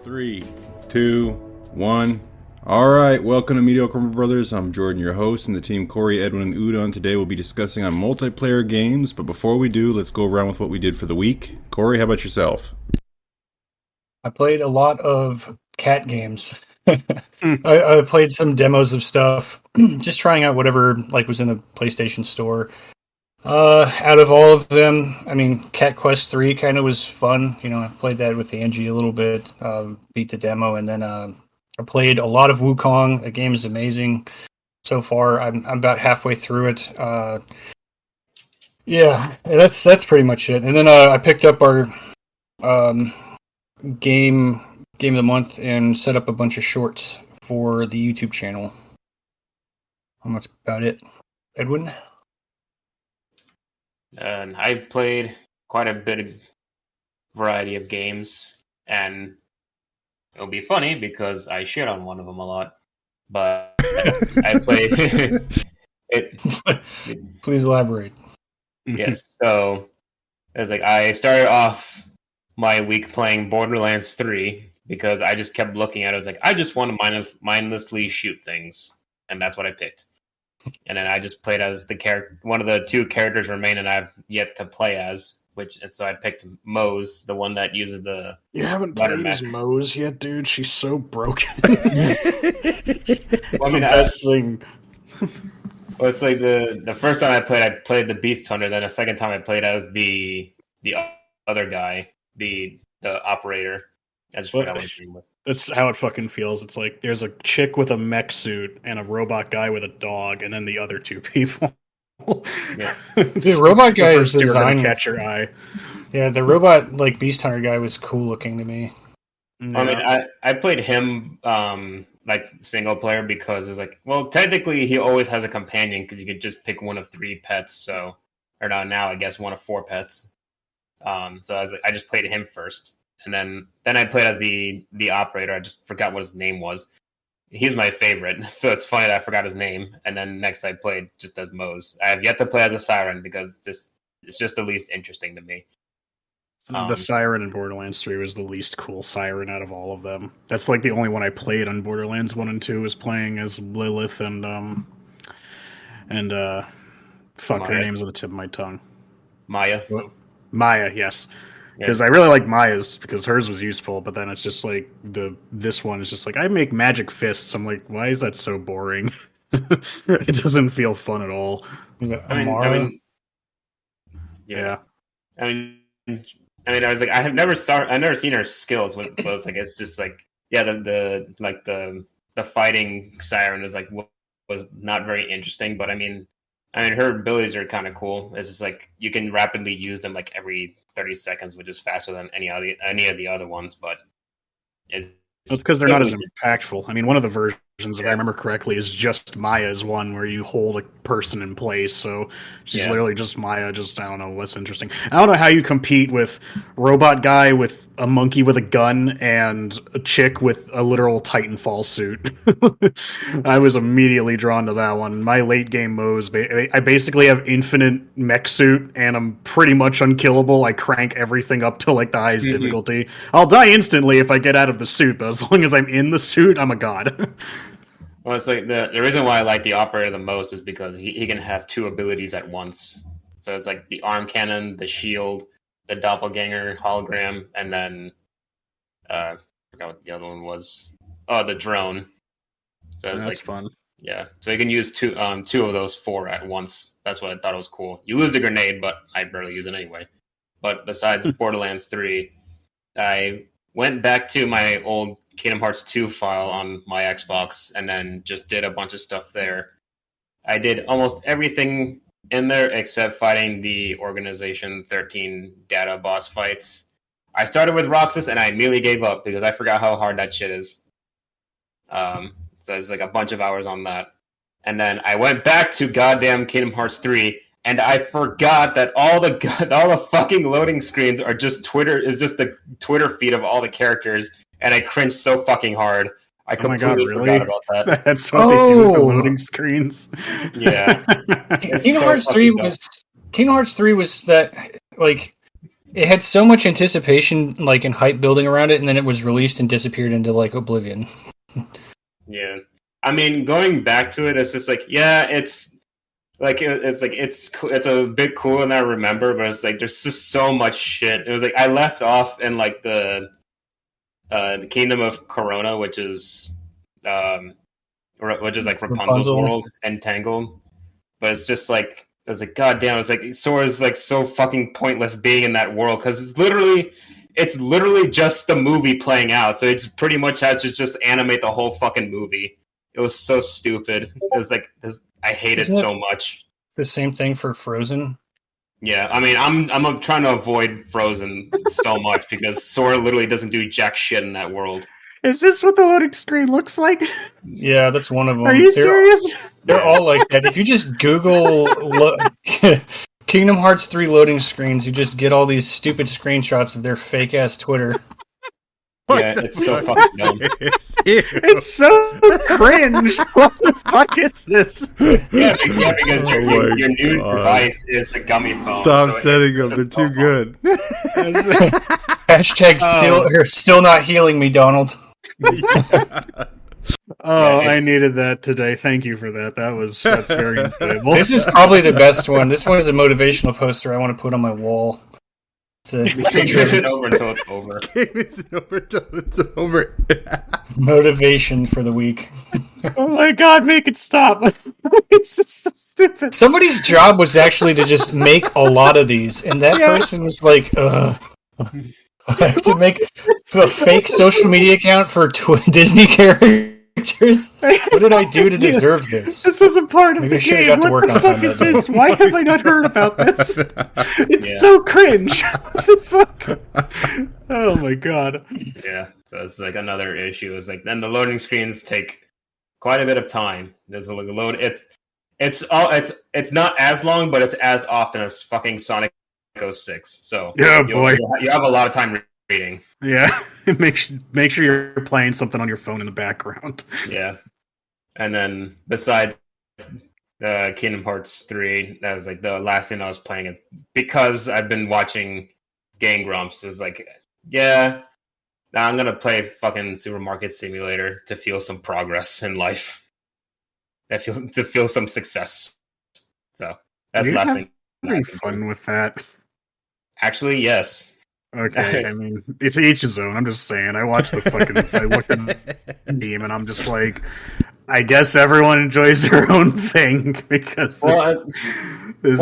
Three, two, one. All right, welcome to Mediocre Brothers. I'm Jordan, your host, and the team Corey, Edwin, and Udon. Today we'll be discussing on multiplayer games, but before we do, let's go around with what we did for the week. Corey, how about yourself? I played a lot of cat games. I played some demos of stuff, just trying out whatever was in the PlayStation Store. Out of all of them, I mean, Cat Quest 3 kind of was fun. You know, I played that with Angie a little bit, beat the demo, and then I played a lot of Wukong. The game is amazing so far. I'm about halfway through it. Yeah, that's pretty much it. And then I picked up our game of the month and set up a bunch of shorts for the YouTube channel. And that's about it. Edwin? I played quite a bit of variety of games, and it'll be funny because I shit on one of them a lot. But I played it. Please elaborate. Yes, so it was I started off my week playing Borderlands 3 because I just kept looking at it. I was I just want to mindlessly shoot things, and that's what I picked. And then I just played as one of the two characters remaining I've yet to play as, and so I picked Mose, the one that uses the. You haven't played as Mose yet, dude. She's so broken. Well, the best thing. Well, it's the first time I played the Beast Hunter. Then the second time I played as the other guy, the operator. I just forgot what his name was. That's how it fucking feels. It's there's a chick with a mech suit and a robot guy with a dog, and then the other two people. Yeah. The robot guy is designed to catch your eye. Yeah, the robot Beast Hunter guy was cool looking to me. Yeah. I mean, I played him single player because it was well, technically he always has a companion because you could just pick one of 3 pets. So, or now I guess one of 4 pets. So I just played him first. And then I played as the operator. I just forgot what his name was. He's my favorite, so it's funny that I forgot his name. And then next I played just as Mose. I have yet to play as a Siren because it's just the least interesting to me. The Siren in Borderlands 3 was the least cool Siren out of all of them. That's the only one I played on Borderlands 1 and 2 was playing as Lilith and fuck, her name's on the tip of my tongue. Maya. Maya, yes. Because I really like Maya's because hers was useful, but then it's just this one is just I make magic fists. I'm why is that so boring? It doesn't feel fun at all. I have never seen her skills. But it's just the fighting Siren is was not very interesting. But I mean, her abilities are kind of cool. It's just you can rapidly use them every 30 seconds, which is faster than any of the other ones. But it's because they're not as impactful. I mean, one of the versions, if I remember correctly, is just Maya's one where you hold a person in place. So she's literally just Maya. I don't know. Less interesting. I don't know how you compete with robot guy with a monkey with a gun and a chick with a literal Titanfall suit. I was immediately drawn to that one. My late game Mose, I basically have infinite mech suit and I'm pretty much unkillable. I crank everything up to the highest difficulty. I'll die instantly if I get out of the suit, but as long as I'm in the suit, I'm a god. Well, it's the reason why I like the operator the most is because he can have 2 abilities at once. So it's the arm cannon, the shield, the doppelganger hologram, and then I forgot what the other one was. Oh, the drone. So that's fun. Yeah, so you can use 2 of those 4 at once. That's what I thought was cool. You lose the grenade, but I barely use it anyway. But besides Borderlands 3, I went back to my old Kingdom Hearts 2 file on my Xbox and then just did a bunch of stuff there. I did almost everything in there except fighting the Organization 13 data boss fights. I started with Roxas and I immediately gave up because I forgot how hard that shit is. So it's a bunch of hours on that. And then I went back to goddamn Kingdom Hearts 3 and I forgot that all the fucking loading screens are just the Twitter feed of all the characters, and I cringed so fucking hard. I completely forgot about that. That's what they do with the loading screens. Yeah. Kingdom Hearts 3 was that It had so much anticipation, like, and hype building around it, and then it was released and disappeared into, like, oblivion. Yeah. I mean, going back to it, it's just like, yeah, it's a bit cool and I remember, but it's like there's just so much shit. It was like I left off in like the Kingdom of Corona, which is like Rapunzel's world, Entangled. But it's just like I was like, God damn! It's like Sora's like so fucking pointless being in that world because it's literally just the movie playing out. So it's pretty much had to just animate the whole fucking movie. It was so stupid. It was like I hate it so much. The same thing for Frozen. Yeah, I mean, I'm trying to avoid Frozen so much because Sora literally doesn't do jack shit in that world. Is this what the loading screen looks like? Yeah, that's one of them. Are you serious? They're all like that. If you just Google Kingdom Hearts 3 loading screens, you just get all these stupid screenshots of their fake ass Twitter. Yeah, it's so fucking dumb. It's so cringe. What the fuck is this? Yeah, because your new device is the gummy phone. Stop setting them. They're too good. Hashtag still not healing me, Donald. I needed that today. Thank you for that. That's very enjoyable. This is probably the best one. This one is a motivational poster I want to put on my wall. Game isn't over until it's over. Game isn't over until it's over. Motivation for the week. Oh my god, make it stop. This is so stupid. Somebody's job was actually to just make a lot of these, and that person was like, I have to make a fake social media account for Disney characters. What did I do to deserve this? This wasn't part of Maybe the game. Got to work what the fuck is this? Why have I not heard about this? It's so cringe. What the fuck? Oh my god. Yeah, so it's like another issue. It's like then the loading screens take quite a bit of time. There's a load. It's not as long, but it's as often as fucking Sonic 06. So yeah, boy, you have a lot of time reading. Yeah, make sure you're playing something on your phone in the background. Yeah, and then besides Kingdom Hearts 3, that was like the last thing I was playing. It because I've been watching Game Grumps. It was like, yeah, now I'm gonna play fucking Supermarket Simulator to feel some progress in life. To feel some success. So that's the last thing. Having fun with that. Actually, yes. Okay, I mean, it's each his own. I'm just saying. I watch the fucking. I look at the team, and I'm just like, I guess everyone enjoys their own thing because it's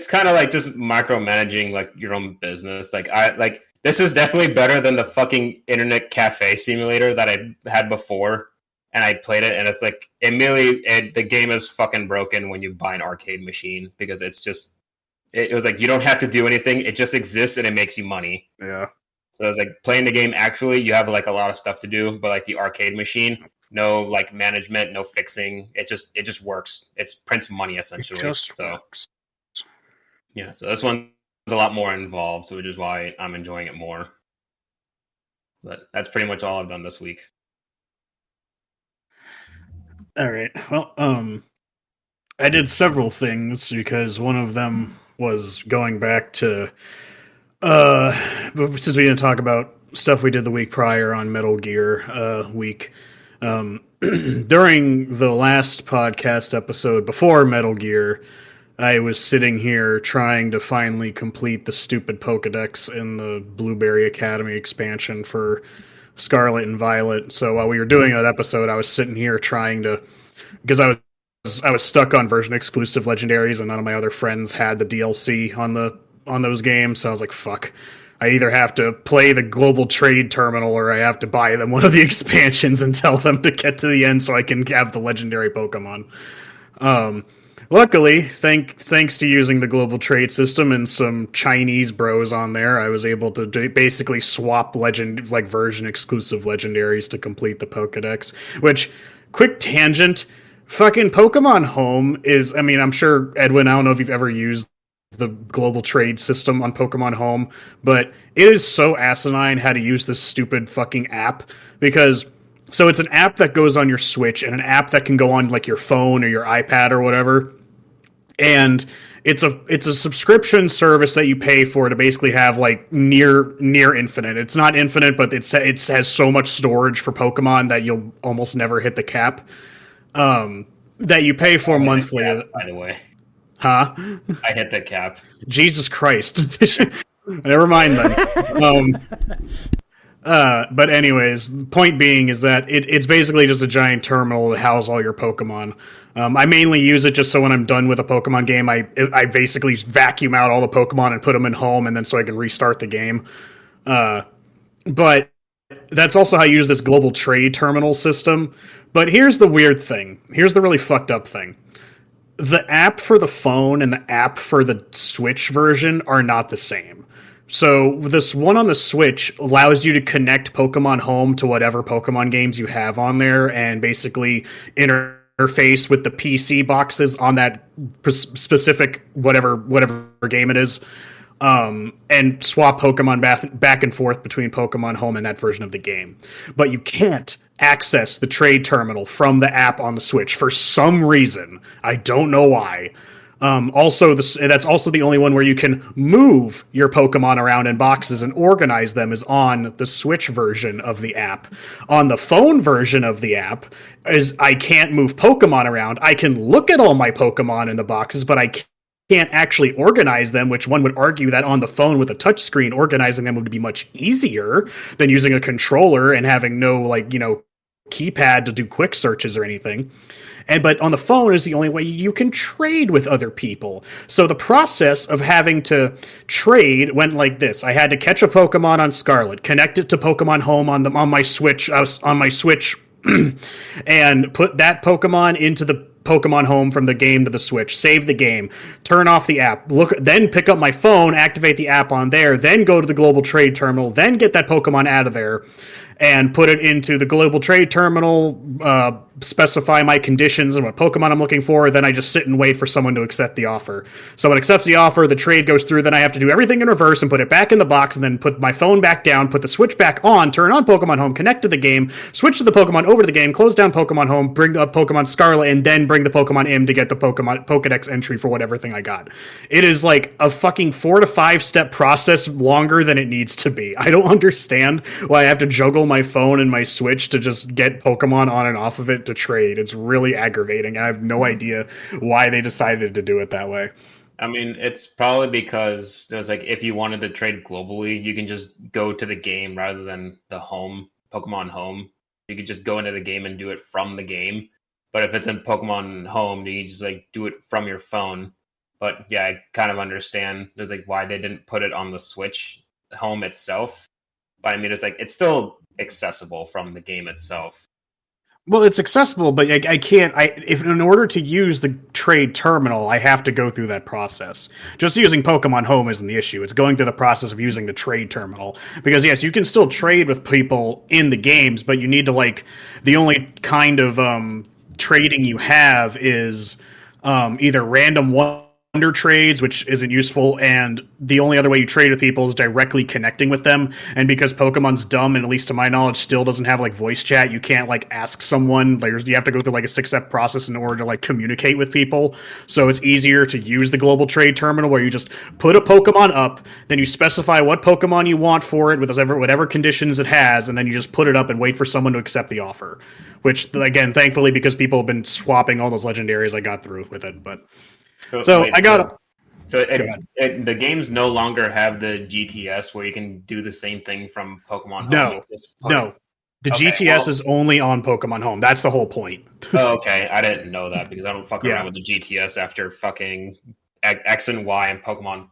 kind of like just micromanaging like your own business. This is definitely better than the fucking internet cafe simulator that I had before, and I played it, and it's like the game is fucking broken when you buy an arcade machine because it's just. It was like you don't have to do anything; it just exists and it makes you money. Yeah. So it's like playing the game. Actually, you have like a lot of stuff to do, but like the arcade machine, no like management, no fixing. It just works. It prints money essentially. Works. Yeah. So this one's a lot more involved, which is why I'm enjoying it more. But that's pretty much all I've done this week. All right. Well, I did several things because one of them was going back to since we didn't talk about stuff we did the week prior on Metal Gear week. During the last podcast episode before Metal Gear, I was sitting here trying to finally complete the stupid Pokedex in the Blueberry Academy expansion for Scarlet and Violet. So while we were doing that episode, I was sitting here trying to, because I was stuck on version exclusive legendaries, and none of my other friends had the DLC on those games. So I was like, "Fuck! I either have to play the global trade terminal, or I have to buy them one of the expansions and tell them to get to the end so I can have the legendary Pokemon." Luckily, thanks to using the global trade system and some Chinese bros on there, I was able to basically swap version exclusive legendaries to complete the Pokedex. Which, quick tangent. Fucking Pokemon Home is, I mean, I'm sure, Edwin, I don't know if you've ever used the global trade system on Pokemon Home, but it is so asinine how to use this stupid fucking app, because, so it's an app that goes on your Switch and an app that can go on like your phone or your iPad or whatever, and it's a subscription service that you pay for to basically have like near infinite. It's not infinite, but it has so much storage for Pokemon that you'll almost never hit the cap. That you pay for monthly. Cap, by the way, huh? I hit the cap. Jesus Christ! Never mind then. But anyways, the point being is that it's basically just a giant terminal to house all your Pokemon. I mainly use it just so when I'm done with a Pokemon game, I basically vacuum out all the Pokemon and put them in home, and then so I can restart the game. But that's also how I use this global trade terminal system. But here's the weird thing. Here's the really fucked up thing. The app for the phone and the app for the Switch version are not the same. So this one on the Switch allows you to connect Pokemon Home to whatever Pokemon games you have on there and basically interface with the PC boxes on that specific whatever game it is, and swap Pokemon back and forth between Pokemon Home and that version of the game. But you can't access the trade terminal from the app on the Switch for some reason. I don't know why. That's also the only one where you can move your Pokemon around in boxes and organize them is on the Switch version of the app. On the phone version of the app, I can't move Pokemon around. I can look at all my Pokemon in the boxes, but I can't actually organize them, which one would argue that on the phone with a touchscreen, organizing them would be much easier than using a controller and having no, keypad to do quick searches or anything. But on the phone is the only way you can trade with other people. So the process of having to trade went like this. I had to catch a Pokemon on Scarlet, connect it to Pokemon Home on my Switch, and put that Pokemon into the Pokemon Home from the game to the Switch, save the game, turn off the app, then pick up my phone, activate the app on there, then go to the global trade terminal, then get that Pokemon out of there and put it into the global trade terminal, specify my conditions and what Pokemon I'm looking for, then I just sit and wait for someone to accept the offer. Someone accepts the offer, the trade goes through, then I have to do everything in reverse and put it back in the box and then put my phone back down, put the Switch back on, turn on Pokemon Home, connect to the game, switch to the Pokemon over to the game, close down Pokemon Home, bring up Pokemon Scarlet, and then bring the Pokemon in to get the Pokedex entry for whatever thing I got. It is like a fucking 4 to 5 step process longer than it needs to be. I don't understand why I have to juggle my phone and my Switch to just get Pokemon on and off of it to trade. It's really aggravating. I have no idea why they decided to do it that way. I mean, it's probably because there's if you wanted to trade globally, you can just go to the game rather than the home, Pokemon Home. You could just go into the game and do it from the game. But if it's in Pokemon Home, you just do it from your phone. But yeah, I kind of understand there's why they didn't put it on the Switch Home itself. But I mean, it's still accessible from the game itself. Well, it's accessible, but I can't. If in order to use the trade terminal, I have to go through that process. Just using Pokemon Home isn't the issue. It's going through the process of using the trade terminal. Because yes, you can still trade with people in the games, but you need to the only kind of trading you have is either random wonder trades, which isn't useful, and the only other way you trade with people is directly connecting with them. And because Pokemon's dumb, and at least to my knowledge still doesn't have voice chat, you can't ask someone, you have to go through a 6-step process in order to communicate with people. So it's easier to use the global trade terminal where you just put a Pokemon up, then you specify what Pokemon you want for it with whatever conditions it has, and then you just put it up and wait for someone to accept the offer. Which, again, thankfully, because people have been swapping all those legendaries, I got through with it. But the games no longer have the GTS where you can do the same thing from Pokemon Home. No. The GTS is only on Pokemon Home. That's the whole point. Oh, okay. I didn't know that because I don't fuck around with the GTS after fucking X and Y and Pokemon.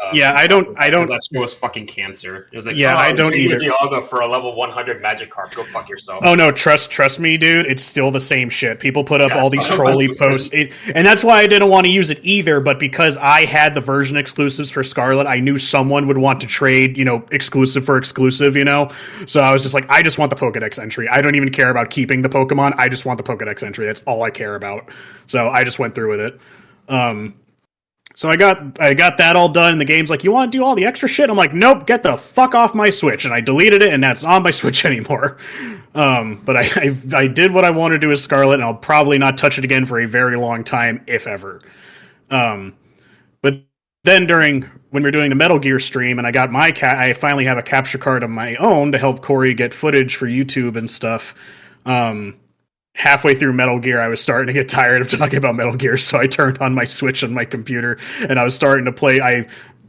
I don't. That shit was fucking cancer. It was I don't either. Dialga for a level 100 Magic card. Go fuck yourself. Oh no, trust me, dude. It's still the same shit. People put up all these trolley posts, and that's why I didn't want to use it either. But because I had the version exclusives for Scarlet, I knew someone would want to trade, exclusive for exclusive, So I was just I just want the Pokedex entry. I don't even care about keeping the Pokemon. I just want the Pokedex entry. That's all I care about. So I just went through with it. So I got that all done, and the game's you want to do all the extra shit? I'm nope, get the fuck off my Switch, and I deleted it, and that's on my Switch anymore. But I did what I wanted to do with Scarlet, and I'll probably not touch it again for a very long time, if ever. But then when we were doing the Metal Gear stream, and I got I finally have a capture card of my own to help Corey get footage for YouTube and stuff. Halfway through Metal Gear, I was starting to get tired of talking about Metal Gear, so I turned on my Switch on my computer, and I was starting to play. I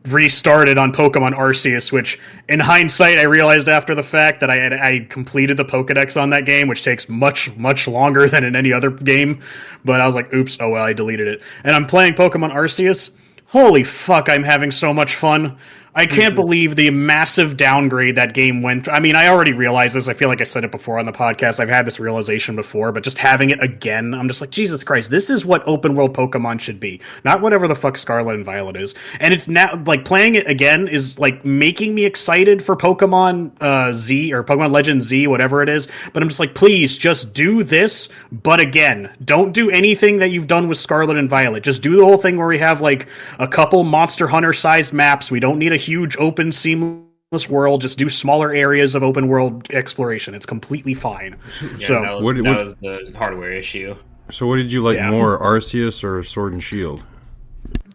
restarted on Pokemon Arceus, which, in hindsight, I realized after the fact that I completed the Pokedex on that game, which takes much, much longer than in any other game. But I was like, oops, oh well, I deleted it. And I'm playing Pokemon Arceus. Holy fuck, I'm having so much fun. I can't believe the massive downgrade that game went. I mean, I already realized this. I feel like I said it before on the podcast. I've had this realization before, but just having it again, I'm just like, Jesus Christ, this is what open world Pokemon should be. Not whatever the fuck Scarlet and Violet is. And it's now, like, playing it again is, like, making me excited for Pokemon Z or Pokemon Legends Z, whatever it is. But I'm just like, please, just do this, but again. Don't do anything that you've done with Scarlet and Violet. Just do the whole thing where we have, like, a couple Monster Hunter-sized maps. We don't need a huge open seamless world. Just do smaller areas of open world exploration. It's completely fine. Yeah, so that was the hardware issue. So what did you like more, Arceus or Sword and Shield?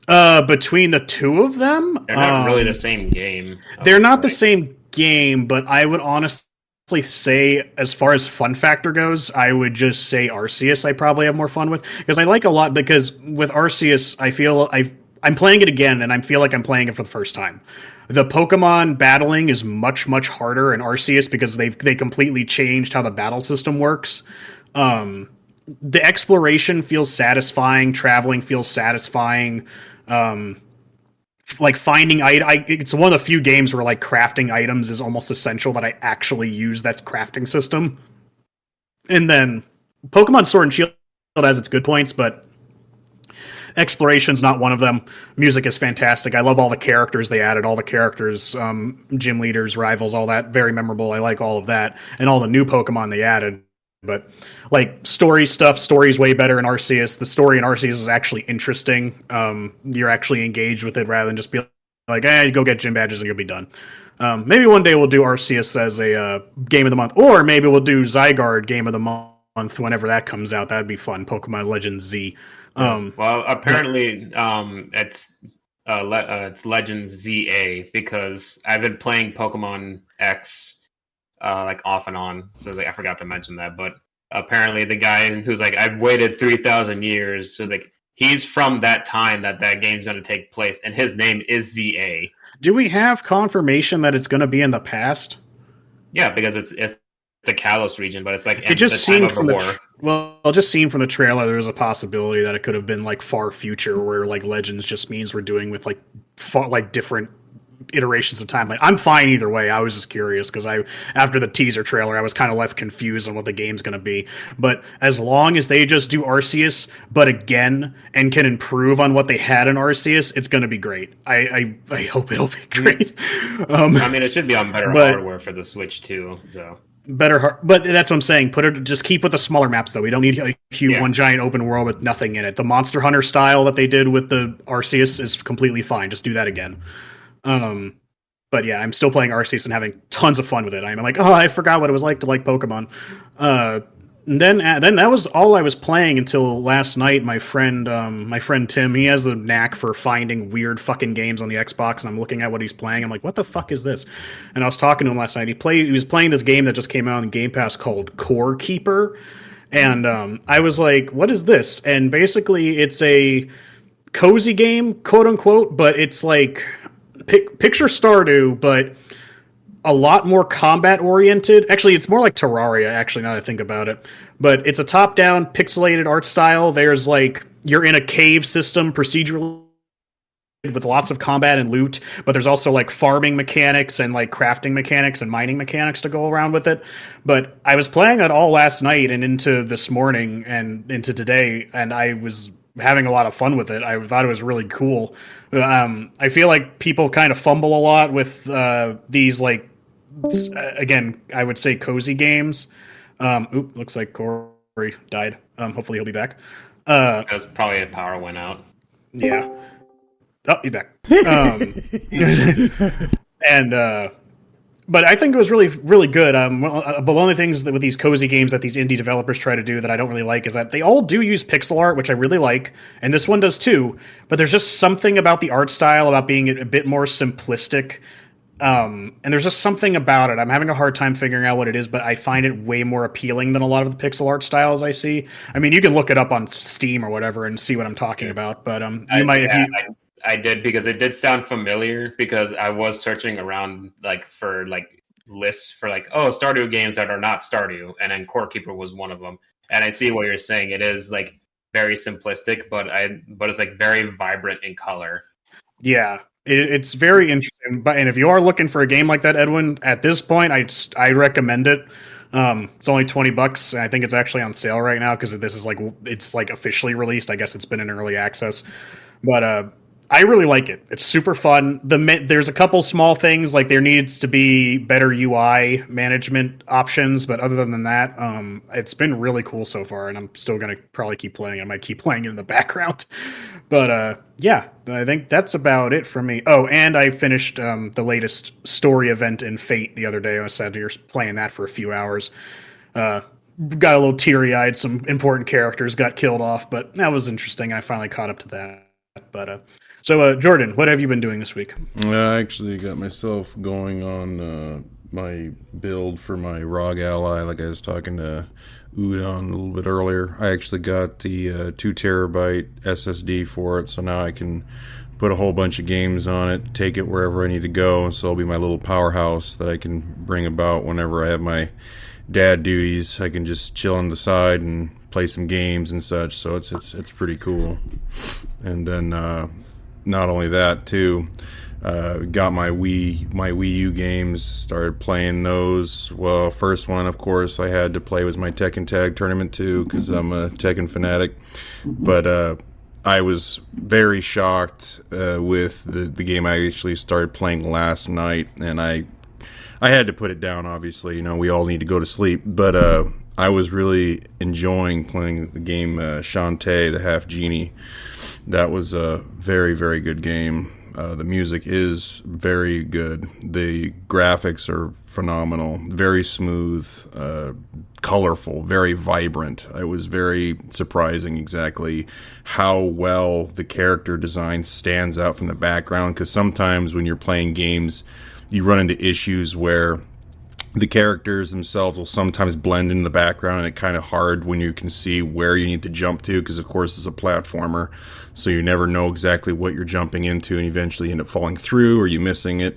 Between the two of them, they're not really the same game. They're not the same game, but I would honestly say, as far as fun factor goes, I would just say Arceus I probably have more fun with, because I like a lot, because with Arceus I feel I'm playing it again and I feel like I'm playing it for the first time. The Pokemon battling is much, much harder in Arceus because they completely changed how the battle system works. The exploration feels satisfying. Traveling feels satisfying. Like finding it's one of the few games where like crafting items is almost essential, that I actually use that crafting system. And then Pokemon Sword and Shield has its good points, but exploration's not one of them. Music is fantastic. I love all the characters they added, all the characters, gym leaders, rivals, all that. Very memorable. I like all of that. And all the new Pokemon they added. But like story's way better in Arceus. The story in Arceus is actually interesting. You're actually engaged with it rather than just be like, go get gym badges and you'll be done. Maybe one day we'll do Arceus as a game of the month, or maybe we'll do Zygarde game of the month whenever that comes out. That'd be fun. Pokemon Legends Z. Well, apparently, it's Legends ZA, because I've been playing Pokemon X like off and on. So like, I forgot to mention that, but apparently the guy who's like, I've waited 3,000 years. So like, he's from that time that game's going to take place, and his name is ZA. Do we have confirmation that it's going to be in the past? Yeah, because it's the Kalos region, but it's like it just seemed from just seen from the trailer there was a possibility that it could have been like far future, where like Legends just means we're doing with like different iterations of time. Like, I'm fine either way. I was just curious because after the teaser trailer I was kind of left confused on what the game's going to be. But as long as they just do Arceus but again and can improve on what they had in Arceus, it's going to be great. I hope it'll be great. I mean, it should be on better hardware for the Switch too, so but that's what I'm saying. Just keep with the smaller maps, though. We don't need a huge one giant open world with nothing in it. The Monster Hunter style that they did with the Arceus is completely fine. Just do that again. But yeah, I'm still playing Arceus and having tons of fun with it. I'm like, I forgot what it was like to like Pokemon. Then that was all I was playing until last night. My friend Tim, he has a knack for finding weird fucking games on the Xbox, and I'm looking at what he's playing. I'm like, what the fuck is this? And I was talking to him last night. He was playing this game that just came out on Game Pass called Core Keeper, and I was like, what is this? And basically, it's a cozy game, quote unquote, but it's like picture Stardew, but a lot more combat oriented. Actually, it's more like Terraria, actually, now that I think about it. But it's a top-down pixelated art style. There's like, you're in a cave system procedurally with lots of combat and loot, but there's also like farming mechanics and like crafting mechanics and mining mechanics to go around with it. But I was playing it all last night and into this morning and into today, and I was having a lot of fun with it. I thought it was really cool. I feel like people kind of fumble a lot with these like, again, I would say cozy games. Looks like Corey died. Hopefully he'll be back. That was probably a power went out. Yeah. Oh, he's back. And But I think it was really, really good. But one of the things that with these cozy games that these indie developers try to do that I don't really like is that they all do use pixel art, which I really like, and this one does too. But there's just something about the art style, about being a bit more simplistic. And there's just something about it. I'm having a hard time figuring out what it is, but I find it way more appealing than a lot of the pixel art styles I see. I mean, you can look it up on Steam or whatever and see what I'm talking about. But I did, because it did sound familiar, because I was searching around for lists for Stardew games that are not Stardew, and then Core Keeper was one of them. And I see what you're saying. It is very simplistic, but it's very vibrant in color. Yeah. It's very interesting, and if you are looking for a game like that, Edwin, at this point, I recommend it. It's only $20. I think it's actually on sale right now because this is it's officially released. I guess it's been in early access, but I really like it. It's super fun. There's a couple small things, like there needs to be better UI management options, but other than that, it's been really cool so far, and I'm still gonna probably keep playing. I might keep playing it in the background, but yeah, I think that's about it for me. Oh, and I finished the latest story event in Fate the other day. I sat here playing that for a few hours. Got a little teary-eyed. Some important characters got killed off, but that was interesting. I finally caught up to that. But so, Jordan, what have you been doing this week? I actually got myself going on my build for my ROG Ally, like I was talking to Udon a little bit earlier. I actually got the 2 terabyte SSD for it, so now I can put a whole bunch of games on it, take it wherever I need to go, so it'll be my little powerhouse that I can bring about whenever I have my dad duties. I can just chill on the side and play some games and such, so it's pretty cool. And then not only that too, got my Wii U games, started playing those. Well, first one, of course, I had to play was my Tekken Tag Tournament 2 because I'm a Tekken fanatic. But I was very shocked with the game I actually started playing last night, and I had to put it down. Obviously, we all need to go to sleep, but I was really enjoying playing the game Shantae, the Half Genie. That was a very, very good game. The music is very good. The graphics are phenomenal. Very smooth, colorful, very vibrant. It was very surprising exactly how well the character design stands out from the background, because sometimes when you're playing games, you run into issues where the characters themselves will sometimes blend in the background, and it's kind of hard when you can see where you need to jump to, because of course it's a platformer, so you never know exactly what you're jumping into, and eventually you end up falling through or you missing it.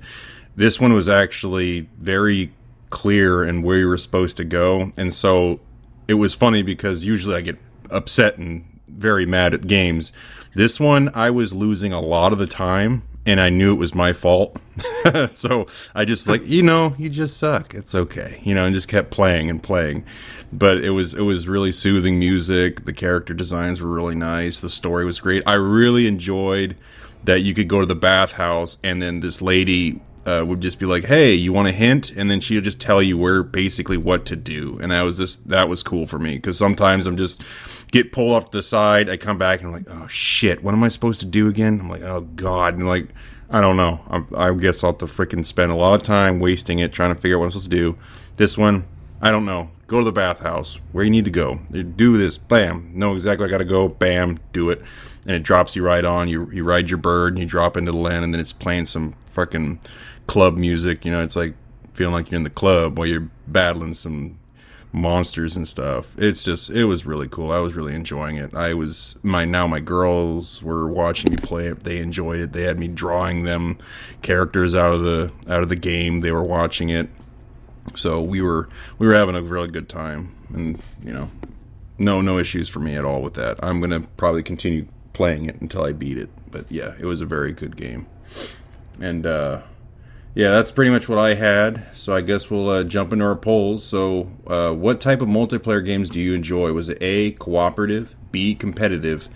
This one was actually very clear in where you were supposed to go, and so it was funny because usually I get upset and very mad at games. This one, I was losing a lot of the time, and I knew it was my fault. So I just you just suck. It's okay. And just kept playing and playing. But it was really soothing music. The character designs were really nice. The story was great. I really enjoyed that you could go to the bathhouse, and then this lady would just be like, "Hey, you want a hint?" And then she would just tell you basically what to do. And that was cool for me, because sometimes I'm just get pulled off to the side. I come back and I'm like, "Oh shit, what am I supposed to do again?" I'm like, "Oh god," and I don't know. I guess I'll have to freaking spend a lot of time wasting it trying to figure out what I'm supposed to do. This one, I don't know. Go to the bathhouse where you need to go. Do this. Bam. Know exactly where I got to go. Bam. Do it. And it drops you right on. You ride your bird and you drop into the land, and then it's playing some fucking club music. It's like feeling like you're in the club while you're battling some monsters and stuff. It was really cool. I was really enjoying it. My girls were watching me play it. They enjoyed it. They had me drawing them characters out of the game. They were watching it. So we were having a really good time, and no issues for me at all with that. I'm going to probably continue playing it until I beat it. But yeah, it was a very good game. And yeah, that's pretty much what I had. So I guess we'll jump into our polls. So what type of multiplayer games do you enjoy? Was it A, cooperative, B, competitive?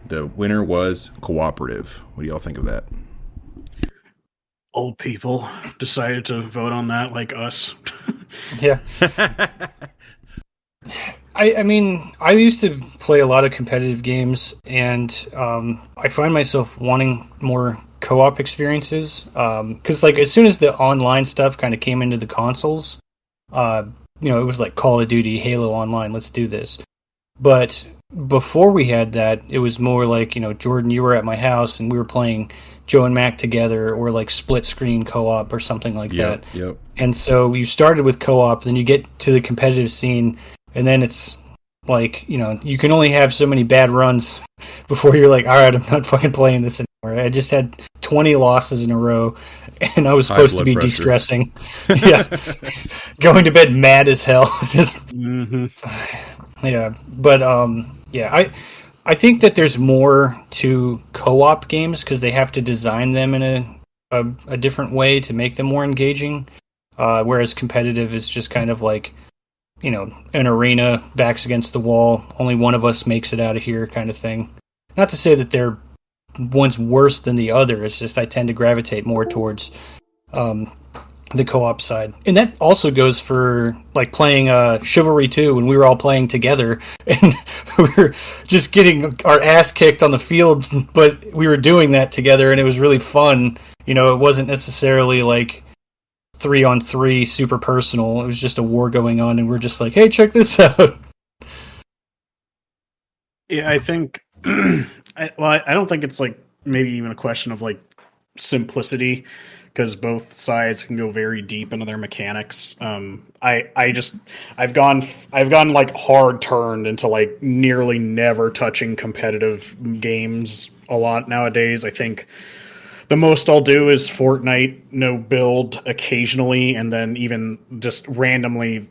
The winner was cooperative. What do y'all think of that? Old people decided to vote on that, like us. Yeah. I mean, I used to play a lot of competitive games, and I find myself wanting more co-op experiences. Because like as soon as the online stuff kind of came into the consoles, it was like Call of Duty, Halo Online. Let's do this. But before we had that, it was more like Jordan, you were at my house and we were playing Joe and Mac together, or like split screen co-op or something like that. Yep. And so you started with co-op, then you get to the competitive scene. And then it's like, you can only have so many bad runs before you're like, all right, I'm not fucking playing this anymore. I just had 20 losses in a row, and I was supposed to be pressure. de-stressing. Yeah. Going to bed mad as hell. Just, yeah. But, I think that there's more to co-op games because they have to design them in a different way to make them more engaging. Whereas competitive is just kind of like, an arena, backs against the wall, only one of us makes it out of here kind of thing. Not to say that they're one's worse than the other, it's just I tend to gravitate more towards the co-op side. And that also goes for like playing Chivalry 2 when we were all playing together and we were just getting our ass kicked on the field, but we were doing that together and it was really fun. It wasn't necessarily like 3-on-3 super personal. It was just a war going on and we're just like, hey, check this out. Yeah, I think I don't think it's like maybe even a question of like simplicity, because both sides can go very deep into their mechanics. I've gone like hard turned into like nearly never touching competitive games a lot nowadays. I think the most I'll do is Fortnite, build occasionally, and then even just randomly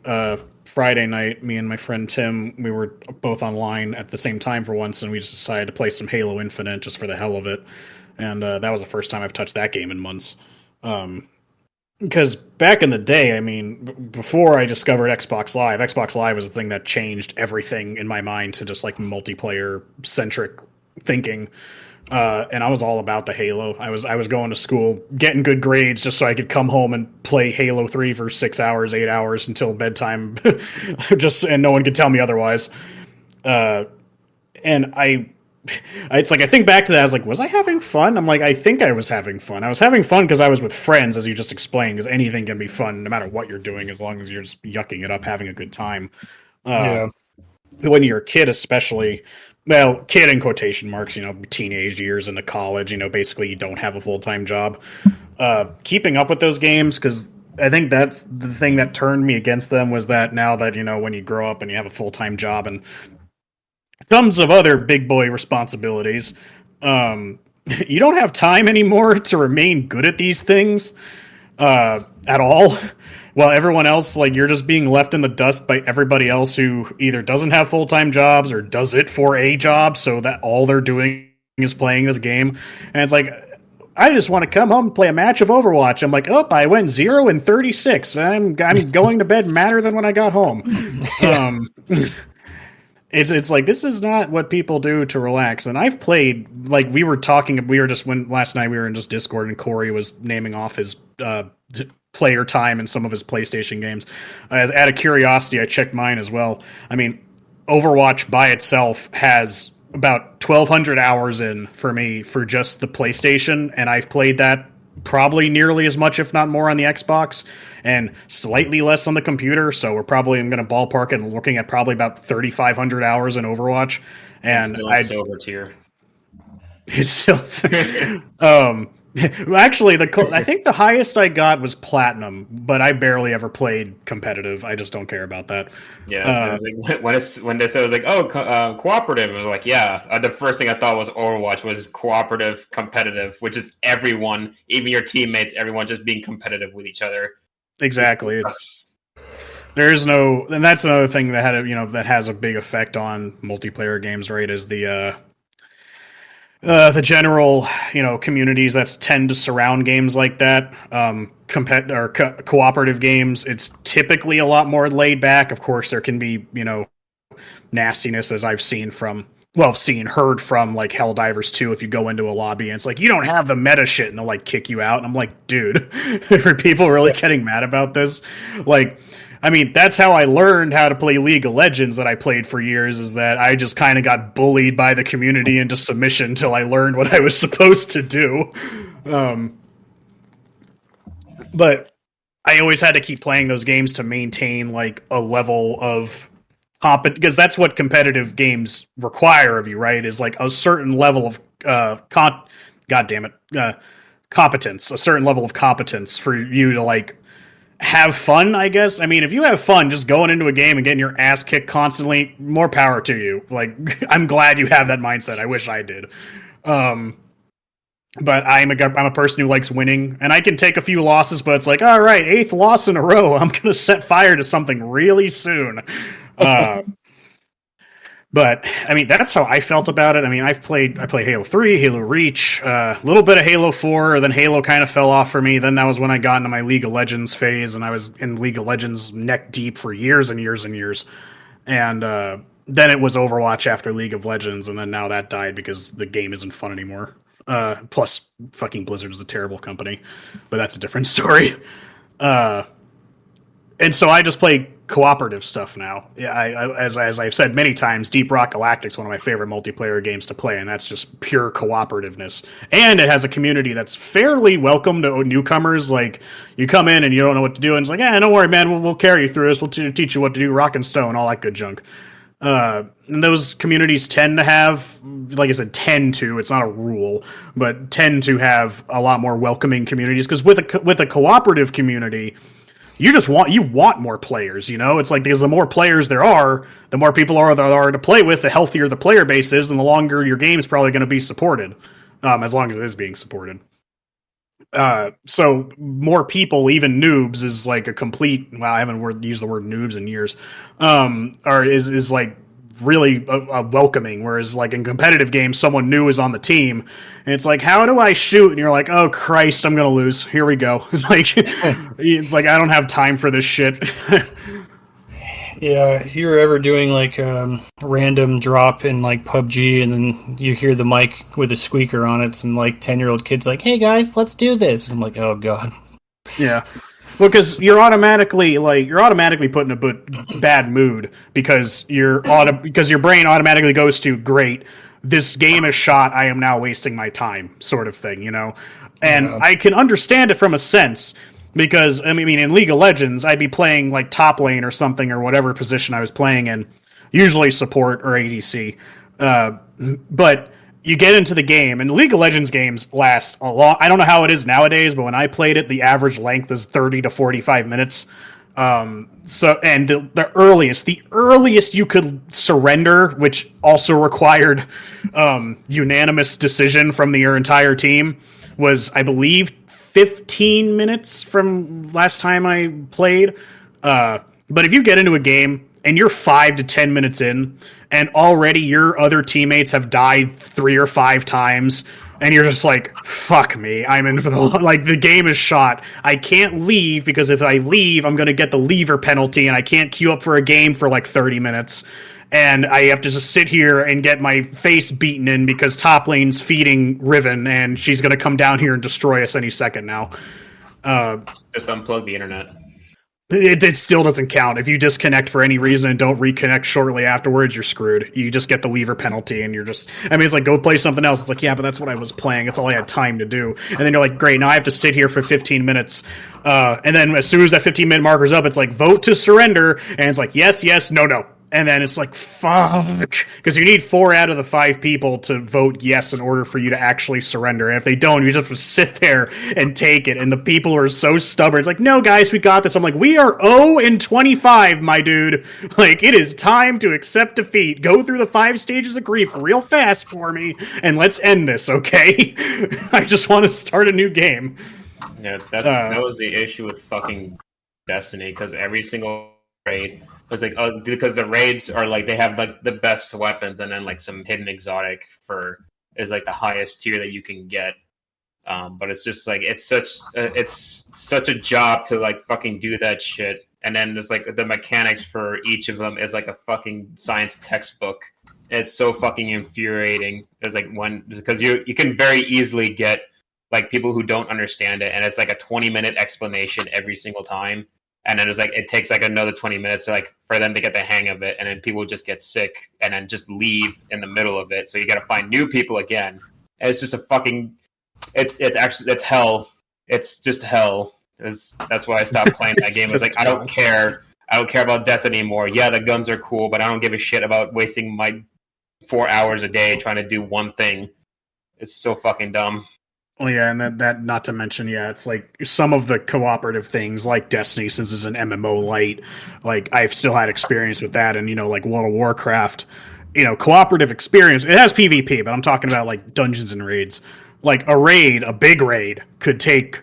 Friday night, me and my friend Tim, we were both online at the same time for once, and we just decided to play some Halo Infinite just for the hell of it. And that was the first time I've touched that game in months. Because back in the day, I mean, before I discovered Xbox Live was the thing that changed everything in my mind to just like multiplayer-centric thinking. And I was all about the Halo. I was going to school, getting good grades just so I could come home and play Halo 3 for 6 hours, 8 hours until bedtime, and no one could tell me otherwise. And it's like I think back to that. I was like, was I having fun? I'm like, I think I was having fun. I was having fun because I was with friends, as you just explained. Because anything can be fun, no matter what you're doing, as long as you're just yucking it up, having a good time. Yeah. When you're a kid, especially. Well, kid in quotation marks, teenage years into college, basically you don't have a full-time job. Keeping up with those games, because I think that's the thing that turned me against them, was that now that, when you grow up and you have a full-time job and tons of other big boy responsibilities, you don't have time anymore to remain good at these things at all. While everyone else, like, you're just being left in the dust by everybody else who either doesn't have full-time jobs or does it for a job, so that all they're doing is playing this game. And it's like, I just want to come home and play a match of Overwatch. I'm like, I went 0-36. I'm going to bed madder than when I got home. It's like, this is not what people do to relax. And I've played, like, last night we were in just Discord and Corey was naming off his player time in some of his PlayStation games. Out of curiosity, I checked mine as well. I mean, Overwatch by itself has about 1,200 hours in for me for just the PlayStation, and I've played that probably nearly as much, if not more, on the Xbox, and slightly less on the computer. So we're probably going to ballpark it and looking at probably about 3,500 hours in Overwatch. And it's silver tier. It's still actually, I think the highest I got was platinum, but I barely ever played competitive. I just don't care about that. Yeah, like, when they said it was like, cooperative, it was like, yeah. The first thing I thought was Overwatch was cooperative, competitive, which is everyone, even your teammates, everyone just being competitive with each other. Exactly. There's no, and that's another thing that that has a big effect on multiplayer games, right? Is the general, communities that tend to surround games like that, cooperative games. It's typically a lot more laid back. Of course, there can be, nastiness, as I've seen from heard from like Helldivers 2 if you go into a lobby and it's like, you don't have the meta shit, and they'll like kick you out. And I'm like, dude, are people really getting mad about this? Like, I mean, that's how I learned how to play League of Legends that I played for years, is that I just kind of got bullied by the community into submission until I learned what I was supposed to do. But I always had to keep playing those games to maintain like a level of because that's what competitive games require of you, right? Is like a certain level of competence, a certain level of competence for you to like have fun, I guess. I mean, if you have fun just going into a game and getting your ass kicked constantly, more power to you. Like, I'm glad you have that mindset. I wish I did. But I'm a person who likes winning, and I can take a few losses, but it's like, all right, 8th loss in a row. I'm going to set fire to something really soon. But I mean, that's how I felt about it. I mean, I played Halo 3, Halo Reach, a little bit of Halo 4, then Halo kind of fell off for me. Then that was when I got into my League of Legends phase, and I was in League of Legends neck deep for years and years and years. And then it was Overwatch after League of Legends, and then now that died because the game isn't fun anymore. Plus, fucking Blizzard is a terrible company, but that's a different story. And so I just play cooperative stuff now. Yeah, as I've said many times, Deep Rock Galactic's one of my favorite multiplayer games to play, and that's just pure cooperativeness. And it has a community that's fairly welcome to newcomers. Like, you come in and you don't know what to do, and it's like, don't worry, man, we'll carry you through this. We'll teach you what to do, rock and stone, all that good junk. And those communities tend to have, like I said, it's not a rule, but tend to have a lot more welcoming communities, because with a cooperative community, you want more players, you know? It's like, because the more players there are, the more people there are to play with, the healthier the player base is, and the longer your game's probably going to be supported, as long as it is being supported. So more people, even noobs, is like a complete. Well, I haven't used the word noobs in years. Is like really welcoming. Whereas like in competitive games, someone new is on the team, and it's like, how do I shoot? And you're like, oh Christ, I'm gonna lose. Here we go. It's like I don't have time for this shit. Yeah, if you're ever doing like random drop in like PUBG, and then you hear the mic with a squeaker on it, some like 10-year-old kid's like, "Hey guys, let's do this." And I'm like, "Oh god." Yeah, well, because you're automatically put in a bad mood because because your brain automatically goes to, great, this game is shot. I am now wasting my time, sort of thing, you know. And yeah. I can understand it from a sense. Because, I mean, in League of Legends, I'd be playing, like, top lane or something, or whatever position I was playing in. Usually support or ADC. But you get into the game, and League of Legends games last a long... I don't know how it is nowadays, but when I played it, the average length is 30 to 45 minutes. And the earliest you could surrender, which also required unanimous decision from your entire team, was, I believe, 15 minutes from last time I played. But if you get into a game and you're 5 to 10 minutes in, and already your other teammates have died 3 or 5 times, and you're just like, fuck me, I'm in for the game is shot. I can't leave, because if I leave, I'm going to get the leaver penalty, and I can't queue up for a game for like 30 minutes. And I have to just sit here and get my face beaten in because top lane's feeding Riven, and she's going to come down here and destroy us any second now. Just unplug the internet. It still doesn't count. If you disconnect for any reason and don't reconnect shortly afterwards, you're screwed. You just get the leaver penalty, and you're just... I mean, it's like, go play something else. It's like, yeah, but that's what I was playing. That's all I had time to do. And then you're like, great, now I have to sit here for 15 minutes. And then as soon as that 15-minute marker's up, it's like, vote to surrender. And it's like, yes, yes, no, no. And then it's like, fuck. Because you need 4 out of the 5 people to vote yes in order for you to actually surrender. And if they don't, you just have to sit there and take it. And the people are so stubborn. It's like, no, guys, we got this. I'm like, we are 0-25, my dude. Like, it is time to accept defeat. Go through the 5 stages of grief real fast for me, and let's end this, okay? I just want to start a new game. Yeah, that was the issue with fucking Destiny, because every single raid was like, oh, because the raids are like, they have like the best weapons, and then like some hidden exotic is like the highest tier that you can get. But it's just like, it's such a job to like fucking do that shit and then there's like the mechanics for each of them is like a fucking science textbook. It's so fucking infuriating. There's like one because you can very easily get like people who don't understand it, and it's like a 20-minute explanation every single time, and then it's like it takes like another 20 minutes to like for them to get the hang of it, and then people just get sick and then just leave in the middle of it. So you got to find new people again. And it's just a fucking it's hell. It's just hell. That's why I stopped playing that game. It's like I don't care about death anymore. Yeah, the guns are cool, but I don't give a shit about wasting my 4 hours a day trying to do one thing. It's so fucking dumb. Well, yeah, and that not to mention, yeah, it's like some of the cooperative things, like Destiny, since it's an MMO light, like I've still had experience with that, and like World of Warcraft, cooperative experience. It has PvP, but I'm talking about like dungeons and raids. Like a big raid, could take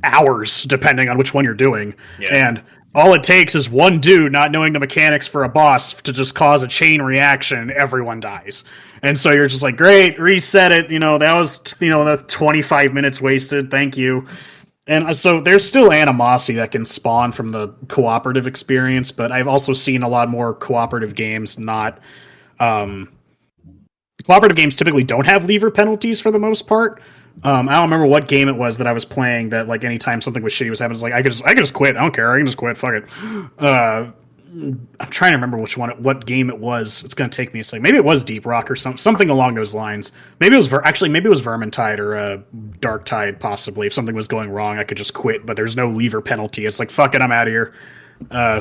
hours depending on which one you're doing, and all it takes is one dude not knowing the mechanics for a boss to just cause a chain reaction. Everyone dies. And so you're just like, great, reset it. That was, the 25 minutes wasted. Thank you. And so there's still animosity that can spawn from the cooperative experience, but I've also seen a lot more cooperative games not... cooperative games typically don't have lever penalties for the most part. I don't remember what game it was that I was playing that, like, anytime something was shitty was happening, it's like, I could just quit. I don't care. I can just quit. Fuck it. I'm trying to remember what game it was. It's going to take me a second. Maybe it was Deep Rock or something along those lines. Maybe it was Vermintide or Darktide, possibly. If something was going wrong, I could just quit, but there's no lever penalty. It's like, fuck it, I'm out of here.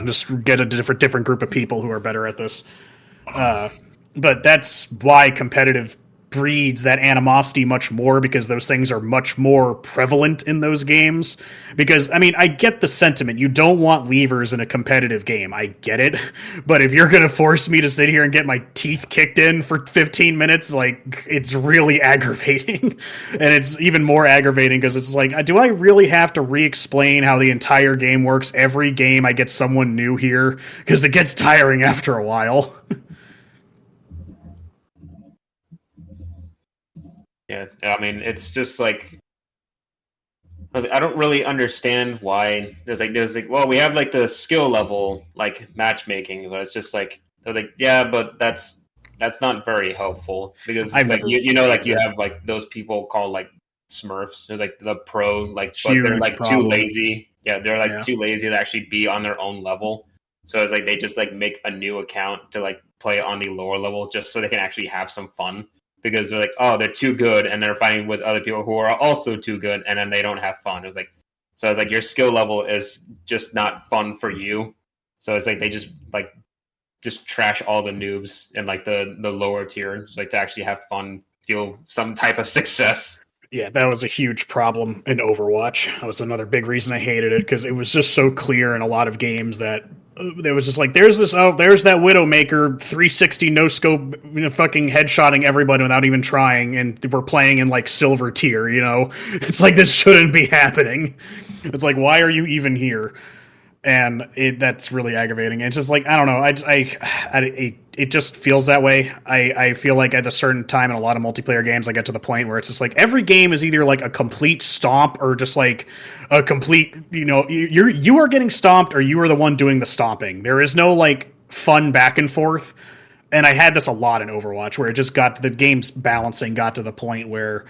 Just get a different group of people who are better at this. But that's why competitive breeds that animosity much more, because those things are much more prevalent in those games. Because, I mean, I get the sentiment. You don't want levers in a competitive game. I get it. But if you're going to force me to sit here and get my teeth kicked in for 15 minutes, like, it's really aggravating. And it's even more aggravating because it's like, do I really have to re-explain how the entire game works? Every game I get someone new here? Because it gets tiring after a while. Yeah, I mean, it's just like I don't really understand why there's like well, we have like the skill level like matchmaking, but it's just like they're like, yeah, but that's not very helpful because it's like like you have like those people called like Smurfs. There's like the pro like, but they're like too lazy. Yeah, they're like too lazy to actually be on their own level. So it's like they just like make a new account to like play on the lower level just so they can actually have some fun. Because they're like, oh, they're too good, and they're fighting with other people who are also too good, and then they don't have fun. It's like your skill level is just not fun for you. So it's like they just trash all the noobs in like the lower tier, like to actually have fun, feel some type of success. Yeah, that was a huge problem in Overwatch. That was another big reason I hated it, because it was just so clear in a lot of games that there was just like, there's that Widowmaker 360 no scope, fucking headshotting everybody without even trying, and we're playing in like silver tier. It's like, this shouldn't be happening. It's like, why are you even here? And that's really aggravating. It's just like, I don't know. It just feels that way. I feel like at a certain time in a lot of multiplayer games, I get to the point where it's just like every game is either like a complete stomp or just like a complete, you are getting stomped or you are the one doing the stomping. There is no like fun back and forth. And I had this a lot in Overwatch, where it just got the game's balancing got to the point where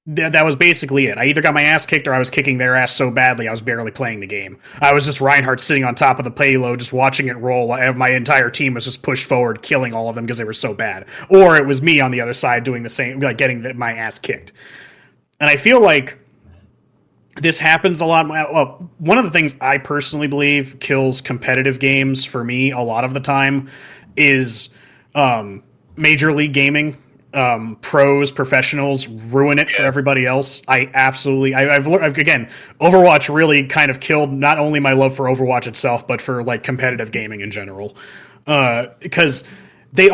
that was basically it. I either got my ass kicked or I was kicking their ass so badly I was barely playing the game. I was just Reinhardt sitting on top of the payload, just watching it roll. My entire team was just pushed forward, killing all of them because they were so bad. Or it was me on the other side doing the same, like getting my ass kicked. And I feel like this happens a lot. Well, one of the things I personally believe kills competitive games for me a lot of the time is Major League Gaming. Pros, professionals ruin it for everybody else. I've again, Overwatch really kind of killed not only my love for Overwatch itself, but for like competitive gaming in general. Because they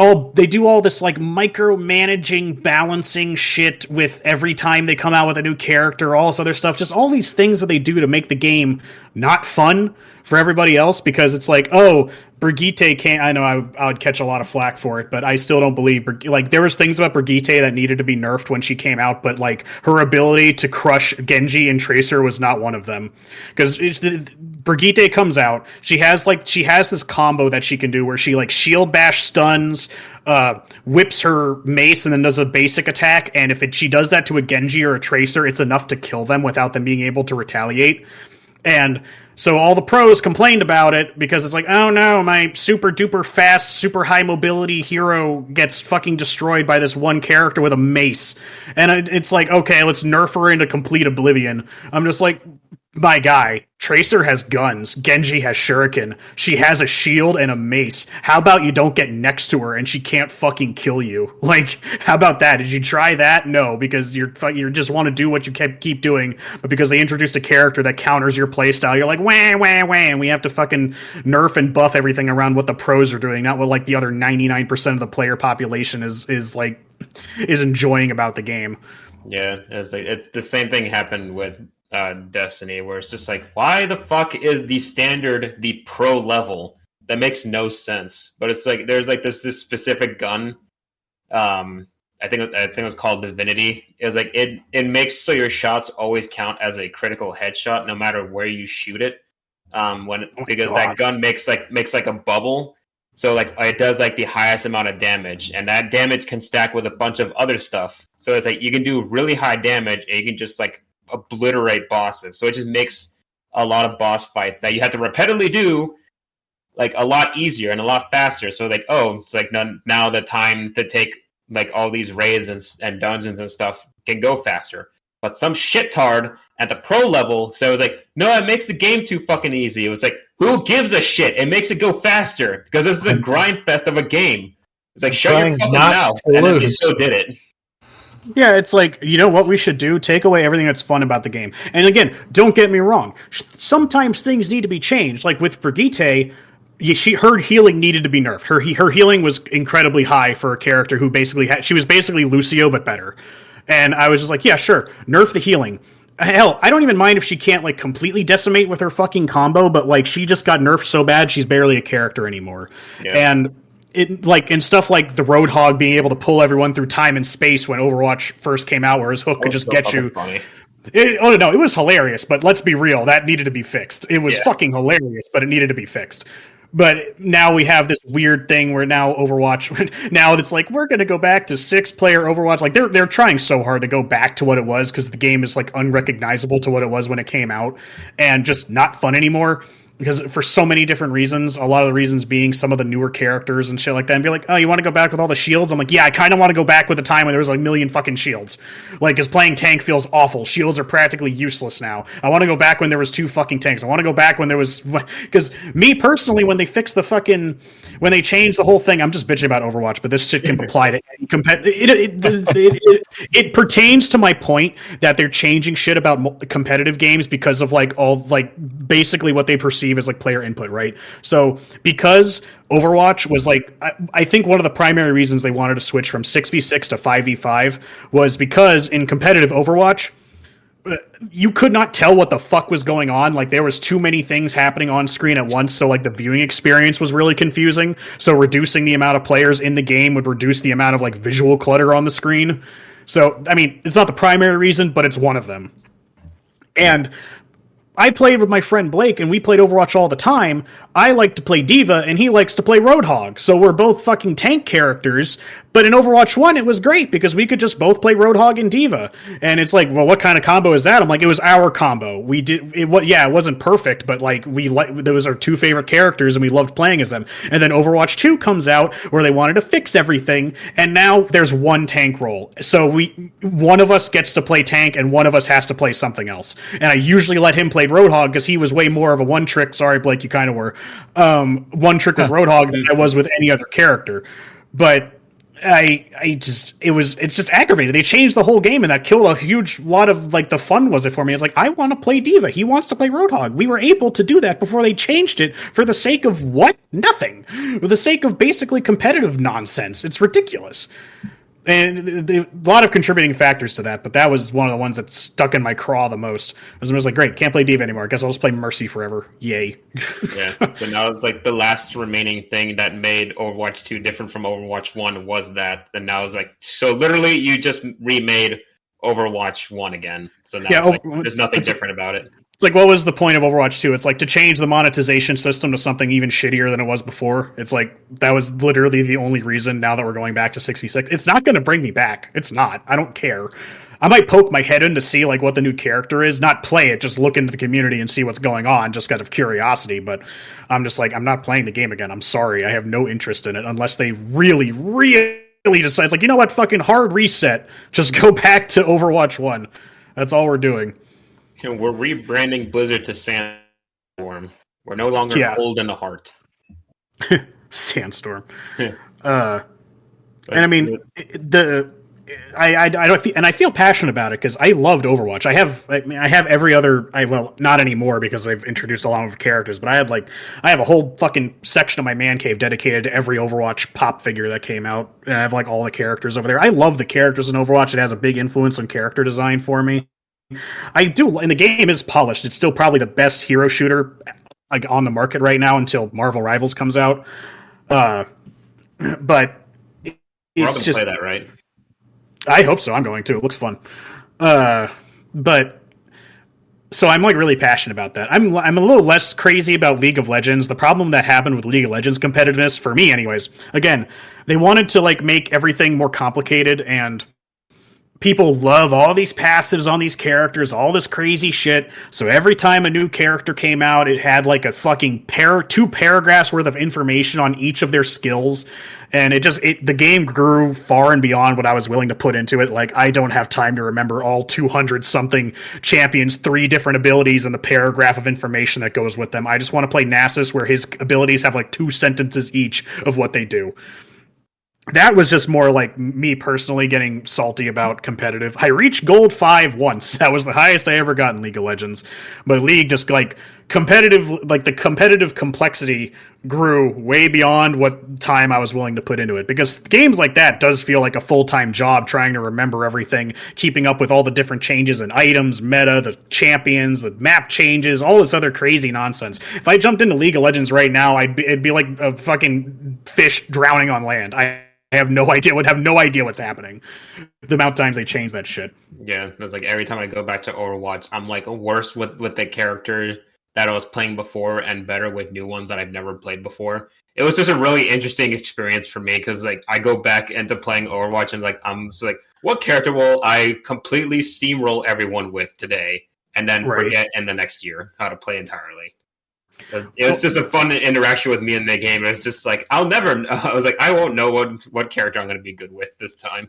do all this like micromanaging, balancing shit with every time they come out with a new character, all this other stuff, just all these things that they do to make the game not fun for everybody else, because it's like, oh, Brigitte can't. I know I would catch a lot of flack for it, but I still don't believe like there was things about Brigitte that needed to be nerfed when she came out, but like her ability to crush Genji and Tracer was not one of them. Because Brigitte comes out, she has this combo that she can do where she like shield bash stuns, whips her mace, and then does a basic attack. And if she does that to a Genji or a Tracer, it's enough to kill them without them being able to retaliate. And so all the pros complained about it because it's like, oh no, my super duper fast, super high mobility hero gets fucking destroyed by this one character with a mace. And it's like, okay, let's nerf her into complete oblivion. I'm just like, my guy, Tracer has guns, Genji has shuriken, she has a shield and a mace. How about you don't get next to her and she can't fucking kill you? Like, how about that? Did you try that? No, because you just want to do what you keep doing, but because they introduced a character that counters your playstyle, you're like, wah, wah, wah, and we have to fucking nerf and buff everything around what the pros are doing, not what like the other 99% of the player population is enjoying about the game. Yeah, it's the same thing happened with Destiny, where it's just like, why the fuck is the standard the pro level? That makes no sense. But it's like there's like this specific gun. I think it was called Divinity. It was like it makes so your shots always count as a critical headshot no matter where you shoot it. Because that gun makes like a bubble. So like it does like the highest amount of damage, and that damage can stack with a bunch of other stuff. So it's like you can do really high damage and you can just like obliterate bosses. So it just makes a lot of boss fights that you have to repeatedly do like a lot easier and a lot faster. So like, oh, it's like now the time to take like all these raids and dungeons and stuff can go faster. But some shittard at the pro level, so it was like, no, it makes the game too fucking easy. It was like, who gives a shit? It makes it go faster because this is a grind fest of a game. It's like, show your fucking mouth, and then they still did it. Yeah, it's like, you know what we should do? Take away everything that's fun about the game. And again, don't get me wrong. Sometimes things need to be changed. Like with Brigitte, her healing needed to be nerfed. Her healing was incredibly high for a character who she was basically Lucio, but better. And I was just like, yeah, sure, nerf the healing. Hell, I don't even mind if she can't like completely decimate with her fucking combo, but like she just got nerfed so bad she's barely a character anymore. Yeah. And and stuff like the Roadhog being able to pull everyone through time and space when Overwatch first came out, where his hook could just get you. It was hilarious, but let's be real, that needed to be fixed. It was fucking hilarious, but it needed to be fixed. But now we have this weird thing where now Overwatch, now it's like, we're going to go back to 6-player Overwatch. Like they're trying so hard to go back to what it was because the game is like unrecognizable to what it was when it came out and just not fun anymore. Because for so many different reasons, a lot of the reasons being some of the newer characters and shit like that, and be like, oh, you want to go back with all the shields? I'm like, yeah, I kind of want to go back with the time when there was like a million fucking shields. Like, because playing tank feels awful. Shields are practically useless now. I want to go back when there was 2 fucking tanks. I want to go back when there was... Because me personally, when they fixed the fucking... When they changed the whole thing, I'm just bitching about Overwatch, but this shit can apply to any it pertains to my point that they're changing shit about competitive games because of like all like basically what they perceive as like player input, right? So because Overwatch was like, I think one of the primary reasons they wanted to switch from 6v6 to 5v5 was because in competitive Overwatch, you could not tell what the fuck was going on. Like there was too many things happening on screen at once, so like the viewing experience was really confusing. So reducing the amount of players in the game would reduce the amount of like visual clutter on the screen. So I mean, it's not the primary reason, but it's one of them. And I played with my friend Blake, and we played Overwatch all the time. I like to play D.Va, and he likes to play Roadhog. So we're both fucking tank characters. But in Overwatch 1, it was great, because we could just both play Roadhog and D.Va. And it's like, well, what kind of combo is that? I'm like, it was our combo. It wasn't perfect, but like those are 2 favorite characters, and we loved playing as them. And then Overwatch 2 comes out, where they wanted to fix everything, and now there's 1 tank role. So one of us gets to play tank, and one of us has to play something else. And I usually let him play Roadhog, because he was way more of a one-trick, sorry, Blake, you kind of were, one-trick with Roadhog than I was with any other character. But it's just aggravated. They changed the whole game, and that killed a huge lot of like the fun was it for me. It's like, I want to play Diva. He wants to play Roadhog. We were able to do that before they changed it for the sake of what? Nothing. For the sake of basically competitive nonsense. It's ridiculous. And a lot of contributing factors to that, but that was one of the ones that stuck in my craw the most. I was like, great, can't play Diva anymore. I guess I'll just play Mercy forever. Yay. Yeah, but now it's like the last remaining thing that made Overwatch 2 different from Overwatch 1 was that. And now it's like, so literally you just remade Overwatch 1 again. So now there's nothing different about it. It's like, what was the point of Overwatch 2? It's like to change the monetization system to something even shittier than it was before. It's like, that was literally the only reason now that we're going back to 6v6. It's not going to bring me back. It's not. I don't care. I might poke my head in to see like what the new character is, not play it, just look into the community and see what's going on, just out of curiosity. But I'm just like, I'm not playing the game again. I'm sorry. I have no interest in it unless they really, really decide. It's like, you know what? Fucking hard reset. Just go back to Overwatch 1. That's all we're doing. We're rebranding Blizzard to Sandstorm. We're no longer cold in the heart. Sandstorm. And I mean, I feel passionate about it because I loved Overwatch. I have every other. Well, not anymore because they've introduced a lot of characters. But I have a whole fucking section of my man cave dedicated to every Overwatch pop figure that came out. And I have like all the characters over there. I love the characters in Overwatch. It has a big influence on character design for me. I do, and the game is polished. It's still probably the best hero shooter like on the market right now until Marvel Rivals comes out. But it's just play that, right? I hope so. I'm going to. It looks fun. But so I'm like really passionate about that. I'm a little less crazy about League of Legends. The problem that happened with League of Legends competitiveness for me, anyways. Again, they wanted to like make everything more complicated and. People love all these passives on these characters, all this crazy shit. So every time a new character came out, it had like a fucking two paragraphs worth of information on each of their skills. And the game grew far and beyond what I was willing to put into it. Like, I don't have time to remember all 200 something champions, 3 different abilities and the paragraph of information that goes with them. I just want to play Nasus where his abilities have like 2 sentences each of what they do. That was just more like me personally getting salty about competitive. I reached gold 5 once. That was the highest I ever got in League of Legends. But League just like competitive, like the competitive complexity grew way beyond what time I was willing to put into it. Because games like that does feel like a full-time job trying to remember everything, keeping up with all the different changes in items, meta, the champions, the map changes, all this other crazy nonsense. If I jumped into League of Legends right now, it'd be like a fucking fish drowning on land. I have no idea. Would have no idea what's happening. The amount of times they change that shit. Yeah, it was like every time I go back to Overwatch, I'm like worse with the character that I was playing before and better with new ones that I've never played before. It was just a really interesting experience for me because like I go back into playing Overwatch and like I'm just like, what character will I completely steamroll everyone with today and then forget in the next year how to play entirely. It was just a fun interaction with me in the game. It's just like I was like, I won't know what character I'm going to be good with this time.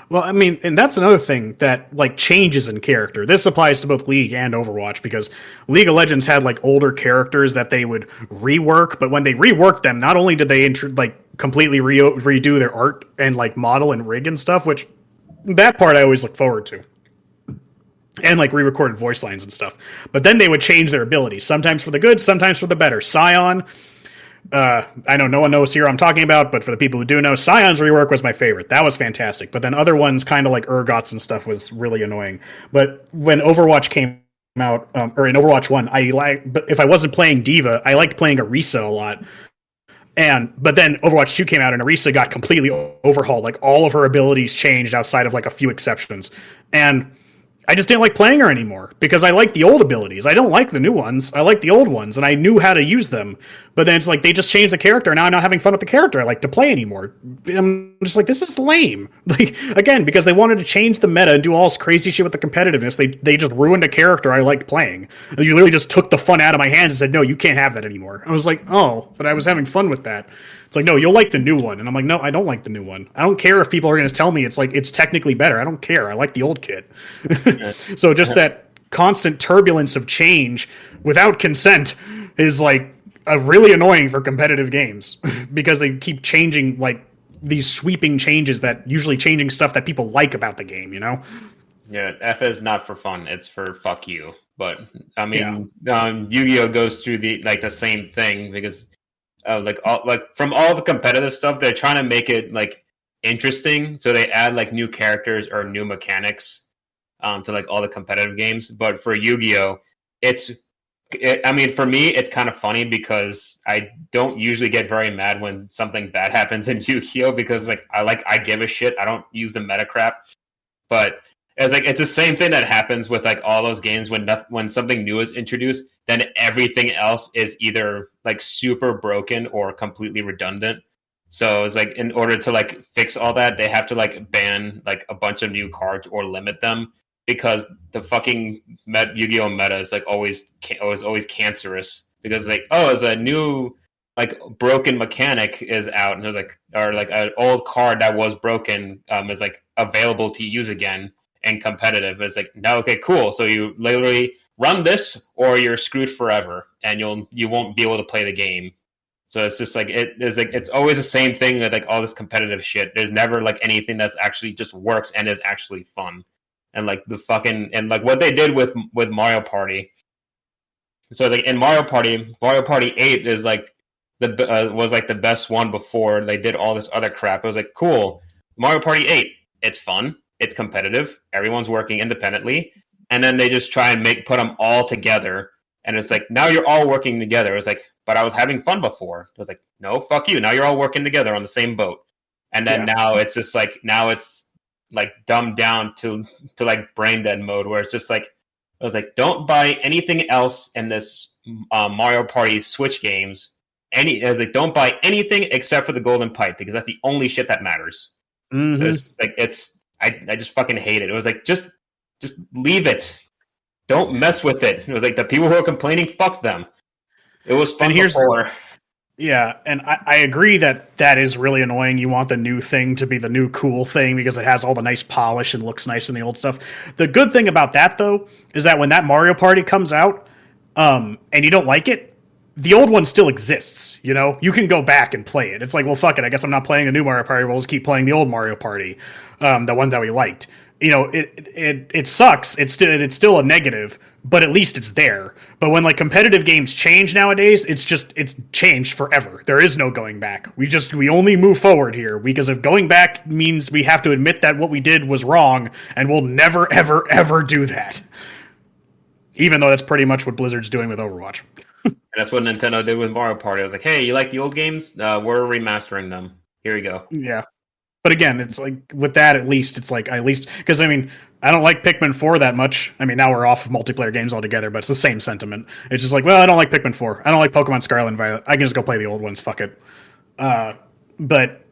Well, I mean, and that's another thing that like changes in character. This applies to both League and Overwatch because League of Legends had like older characters that they would rework, but when they reworked them, not only did they completely redo their art and like model and rig and stuff, which that part I always look forward to. And like re-recorded voice lines and stuff. But then they would change their abilities, sometimes for the good, sometimes for the better. Sion, I know no one knows here I'm talking about, but for the people who do know, Sion's rework was my favorite. That was fantastic. But then other ones, kind of like Urgots and stuff, was really annoying. But when Overwatch came out, or in Overwatch 1, but if I wasn't playing Diva, I liked playing Orisa a lot. But then Overwatch 2 came out and Orisa got completely overhauled. Like all of her abilities changed outside of like a few exceptions. And I just didn't like playing her anymore because I like the old abilities. I don't like the new ones. I like the old ones, and I knew how to use them. But then it's like they just changed the character, and now I'm not having fun with the character I like to play anymore. I'm just like, this is lame. Like again, because they wanted to change the meta and do all this crazy shit with the competitiveness. They just ruined a character I liked playing. And you literally just took the fun out of my hands and said, no, you can't have that anymore. I was like, oh, but I was having fun with that. It's like, no, you'll like the new one. And I'm like, no, I don't like the new one. I don't care if people are going to tell me it's technically better. I don't care. I like the old kit. So just that constant turbulence of change without consent is like really annoying for competitive games because they keep changing like these sweeping changes that usually changing stuff that people like about the game, you know? Yeah, F is not for fun; it's for fuck you. But I mean, Yu-Gi-Oh goes through the same thing because from all the competitive stuff, they're trying to make it like interesting, so they add like new characters or new mechanics to like all the competitive games. But for Yu-Gi-Oh, I mean, for me, it's kind of funny because I don't usually get very mad when something bad happens in Yu-Gi-Oh because I give a shit. I don't use the meta crap, but it's the same thing that happens with like all those games when something new is introduced, then everything else is either like super broken or completely redundant. So it's like in order to like fix all that, they have to like ban like a bunch of new cards or limit them because the fucking Yu-Gi-Oh meta is like always cancerous because like it's a new like broken mechanic is out and there's like or like an old card that was broken is like available to use again and competitive. It's like, no, okay, cool. So you literally run this or you're screwed forever and you won't be able to play the game. So it's just like it's always the same thing with like all this competitive shit. There's never like anything that's actually just works and is actually fun. And like what they did with Mario Party. So like in Mario Party 8 is like was like the best one before they did all this other crap. It was like, cool, Mario Party 8, it's fun. It's competitive. Everyone's working independently, and then they just try and put them all together. And it's like now you're all working together. It's like, but I was having fun before. It was like, no, fuck you. Now you're all working together on the same boat. And then now it's just like dumbed down to like brain dead mode, where it's just like I was like, don't buy anything else in this Mario Party Switch games. Don't buy anything except for the golden pipe because that's the only shit that matters. Mm-hmm. So it's like I just fucking hate it. It was like just leave it. Don't mess with it. It was like the people who are complaining, fuck them. It was fun before. Yeah, and I agree that is really annoying. You want the new thing to be the new cool thing because it has all the nice polish and looks nice in the old stuff. The good thing about that, though, is that when that Mario Party comes out and you don't like it, the old one still exists, you know? You can go back and play it. It's like, well, fuck it. I guess I'm not playing a new Mario Party. We'll just keep playing the old Mario Party, the one that we liked. You know, it sucks. It's still a negative, but at least it's there. But when like competitive games change nowadays, it's changed forever. There is no going back. We only move forward here because if going back means we have to admit that what we did was wrong, and we'll never ever ever do that. Even though that's pretty much what Blizzard's doing with Overwatch. And that's what Nintendo did with Mario Party. I was like, hey, you like the old games? We're remastering them. Here you go. Yeah. But again, it's like with that, at least because I mean, I don't like Pikmin 4 that much. I mean, now we're off of multiplayer games altogether, but it's the same sentiment. It's just like, well, I don't like Pikmin 4. I don't like Pokemon Scarlet and Violet. I can just go play the old ones. Fuck it. But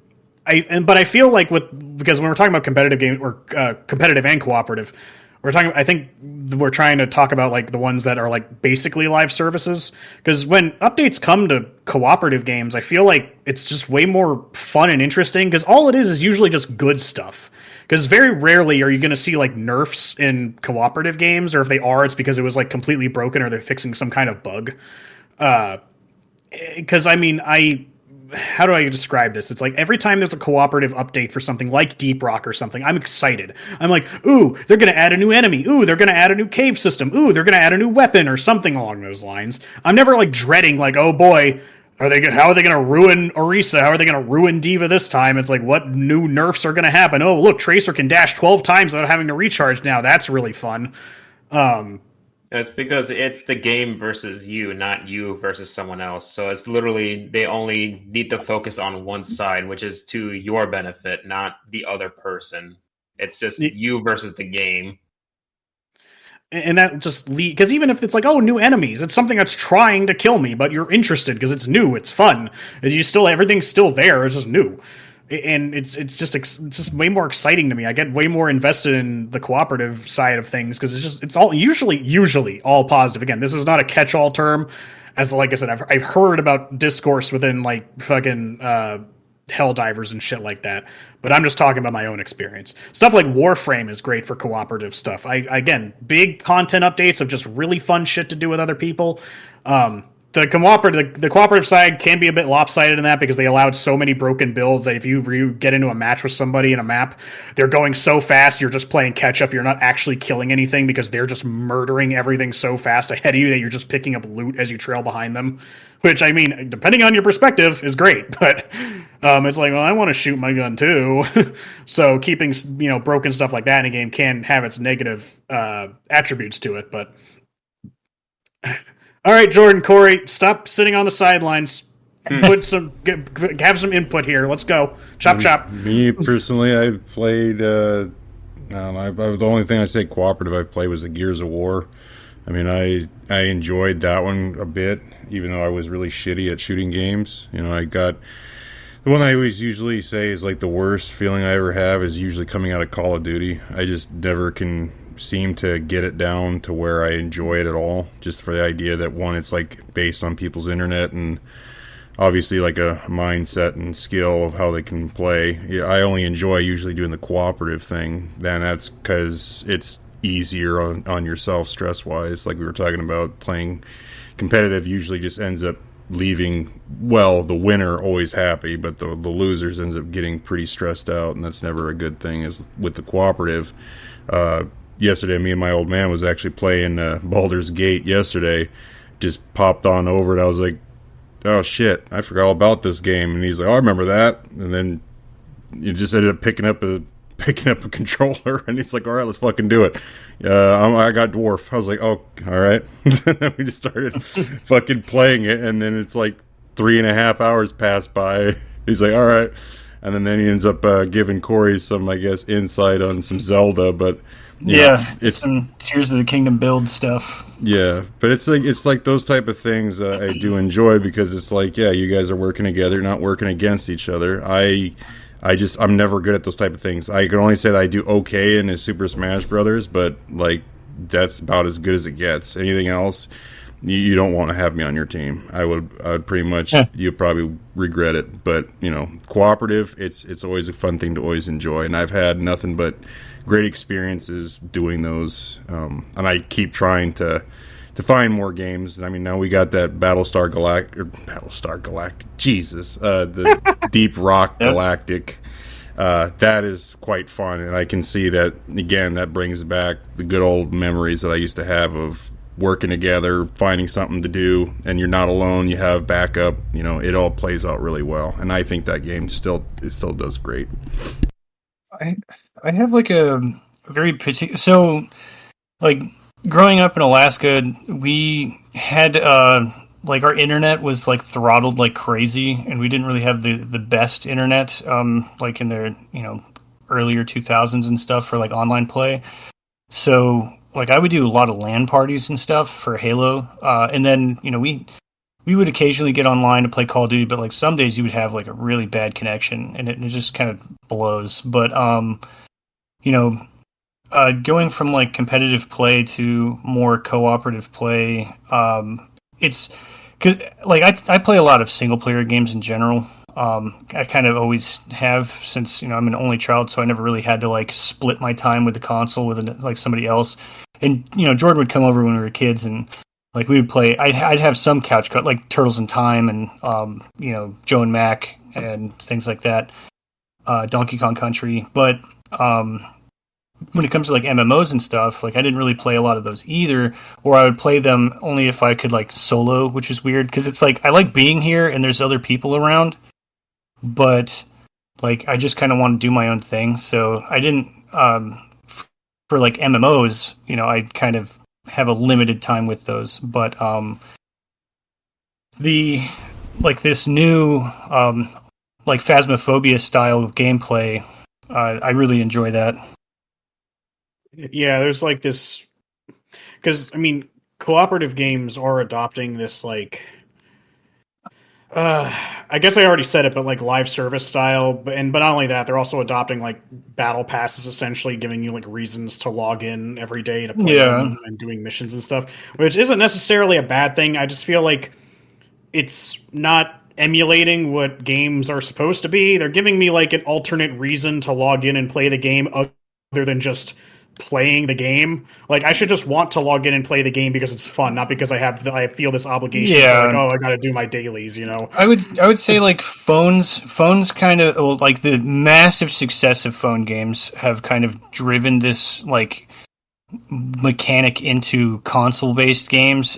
I feel like because when we're talking about competitive game or competitive and cooperative, I think we're trying to talk about like the ones that are like basically live services. Because when updates come to cooperative games, I feel like it's just way more fun and interesting. Because all it is usually just good stuff. Because very rarely are you going to see like nerfs in cooperative games, or if they are, it's because it was like completely broken or they're fixing some kind of bug. Because I mean, how do I describe this? It's like every time there's a cooperative update for something like Deep Rock or something, I'm excited. I'm like, ooh, they're going to add a new enemy. Ooh, they're going to add a new cave system. Ooh, they're going to add a new weapon or something along those lines. I'm never like dreading like, oh boy, how are they going to ruin Orisa? How are they going to ruin Diva this time? It's like, what new nerfs are going to happen? Oh, look, Tracer can dash 12 times without having to recharge now. That's really fun. It's because it's the game versus you, not you versus someone else. So it's literally, they only need to focus on one side, which is to your benefit, not the other person. It's just you versus the game. And that just because even if it's like, oh, new enemies, it's something that's trying to kill me, but you're interested because it's new, it's fun. Everything's still there, it's just new. And it's just way more exciting to me. I get way more invested in the cooperative side of things because it's all usually all positive. Again, this is not a catch-all term. As like I said, I've heard about discourse within like fucking Helldivers and shit like that. But I'm just talking about my own experience. Stuff like Warframe is great for cooperative stuff. Again, big content updates of just really fun shit to do with other people. the cooperative side can be a bit lopsided in that because they allowed so many broken builds that if you get into a match with somebody in a map, they're going so fast, you're just playing catch up. You're not actually killing anything because they're just murdering everything so fast ahead of you that you're just picking up loot as you trail behind them. Which, I mean, depending on your perspective, is great. But it's like, well, I want to shoot my gun too. So keeping broken stuff like that in a game can have its negative attributes to it. But all right, Jordan, Corey, stop sitting on the sidelines. Have some input here. Let's go. Chop. Me personally, I played. The only thing I'd say cooperative I've played was the Gears of War. I mean, I enjoyed that one a bit, even though I was really shitty at shooting games. I got the one I always usually say is like the worst feeling I ever have is usually coming out of Call of Duty. I just never can seem to get it down to where I enjoy it at all, just for the idea that one, it's like based on people's internet and obviously like a mindset and skill of how they can play. I only enjoy usually doing the cooperative thing, then that's because it's easier on yourself stress wise. Like we were talking about, playing competitive usually just ends up leaving, well, the winner always happy, but the losers ends up getting pretty stressed out, and that's never a good thing. Is with the cooperative, yesterday, me and my old man was actually playing Baldur's Gate yesterday. Just popped on over and I was like, oh shit, I forgot all about this game. And he's like, oh, I remember that. And then you just ended up picking up a controller, and he's like, all right, let's fucking do it. I got dwarf. I was like, oh, all right. And then we just started fucking playing it, and then it's like 3.5 hours passed by. He's like, all right. And then he ends up giving Corey some, I guess, insight on some Zelda, but it's some Tears of the Kingdom build stuff. Yeah, but it's like those type of things I do enjoy, because it's like, yeah, you guys are working together, not working against each other. I'm never good at those type of things. I can only say that I do okay in his Super Smash Brothers, but like that's about as good as it gets. Anything else, you don't want to have me on your team. I would pretty much, you'd probably regret it. But cooperative, it's always a fun thing to always enjoy, and I've had nothing but great experiences doing those. And I keep trying to find more games. I mean, now we got that Battlestar Galactic, Jesus, the Deep Rock Galactic. That is quite fun, and I can see that, again, that brings back the good old memories that I used to have of working together, finding something to do, and you're not alone, you have backup. It all plays out really well, and I think that game still does great. I have like a very particular, so like growing up in Alaska, we had like our internet was like throttled like crazy, and we didn't really have the best internet like in the earlier 2000s and stuff for like online play. So like I would do a lot of LAN parties and stuff for Halo, and then we would occasionally get online to play Call of Duty, but like some days you would have like a really bad connection, and it just kind of blows. But going from like competitive play to more cooperative play, it's cause, like I play a lot of single player games in general. I kind of always have, since I'm an only child, so I never really had to like split my time with the console with like somebody else. And Jordan would come over when we were kids, and like we would play. I'd have some couch cut like Turtles in Time and Joe and Mac and things like that, Donkey Kong Country. But when it comes to like MMOs and stuff, like I didn't really play a lot of those either, or I would play them only if I could like solo, which is weird because it's like I like being here and there's other people around, but like I just kind of want to do my own thing. So I didn't for like MMOs, I kind of have a limited time with those. But the like this new like Phasmophobia style of gameplay, I really enjoy that. Yeah, there's like this, because I mean, cooperative games are adopting this like, I guess I already said it, but like live service style, but not only that, they're also adopting like battle passes, essentially giving you like reasons to log in every day to play them and doing missions and stuff, which isn't necessarily a bad thing. I just feel like it's not emulating what games are supposed to be. They're giving me like an alternate reason to log in and play the game other than just playing the game. Like, I should just want to log in and play the game because it's fun, not because I feel this obligation to, like, oh, I got to do my dailies, you know. I would say, like, phones kind of, like, the massive success of phone games have kind of driven this, like, mechanic into console-based games.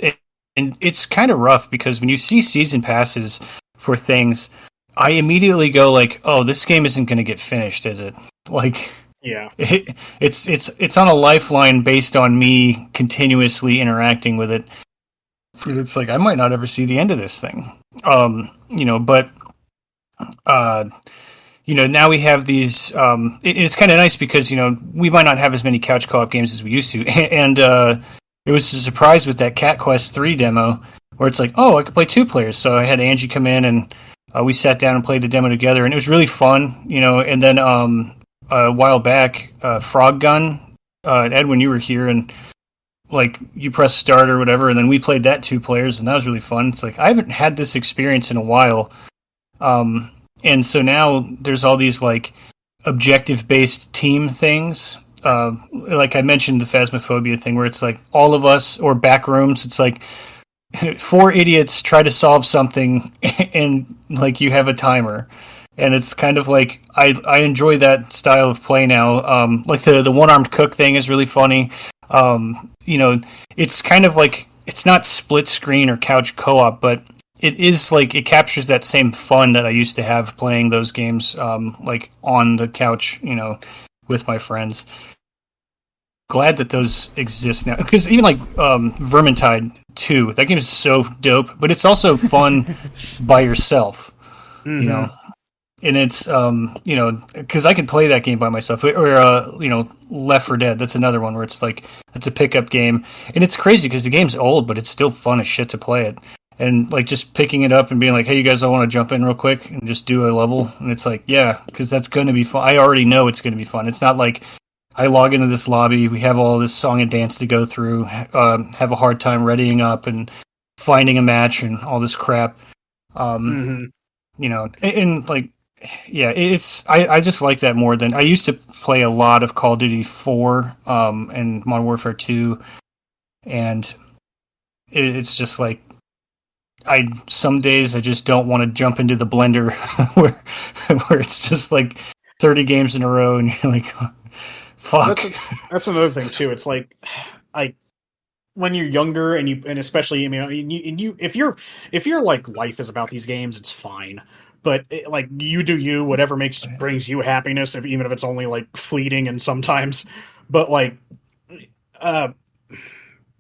And it's kind of rough because when you see season passes for things, I immediately go like, "Oh, this game isn't going to get finished, is it?" Like, yeah, it's on a lifeline based on me continuously interacting with it. It's like I might not ever see the end of this thing, you know. But you know, now we have these. It's kind of nice because, you know, we might not have as many couch co-op games as we used to, and it was a surprise with that Cat Quest 3 demo where it's like, oh, I could play 2 players. So I had Angie come in and we sat down and played the demo together, and it was really fun, you know. And then a while back, Frog Gun, Edwin, you were here, and like you press start or whatever, and then we played that 2 players, and that was really fun. It's like I haven't had this experience in a while, and so now there's all these like objective-based team things. Like I mentioned, the Phasmophobia thing, where it's like all of us, or Backrooms. It's like 4 idiots try to solve something, and like you have a timer, and it's kind of like I enjoy that style of play now. Like the one-armed cook thing is really funny. You know, it's kind of like it's not split screen or couch co-op, but it is like it captures that same fun that I used to have playing those games, like on the couch, you know, with my friends. Glad that those exist now, because even like Vermintide 2, that game is so dope, but it's also fun by yourself, you know. And it's you know, because I can play that game by myself, or you know, Left 4 Dead. That's another one where it's like it's a pickup game, and it's crazy because the game's old, but it's still fun as shit to play it. And like just picking it up and being like, hey, you guys all want to jump in real quick and just do a level, and it's like, yeah, because that's going to be fun. I already know it's going to be fun. It's not like I log into this lobby, we have all this song and dance to go through, have a hard time readying up and finding a match and all this crap. You know, and like, yeah, it's I just like that more than I used to play a lot of Call of Duty 4 and Modern Warfare 2, and it's just like some days I just don't want to jump into the blender where it's just like 30 games in a row and you're like, fuck. That's another thing too. It's like when you're younger and especially, I mean, if your like life is about these games, it's fine. But like you do you, whatever brings you happiness, even if it's only like fleeting and sometimes. But like,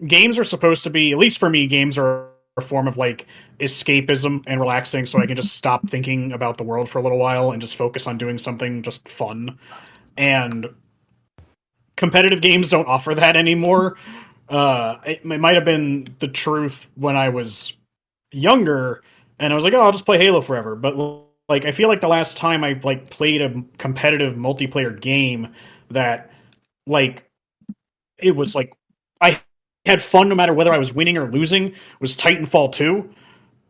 games are supposed to be, at least for me, games are a form of like escapism and relaxing, so I can just stop thinking about the world for a little while and just focus on doing something just fun. And competitive games don't offer that anymore. It might have been the truth when I was younger, and I was like, oh, I'll just play Halo forever. But like, I feel like the last time I like played a competitive multiplayer game that like it was like I had fun no matter whether I was winning or losing was Titanfall 2.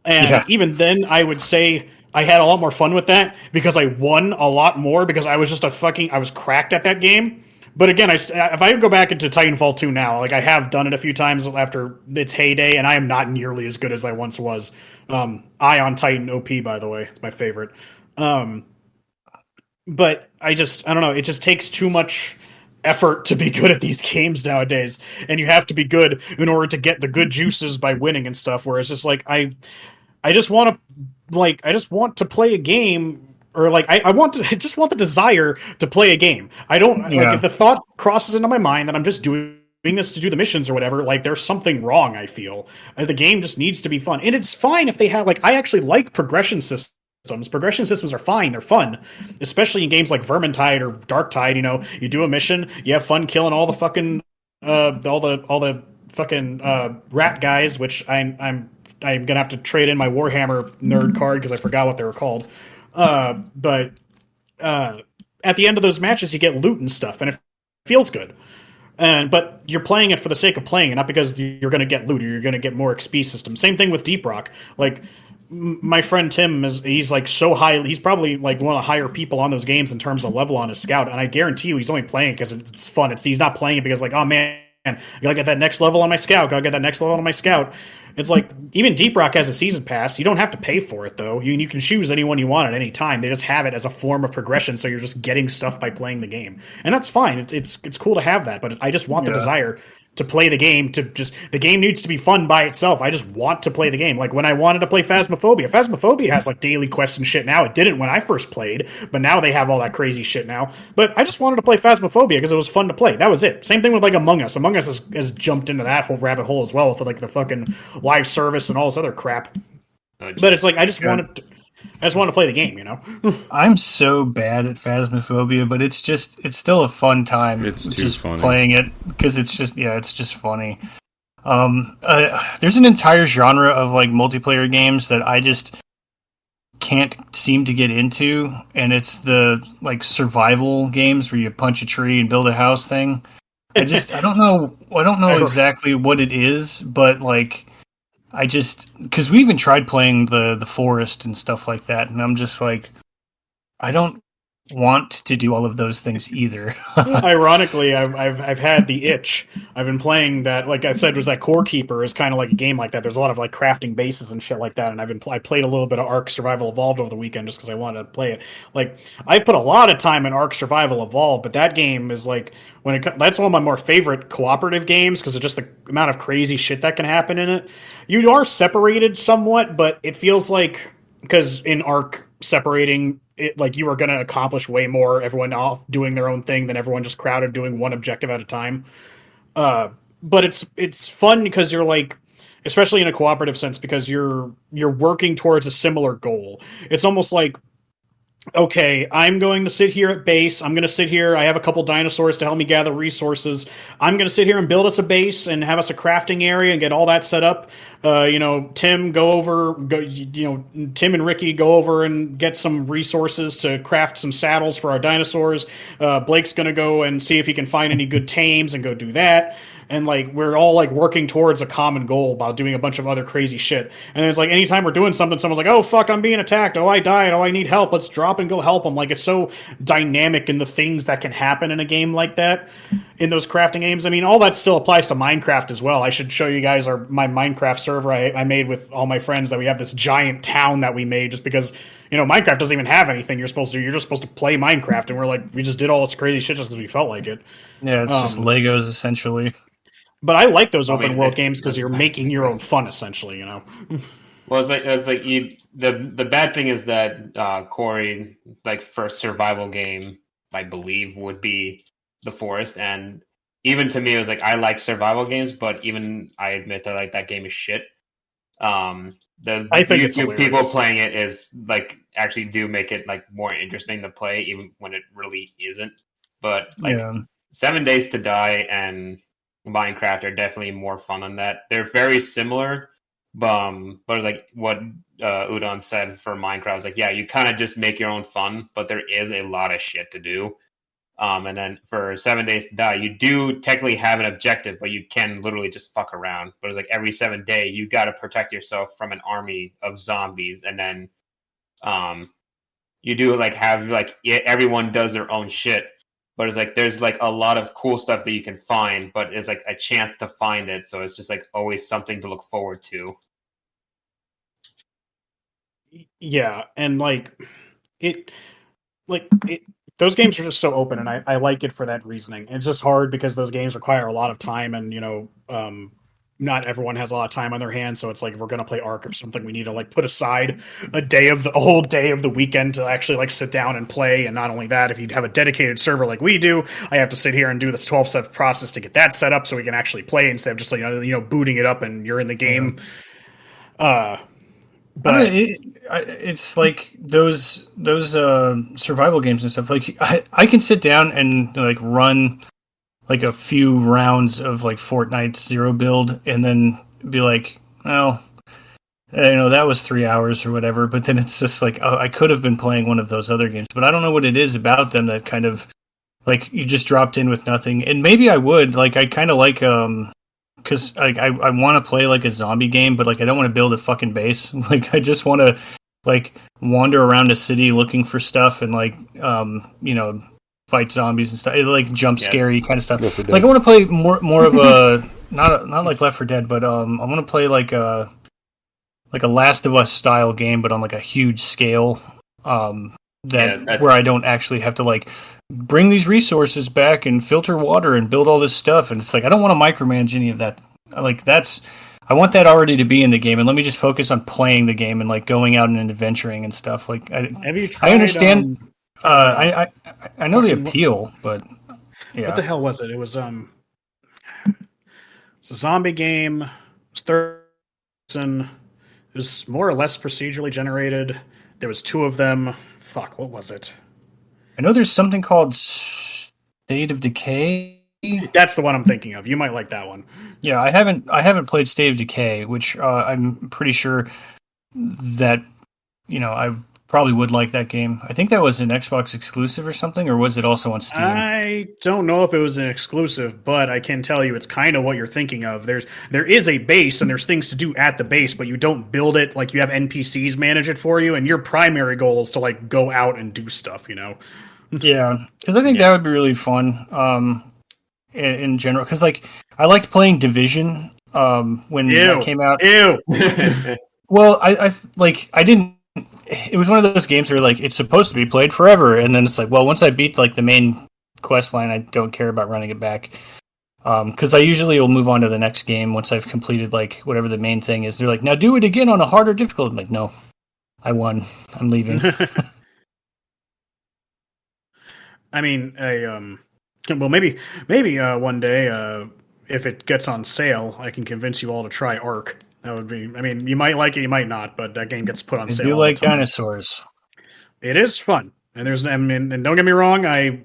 And even then, I would say I had a lot more fun with that because I won a lot more because I was just I was cracked at that game. But again, if I go back into Titanfall 2 now, like I have done it a few times after its heyday, and I am not nearly as good as I once was. Ion Titan OP, by the way, it's my favorite. But I don't know. It just takes too much effort to be good at these games nowadays, and you have to be good in order to get the good juices by winning and stuff. Where it's just like I just want to play a game. Or like I just want the desire to play a game. I don't like if the thought crosses into my mind that I'm just doing this to do the missions or whatever. Like there's something wrong. I feel the game just needs to be fun, and it's fine if they have like I actually like progression systems. Progression systems are fine. They're fun, especially in games like Vermintide or Darktide. You know, you do a mission, you have fun killing all the fucking all the fucking rat guys. Which I'm gonna have to trade in my Warhammer nerd card because I forgot what they were called. But at the end of those matches, you get loot and stuff, and it feels good. But you're playing it for the sake of playing, and not because you're going to get loot or you're going to get more XP system. Same thing with Deep Rock. Like, my friend Tim he's like so high. He's probably like one of the higher people on those games in terms of level on his scout. And I guarantee you, he's only playing because it's fun. He's not playing it because like, oh man, I gotta get that next level on my scout. Gotta get that next level on my scout. It's like even Deep Rock has a season pass. You don't have to pay for it though. You can choose anyone you want at any time. They just have it as a form of progression, so you're just getting stuff by playing the game, and that's fine. It's cool to have that, but I just want the desire to play the game. The game needs to be fun by itself. I just want to play the game. Like when I wanted to play Phasmophobia has like daily quests and shit now. It didn't when I first played, but now they have all that crazy shit now. But I just wanted to play Phasmophobia because it was fun to play. That was it. Same thing with like Among Us. Among Us has jumped into that whole rabbit hole as well with like the fucking live service and all this other crap. But it's like I just want to play the game, you know? I'm so bad at Phasmophobia, but it's still a fun time. It's too just funny. Playing it because it's just funny. There's an entire genre of like multiplayer games that I just can't seem to get into, and it's the like survival games where you punch a tree and build a house thing. I don't know exactly what it is, but like because we even tried playing the forest and stuff like that, and I'm just like, I don't want to do all of those things either. Ironically, I've had the itch. I've been playing that. Like I said, was that Core Keeper is kind of like a game like that. There's a lot of like crafting bases and shit like that. And I played a little bit of Ark Survival Evolved over the weekend just because I wanted to play it. Like I put a lot of time in Ark Survival Evolved, but that game is like that's one of my more favorite cooperative games because of just the amount of crazy shit that can happen in it. You are separated somewhat, but it feels like because in Ark separating. It, like you are going to accomplish way more, everyone off doing their own thing than everyone just crowded doing one objective at a time. But it's fun because you're like, especially in a cooperative sense, because you're working towards a similar goal. It's almost like, okay, I'm going to sit here at base. I'm going to sit here. I have a couple dinosaurs to help me gather resources. I'm going to sit here and build us a base and have us a crafting area and get all that set up. Tim, Tim and Ricky go over and get some resources to craft some saddles for our dinosaurs. Blake's going to go and see if he can find any good tames and go do that. And like we're all like working towards a common goal about doing a bunch of other crazy shit. And it's like anytime we're doing something, someone's like, "Oh fuck, I'm being attacked. Oh, I died. Oh, I need help. Let's drop and go help them." Like it's so dynamic in the things that can happen in a game like that, in those crafting games. I mean, all that still applies to Minecraft as well. I should show you guys my Minecraft server I made with all my friends. That we have this giant town that we made just because. Minecraft doesn't even have anything you're supposed to do. You're just supposed to play Minecraft, and we just did all this crazy shit just because we felt like it. Yeah, it's just Legos essentially. But I like those open world games because you're making your own fun, essentially. Well, it's like the bad thing is that Corey, like first survival game, I believe would be the Forest, and even to me, it was like I like survival games, but even I admit that like that game is shit. I think YouTube people playing it is like actually do make it like more interesting to play, even when it really isn't. But like 7 Days to Die and Minecraft are definitely more fun on that. They're very similar, but like what Udon said for Minecraft was like, yeah, you kind of just make your own fun, but there is a lot of shit to do. And then for 7 Days to Die, you do technically have an objective, but you can literally just fuck around. But it's like every 7 day, you got to protect yourself from an army of zombies, and then you do like have like everyone does their own shit. But it's like there's like a lot of cool stuff that you can find, but it's like a chance to find it, so it's just like always something to look forward to. Yeah, and those games are just so open, and I like it for that reasoning. It's just hard because those games require a lot of time, and not everyone has a lot of time on their hands. So it's like if we're gonna play Ark or something, we need to like put aside a whole day of the weekend to actually like sit down and play. And not only that, if you have a dedicated server like we do, I have to sit here and do this 12-step process to get that set up so we can actually play instead of just like booting it up and you're in the game. But it's like those survival games and stuff. Like I can sit down and like run like a few rounds of like Fortnite's zero build and then be like, well, that was 3 hours or whatever. But then it's just like, oh, I could have been playing one of those other games, but I don't know what it is about them that kind of like you just dropped in with nothing. And maybe I would like, I kind of like because like I want to play like a zombie game, but like I don't want to build a fucking base. Like I just want to like wander around a city looking for stuff and like fight zombies and stuff. Like jump scary kind of stuff. Like I want to play more of a not like Left 4 Dead, but I want to play like a Last of Us style game, but on like a huge scale. Where I don't actually have to like bring these resources back and filter water and build all this stuff. And it's like I don't want to micromanage any of that. Like I want that already to be in the game, and let me just focus on playing the game and like going out and adventuring and stuff. Like have you tried, I understand. I know the appeal, but yeah. What the hell was it? It was it's a zombie game. It's third person. It was more or less procedurally generated. There was 2 of them. Fuck, what was it? I know there's something called State of Decay. That's the one I'm thinking of. You might like that one. Yeah, I haven't played State of Decay, which I'm pretty sure that I probably would like that game. I think that was an Xbox exclusive or something, or was it also on Steam? I don't know if it was an exclusive, but I can tell you it's kind of what you're thinking of. There is a base and there's things to do at the base, but you don't build it. Like you have NPCs manage it for you, and your primary goal is to like go out and do stuff. Yeah, because I think that would be really fun. In general, because like I liked playing Division when that came out. Well, I didn't. It was one of those games where like it's supposed to be played forever, and then it's like, well, once I beat like the main quest line, I don't care about running it back. Because I usually will move on to the next game once I've completed like whatever the main thing is. They're like, now do it again on a harder difficulty. I'm like, no, I won. I'm leaving. I mean, well, maybe one day, if it gets on sale, I can convince you all to try Ark. That would be. I mean, you might like it, you might not, but that game gets put on sale. I do like dinosaurs. It is fun, and and don't get me wrong, I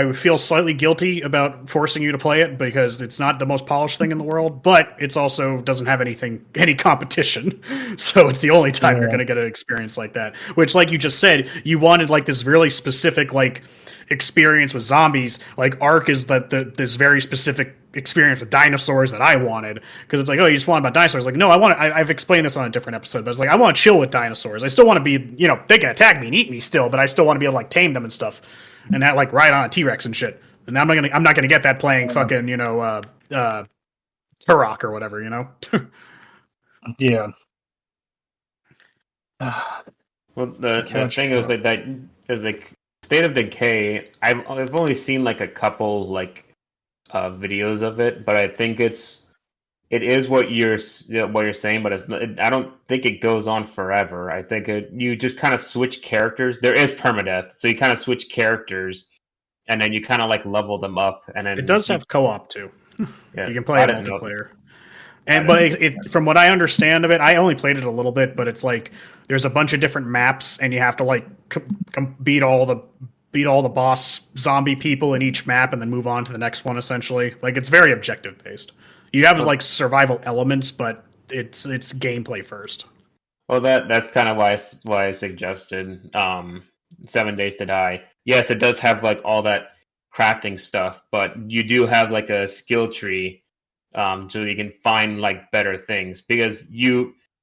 would feel slightly guilty about forcing you to play it because it's not the most polished thing in the world, but it's also doesn't have any competition, so it's the only time you're going to get an experience like that. Which, like you just said, you wanted like this really specific like experience with zombies. Like Ark is this very specific experience with dinosaurs that I wanted, because it's like, oh, you just want about dinosaurs. Like, no, I've explained this on a different episode, but it's like I want to chill with dinosaurs. I still want to be, they can attack me and eat me still, but I still want to be able to like tame them and stuff, and that like ride on a T-Rex and shit. And I'm not gonna get that playing fucking Turok or whatever, Yeah. Well, the thing is like that is like State of Decay. I've only seen like a couple like videos of it, but I think it is what you're saying, but I don't think it goes on forever. I think you just kind of switch characters. There is permadeath, so you kind of switch characters, and then you kind of like level them up, and then it does have co-op too. Yeah, you can play it multiplayer. But from what I understand of it, I only played it a little bit, but it's like there's a bunch of different maps, and you have to like beat all the boss zombie people in each map, and then move on to the next one. Essentially, like it's very objective based. You have like survival elements, but it's gameplay first. Well, that's kind of why I suggested 7 Days to Die. Yes, it does have like all that crafting stuff, but you do have like a skill tree, so you can find like better things, because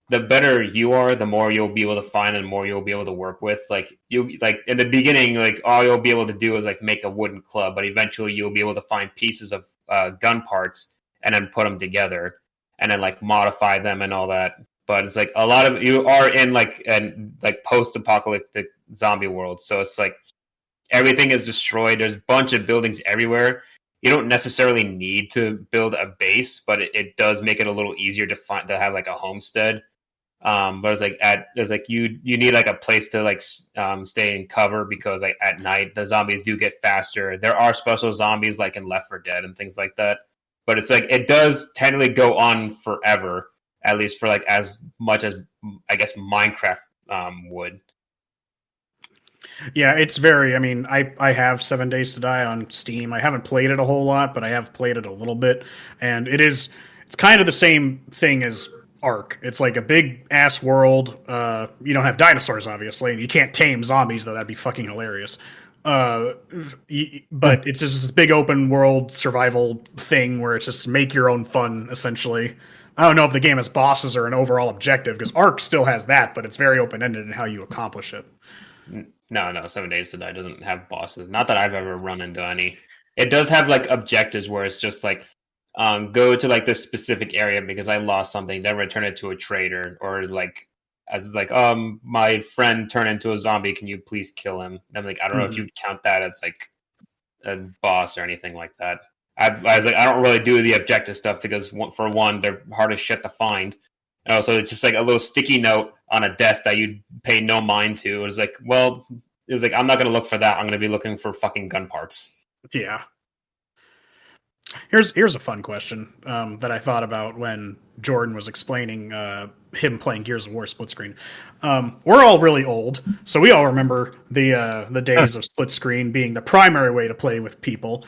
the better you are, the more you'll be able to find and the more you'll be able to work with. Like in the beginning, like all you'll be able to do is like make a wooden club, but eventually you'll be able to find pieces of gun parts and then put them together and then like modify them and all that. But it's like a lot of you are in like post-apocalyptic zombie world, so it's like everything is destroyed. There's a bunch of buildings everywhere. You don't necessarily need to build a base, but it does make it a little easier to have like a homestead. But it's like you need like a place to like stay in cover, because like at night the zombies do get faster. There are special zombies like in Left 4 Dead and things like that. But it's like it does technically go on forever, at least for like as much as I guess Minecraft would. Yeah, it's very. I mean, I have 7 Days to Die on Steam. I haven't played it a whole lot, but I have played it a little bit, and it's kind of the same thing as Ark. It's like a big ass world. You don't have dinosaurs, obviously, and you can't tame zombies, though that'd be fucking hilarious. but it's just this big open world survival thing where it's just make your own fun, essentially. I don't know if the game has bosses or an overall objective, because Ark still has that, but it's very open-ended in how you accomplish it. No, 7 Days to Die doesn't have bosses. Not that I've ever run into any. It does have like objectives where it's just like, go to like this specific area because I lost something, then return it to a trader, or like, as like, my friend turned into a zombie, can you please kill him? And I'm like, I don't know if you'd count that as like a boss or anything like that. I was like, I don't really do the objective stuff because for one, they're hard as shit to find. And also, it's just like a little sticky note on a desk that you'd pay no mind to. It was like, well, I'm not going to look for that. I'm going to be looking for fucking gun parts. Yeah. Here's a fun question that I thought about when Jordan was explaining him playing Gears of War split screen. We're all really old, so we all remember the days of split screen being the primary way to play with people.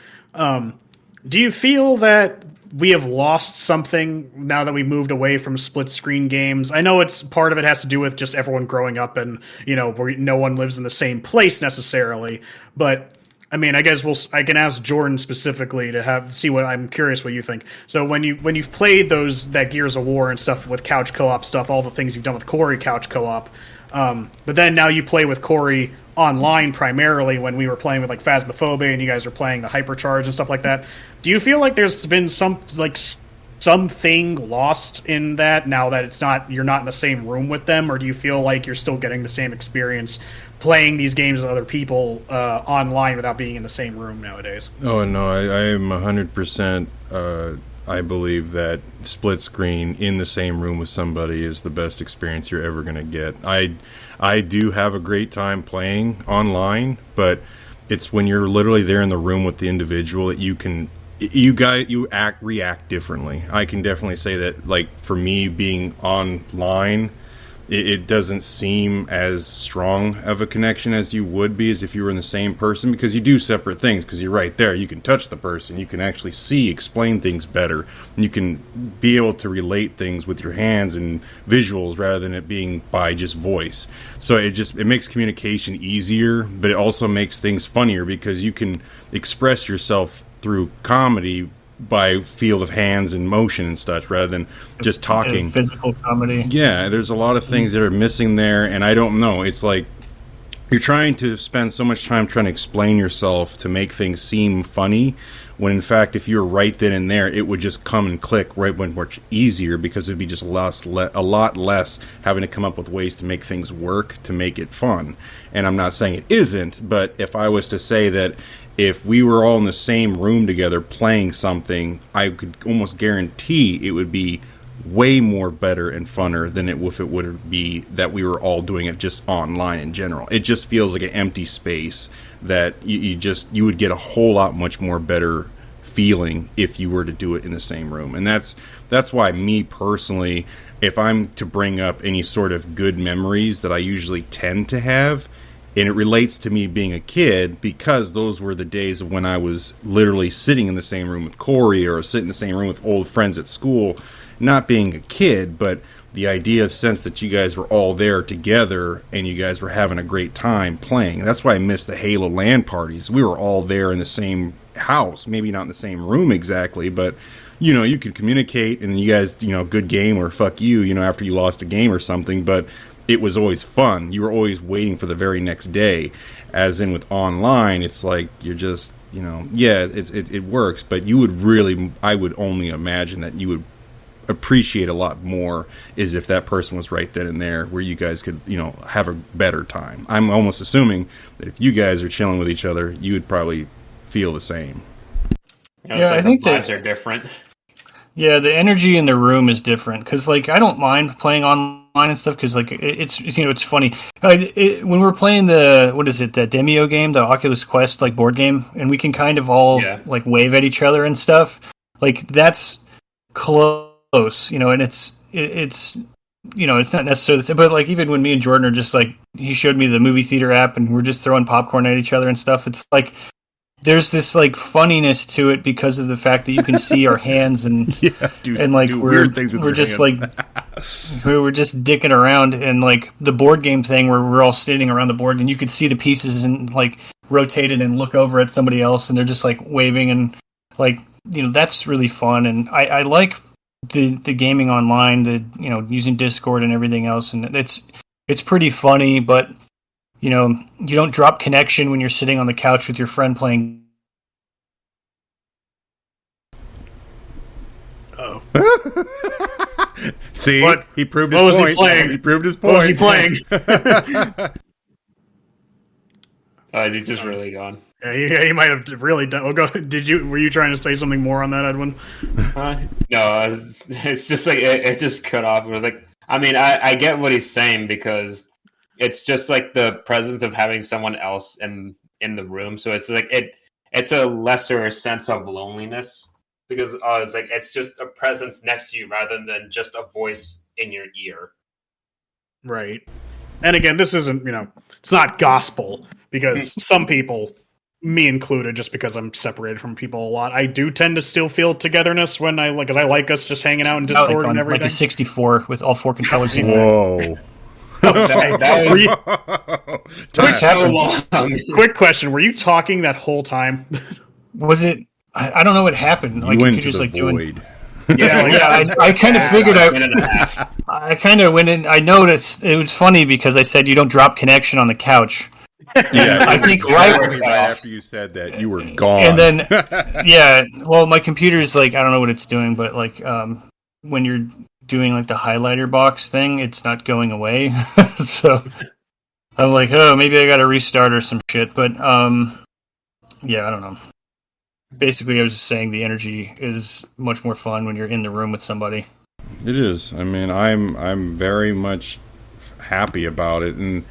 Do you feel that we have lost something now that we moved away from split screen games? I know it's part of it has to do with just everyone growing up and, where no one lives in the same place necessarily. But I mean, I guess I can ask Jordan specifically to see what I'm curious what you think. So when you've played that Gears of War and stuff with couch co-op stuff, all the things you've done with Corey couch co-op, but then now you play with Corey online primarily when we were playing with like Phasmophobia and you guys are playing the Hypercharge and stuff like that. Do you feel like there's been something lost in that now that you're not in the same room with them, or do you feel like you're still getting the same experience playing these games with other people online without being in the same room nowadays? Oh no, I am 100%. I believe that split screen in the same room with somebody is the best experience you're ever going to get. I do have a great time playing online, but it's when you're literally there in the room with the individual that you react differently. I can definitely say that, like, for me being online, it doesn't seem as strong of a connection as you would be as if you were in the same person, because you do separate things, because you're right there. You can touch the person. You can actually explain things better. You can be able to relate things with your hands and visuals rather than it being by just voice. So it makes communication easier, but it also makes things funnier because you can express yourself through comedy by field of hands and motion and such rather than just talking. And physical comedy. Yeah, there's a lot of things that are missing there, and I don't know. It's like you're trying to spend so much time trying to explain yourself to make things seem funny, when in fact, if you were right then and there, it would just come and click right when much easier, because it'd be just a lot less having to come up with ways to make things work to make it fun. And I'm not saying it isn't, but if I was to say that if we were all in the same room together playing something, I could almost guarantee it would be way more better and funner than if it would be that we were all doing it just online in general. It just feels like an empty space that you would get a whole lot much more better feeling if you were to do it in the same room. And that's why me personally, if I'm to bring up any sort of good memories that I usually tend to have, and it relates to me being a kid, because those were the days of when I was literally sitting in the same room with Corey or sitting in the same room with old friends at school, not being a kid, but the idea, sense that you guys were all there together and you guys were having a great time playing. That's why I miss the Halo LAN parties. We were all there in the same house, maybe not in the same room exactly, but you could communicate and you guys, good game or fuck you, after you lost a game or something, but it was always fun. You were always waiting for the very next day. As in with online, it's like you're just, it works, but I would only imagine that you would appreciate a lot more is if that person was right then and there where you guys could, have a better time. I'm almost assuming that if you guys are chilling with each other, you would probably feel the same. I think the vibes are different. Yeah, the energy in the room is different, because I don't mind playing online and stuff, because it's funny. When we're playing the Demio game, the Oculus Quest board game, and we can kind of all wave at each other and stuff. That's close, and it's not necessarily, but even when me and Jordan are just he showed me the movie theater app and we're just throwing popcorn at each other and stuff. It's there's this funniness to it because of the fact that you can see our hands and we're just we're just dicking around, and the board game thing where we're all sitting around the board and you could see the pieces and rotated and look over at somebody else, and they're just like waving, and like, you know, that's really fun. And I like the gaming online, the, you know, using Discord and everything else, and it's pretty funny, but you know, you don't drop connection when you're sitting on the couch with your friend playing. Oh. See, what? He proved his point. What was he playing? He proved his point. What was he playing? He's just really gone. Yeah, he might have really done. Well, go. Were you trying to say something more on that, Edwin? No, it's just like it just cut off. It was like, I mean, I get what he's saying, because it's just like the presence of having someone else in the room. So it's like it's a lesser sense of loneliness, because it's like it's just a presence next to you rather than just a voice in your ear. Right. And again, this isn't, you know, it's not gospel, because some people, me included, just because I'm separated from people a lot, I do tend to still feel togetherness when I like us just hanging out in Discord like and everything. Like a 64 with all 4 controllers. Whoa. Quick question: were you talking that whole time? Was it? I don't know what happened. Like, you went you to just the like void. I kind of figured I kind of went in. I noticed it was funny because I said you don't drop connection on the couch. Yeah, I think right after you said that, you were gone. And then, yeah, well, my computer's like, I don't know what it's doing, but like when you're doing like the highlighter box thing, it's not going away. So I'm like, oh, maybe I got to restart or some shit. But yeah, I don't know. Basically, I was just saying the energy is much more fun when you're in the room with somebody. It is. I mean, I'm very much happy about it, and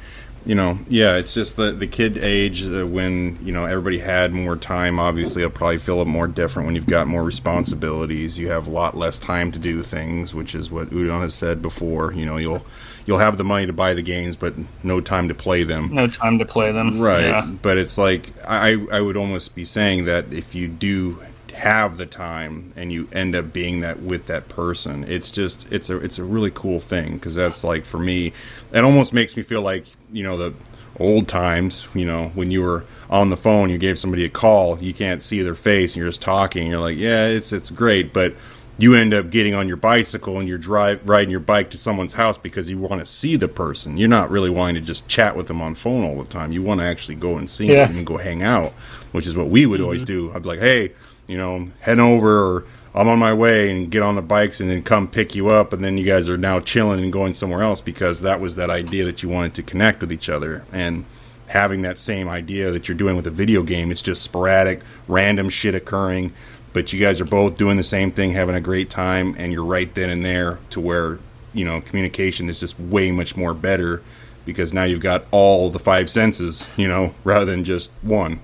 you know, yeah, it's just the kid age when, you know, everybody had more time. Obviously, it'll probably feel a more different when you've got more responsibilities. You have a lot less time to do things, which is what Udon has said before. You know, you'll have the money to buy the games, but no time to play them. No time to play them, right? Yeah. But it's like I would almost be saying that if you do have the time and you end up being that with that person, it's a really cool thing, because that's like, for me, it almost makes me feel like, you know, the old times, you know, when you were on the phone, you gave somebody a call, you can't see their face and you're just talking, you're like, yeah, it's great, but you end up getting on your bicycle and you're riding your bike to someone's house because you want to see the person. You're not really wanting to just chat with them on phone all the time. You want to actually go and see them and go hang out, which is what we would always do. I'd be like, hey, you know, head over, or I'm on my way, and get on the bikes and then come pick you up, and then you guys are now chilling and going somewhere else, because that was that idea that you wanted to connect with each other. And having that same idea that you're doing with a video game, it's just sporadic, random shit occurring, but you guys are both doing the same thing, having a great time, and you're right then and there, to where, you know, communication is just way much more better, because now you've got all the 5 senses, you know, rather than just one.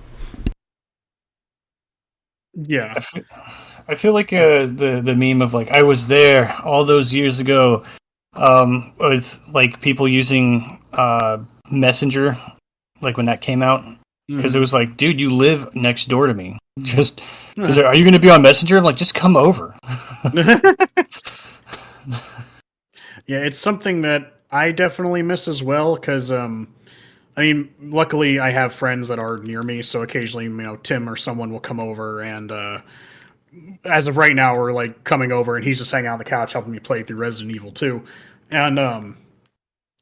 Yeah, I feel like the meme of like, I was there all those years ago, with like people using Messenger, like when that came out, because it was like, dude, you live next door to me. Just are you going to be on Messenger? I'm like, just come over. Yeah, it's something that I definitely miss as well, because I mean, luckily I have friends that are near me, so occasionally, you know, Tim or someone will come over, and as of right now, we're like coming over, and he's just hanging out on the couch helping me play through Resident Evil 2, and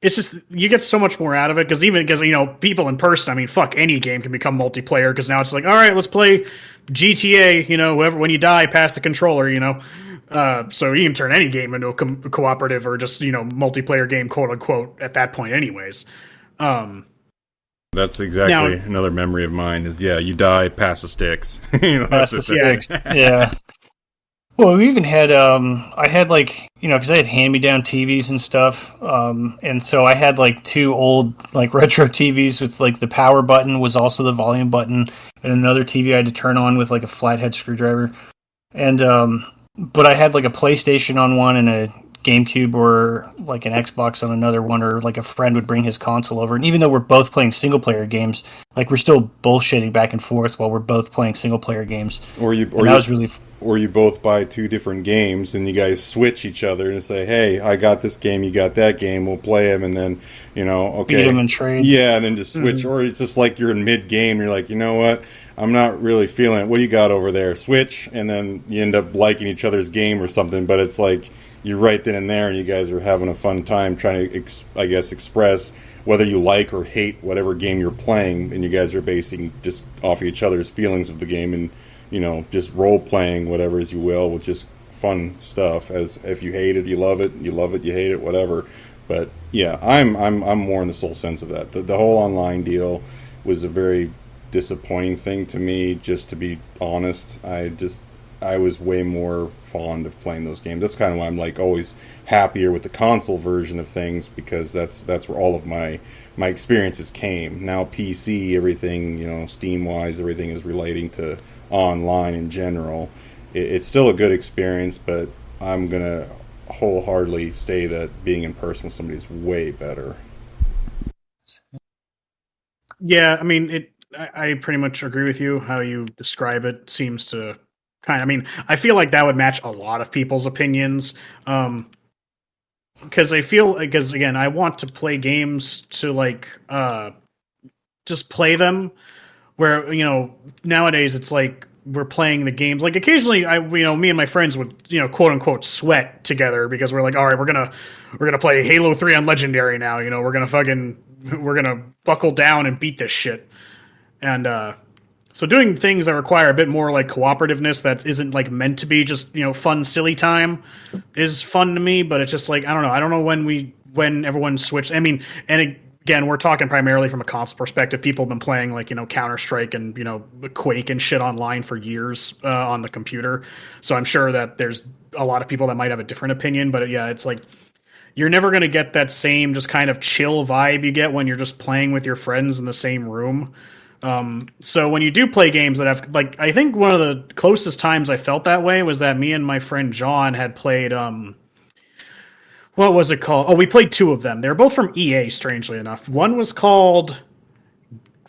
it's just, you get so much more out of it, because you know, people in person, I mean, fuck, any game can become multiplayer, because now it's like, all right, let's play GTA, you know, when you die, pass the controller, you know. So you can turn any game into a cooperative or just, you know, multiplayer game, quote unquote, at that point anyways. That's exactly another memory of mine is, yeah, you die, pass the sticks. You know, pass the sticks. Yeah. Well, we even had, I had like, you know, because I had hand-me-down TVs and stuff, and so I had like 2 old like retro TVs with like the power button was also the volume button, and another TV I had to turn on with like a flathead screwdriver, and but I had like a PlayStation on one and a GameCube or like an Xbox on another one, or like a friend would bring his console over, and even though we're both playing single player games, Like we're still bullshitting back and forth while we're both playing single player games. Or you both buy 2 different games and you guys switch each other and say, "Hey, I got this game, you got that game. We'll play them," and then okay, beat them and trade. Yeah, and then just switch. Or it's just like you're in mid game. You're like, you know what? I'm not really feeling it. What do you got over there? Switch, and then you end up liking each other's game or something. But it's like you're right then and there, and you guys are having a fun time trying to, express whether you like or hate whatever game you're playing, and you guys are basing just off each other's feelings of the game, and just role playing whatever as you will, with just fun stuff. As if you hate it, you love it. You love it, you hate it, whatever. But yeah, I'm more in the soul sense of that. The whole online deal was a very disappointing thing to me. Just to be honest, I was way more fond of playing those games. That's kind of why I'm like always happier with the console version of things, because that's where all of my experiences came. Now PC, everything, Steam wise, everything is relating to online in general. It's still a good experience, but I'm gonna wholeheartedly say that being in person with somebody is way better. Yeah, I mean, I pretty much agree with you. How you describe it seems to I feel like that would match a lot of people's opinions. Because again, I want to play games to just play them. Where nowadays it's like we're playing the games. Like occasionally, me and my friends would quote unquote sweat together because we're like, all right, we're gonna play Halo 3 on Legendary now. We're gonna buckle down and beat this shit. And so doing things that require a bit more like cooperativeness that isn't like meant to be just fun silly time is fun to me. But it's just like I don't know when everyone switched. I mean, and again, we're talking primarily from a console perspective. People have been playing like Counter-Strike and Quake and shit online for years on the computer. So I'm sure that there's a lot of people that might have a different opinion. But yeah, it's like you're never going to get that same just kind of chill vibe you get when you're just playing with your friends in the same room. So when you do play games that have I think one of the closest times I felt that way was that me and my friend John had played what was it called? Oh, we played 2 of them. They were both from EA, strangely enough. One was called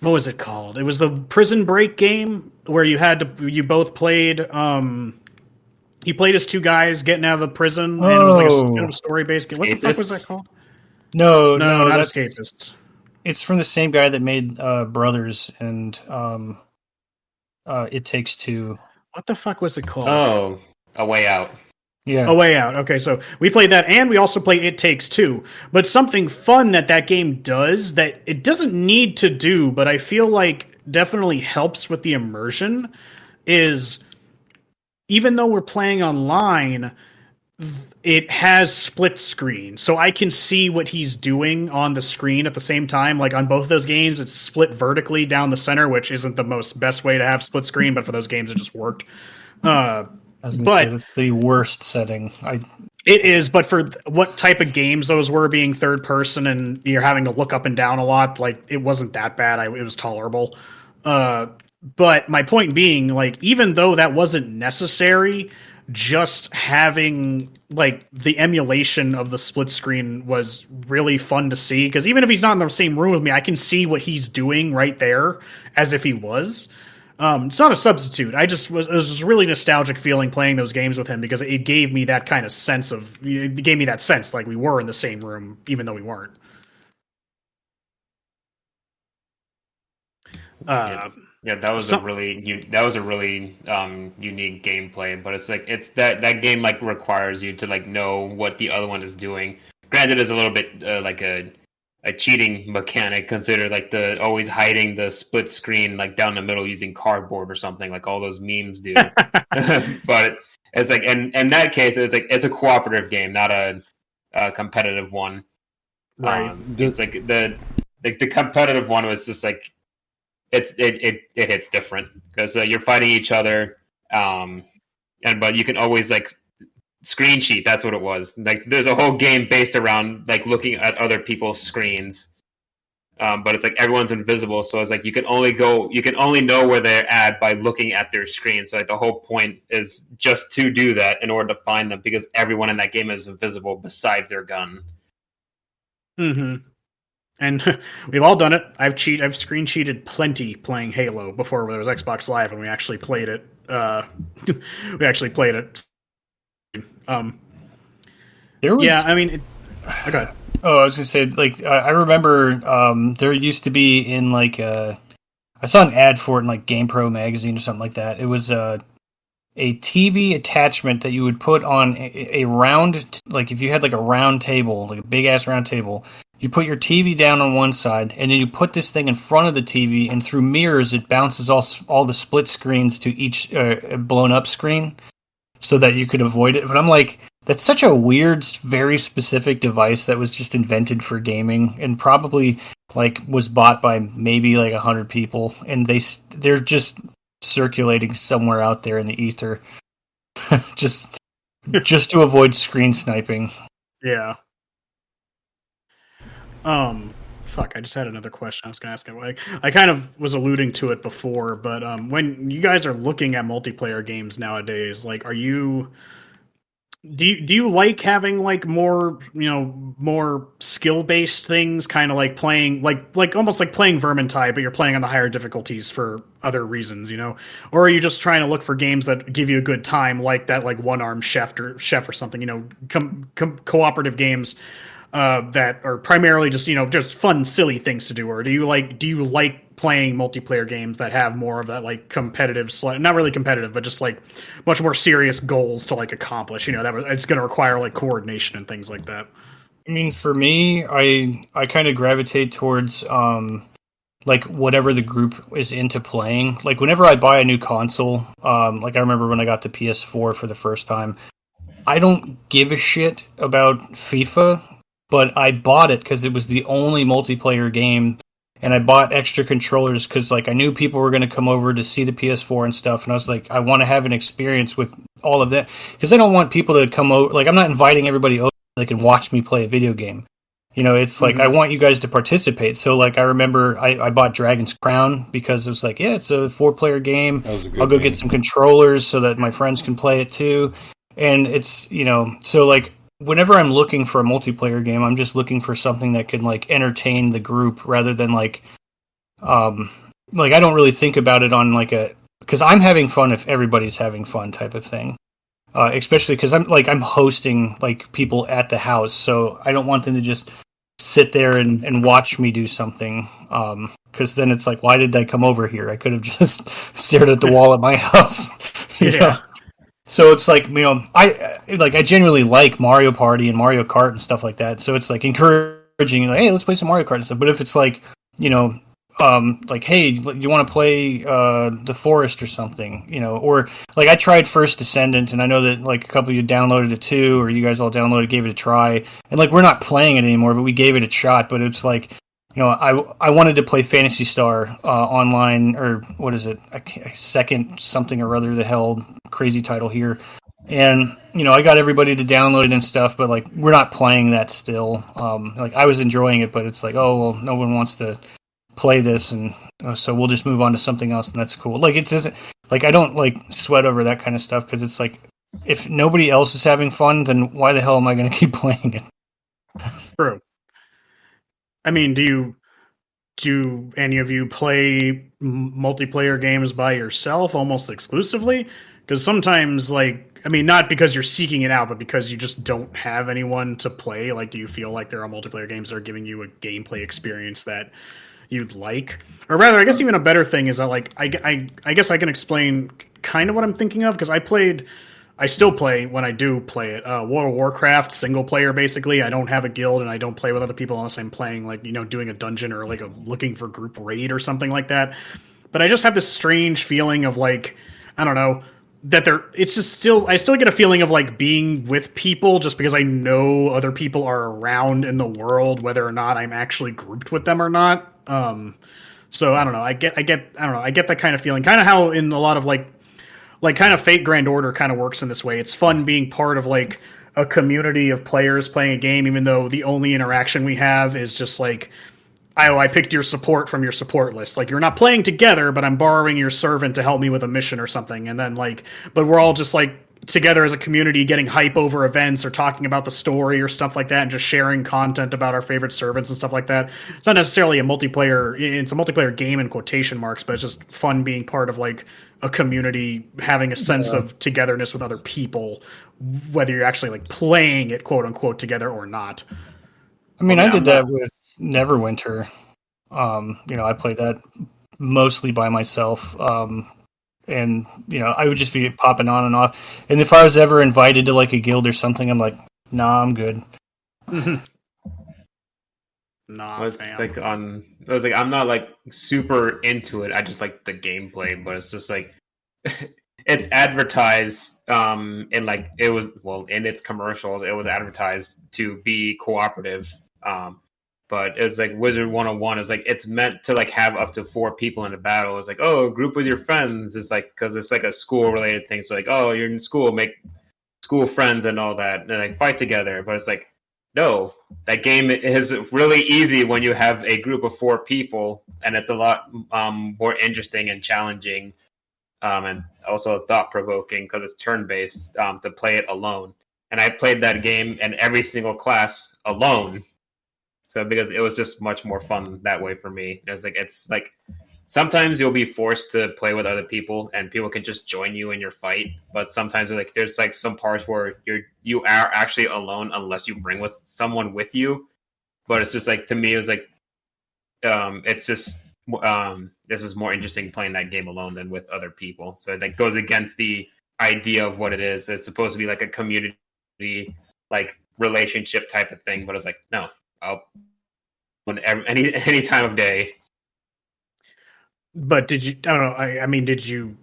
what was it called? It was the Prison Break game where you both played you played as 2 guys getting out of the prison, and it was like a kind of story-based game. What the fuck was that called? No, not Escapists. It's from the same guy that made Brothers and It Takes Two. What the fuck was it called? Oh, A Way Out. Yeah. A Way Out. Okay, so we played that, and we also play It Takes Two. But something fun that game does that it doesn't need to do, but I feel like definitely helps with the immersion, is even though we're playing online, it has split screen, so I can see what he's doing on the screen at the same time. Like on both of those games, it's split vertically down the center, which isn't the best way to have split screen, but for those games, it just worked. I was going to say that's the worst setting. It is, but for what type of games those were, being third person and you're having to look up and down a lot, like it wasn't that bad. It was tolerable. But my point being, like, even though that wasn't necessary, just having like the emulation of the split screen was really fun to see, because even if he's not in the same room with me, I can see what he's doing right there as if he was. It's not a substitute. It was a really nostalgic feeling playing those games with him, because it gave me that kind of sense like we were in the same room even though we weren't. Yeah, that was a really unique gameplay. But it's like that game like requires you to like know what the other one is doing. Granted, it's a little bit like a cheating mechanic, consider like the always hiding the split screen like down the middle using cardboard or something like all those memes do. But it's like in that case, it's like it's a cooperative game, not a competitive one. Right. It's like the competitive one was just like. It hits different because you're fighting each other, but you can always like screen cheat. That's what it was. Like there's a whole game based around like looking at other people's screens, but it's like everyone's invisible. So it's like you can only know where they're at by looking at their screen. So like the whole point is just to do that in order to find them, because everyone in that game is invisible besides their gun. Mm-hmm. And we've all done it. I've screen cheated plenty playing Halo before there was Xbox Live, and we actually played it. We actually played it. There was, yeah, I mean, okay. Oh, I was gonna say, like, I remember there used to be in like I saw an ad for it in like GamePro magazine or something like that. It was a TV attachment that you would put on a round, like if you had like a round table, like a big ass round table, you put your TV down on one side, and then you put this thing in front of the TV, and through mirrors it bounces all the split screens to each blown up screen, so that you could avoid it. But I'm like, that's such a weird, very specific device that was just invented for gaming, and probably like was bought by maybe like 100 people, and they're just circulating somewhere out there in the ether, just to avoid screen sniping. Yeah. Fuck, I just had another question I was going to ask. I kind of was alluding to it before, but when you guys are looking at multiplayer games nowadays, like, do you like having like more, more skill-based things, kind of like playing like almost like playing Vermintide, but you're playing on the higher difficulties for other reasons, or are you just trying to look for games that give you a good time, like that, like One Arm Chef or something, cooperative games that are primarily just fun, silly things to do? Or do you like playing multiplayer games that have more of that like competitive, not really competitive, but just like much more serious goals to like accomplish? That it's going to require like coordination and things like that. I mean, for me, I kind of gravitate towards like whatever the group is into playing. Like whenever I buy a new console, like I remember when I got the PS4 for the first time, I don't give a shit about FIFA, but I bought it because it was the only multiplayer game, and I bought extra controllers because like I knew people were going to come over to see the PS4 and stuff, and I was like, I want to have an experience with all of that, because I don't want people to come over. Like, I'm not inviting everybody over so they can watch me play a video game. It's like, I want you guys to participate. So like I remember I bought Dragon's Crown because it was like, yeah, it's a 4-player game. I'll go get some controllers so that my friends can play it too. And it's, so like whenever I'm looking for a multiplayer game, I'm just looking for something that can like entertain the group rather than like I don't really think about it on like because I'm having fun if everybody's having fun type of thing. Especially because I'm hosting like people at the house, so I don't want them to just sit there and watch me do something. Because then it's like, why did I come over here? I could have just stared at the wall at my house. Yeah. So it's like, I genuinely like Mario Party and Mario Kart and stuff like that. So it's like encouraging, like, hey, let's play some Mario Kart and stuff. But if it's like, like, hey, you want to play The Forest or something, or like I tried First Descendant, and I know that like a couple of you downloaded it too, or you guys all downloaded, gave it a try, and like we're not playing it anymore, but we gave it a shot. But it's like, I wanted to play Phantasy Star online, or what is it, a second something or other, the hell crazy title here, and I got everybody to download it and stuff, but like we're not playing that still. Like I was enjoying it, but it's like, oh well, no one wants to play this, and so we'll just move on to something else, and that's cool. Like it doesn't, like I don't like sweat over that kind of stuff, because it's like, if nobody else is having fun, then why the hell am I going to keep playing it? True. I mean, do any of you play multiplayer games by yourself almost exclusively? Because sometimes, like, I mean, not because you're seeking it out, but because you just don't have anyone to play. Like, do you feel like there are multiplayer games that are giving you a gameplay experience that you'd like? Or rather, I guess even a better thing is that, like, I guess I can explain kind of what I'm thinking of, because I still play, when I do play it, World of Warcraft single player. Basically, I don't have a guild and I don't play with other people unless I'm playing like, doing a dungeon or like looking for group raid or something like that. But I just have this strange feeling of like, I don't know, that it's just I still get a feeling of like being with people just because I know other people are around in the world, whether or not I'm actually grouped with them or not. So I don't know. I get that kind of feeling, kind of how in a lot of like kind of Fate Grand Order kind of works in this way. It's fun being part of like a community of players playing a game, even though the only interaction we have is just like, I picked your support from your support list. Like, you're not playing together, but I'm borrowing your servant to help me with a mission or something. And then like, but we're all just like together as a community, getting hype over events or talking about the story or stuff like that, and just sharing content about our favorite servants and stuff like that. It's not necessarily a multiplayer. It's a multiplayer game in quotation marks, but it's just fun being part of like a community, having a sense of togetherness with other people, whether you're actually like playing it quote unquote together or not. I mean, I did that with Neverwinter. I played that mostly by myself. And, I would just be popping on and off. And if I was ever invited to, like, a guild or something, I'm like, nah, I'm good. Nah, I'm not, like, super into it. I just like the gameplay, but it's just, like, it's advertised, in its commercials, it was advertised to be cooperative. But it's like Wizard 101 is like it's meant to like have up to 4 people in a battle. It's like, oh, group with your friends. It's like because it's like a school related thing. So like, oh, you're in school, make school friends and all that, and like fight together. But it's like, no, that game is really easy when you have a group of 4 people, and it's a lot more interesting and challenging, and also thought provoking because it's turn based to play it alone. And I played that game in every single class alone. So because it was just much more fun that way for me. It's like sometimes you'll be forced to play with other people and people can just join you in your fight. But sometimes there's like some parts where you are actually alone unless you bring someone with you. But it's just like to me it was like it's just this is more interesting playing that game alone than with other people. So that goes against the idea of what it is. It's supposed to be like a community like relationship type of thing, but it's like no. Any time of day. But did you? I don't know. I mean, did you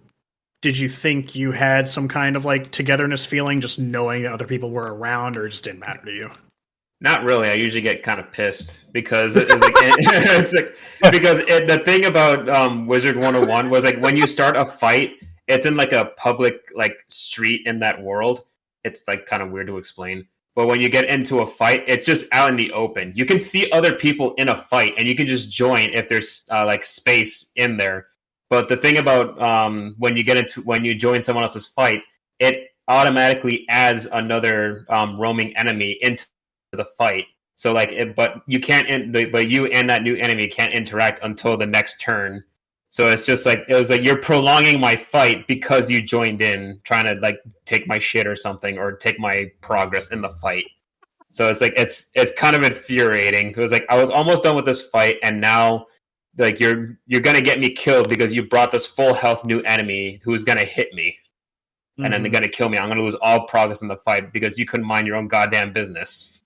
think you had some kind of like togetherness feeling just knowing that other people were around, or it just didn't matter to you? Not really. I usually get kind of pissed because the thing about Wizard 101 was like when you start a fight, it's in like a public like street in that world. It's like kind of weird to explain. But when you get into a fight, it's just out in the open. You can see other people in a fight, and you can just join if there's like space in there. But the thing about when you join someone else's fight, it automatically adds another roaming enemy into the fight. So but you can't. But you and that new enemy can't interact until the next turn. So it's just like it was like you're prolonging my fight because you joined in, trying to like take my shit or something, or take my progress in the fight. So it's like it's kind of infuriating. It was like I was almost done with this fight, and now like you're gonna get me killed because you brought this full health new enemy who's gonna hit me, and then they're gonna kill me. I'm gonna lose all progress in the fight because you couldn't mind your own goddamn business.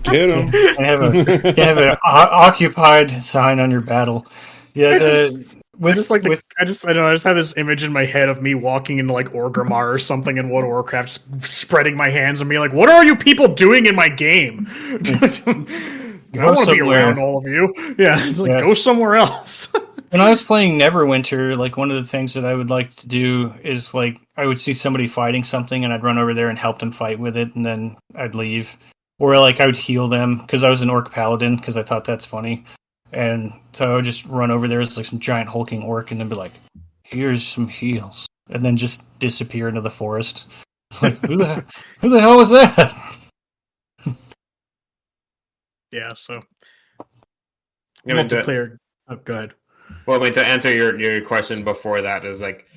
Get him! I have an occupied sign on your battle. Yeah, I just have this image in my head of me walking into like Orgrimmar or something in World of Warcraft, spreading my hands and being like, "What are you people doing in my game? I want to be around all of you." Yeah, it's like go somewhere else. When I was playing Neverwinter, like one of the things that I would like to do is like I would see somebody fighting something and I'd run over there and help them fight with it, and then I'd leave, or like I would heal them because I was an orc paladin because I thought that's funny. And so I would just run over there as like some giant hulking orc and then be like, here's some heals. And then just disappear into the forest. Like, who the hell was that? Yeah, so multiplayer. Oh, go ahead. Well, to answer your question before that is like,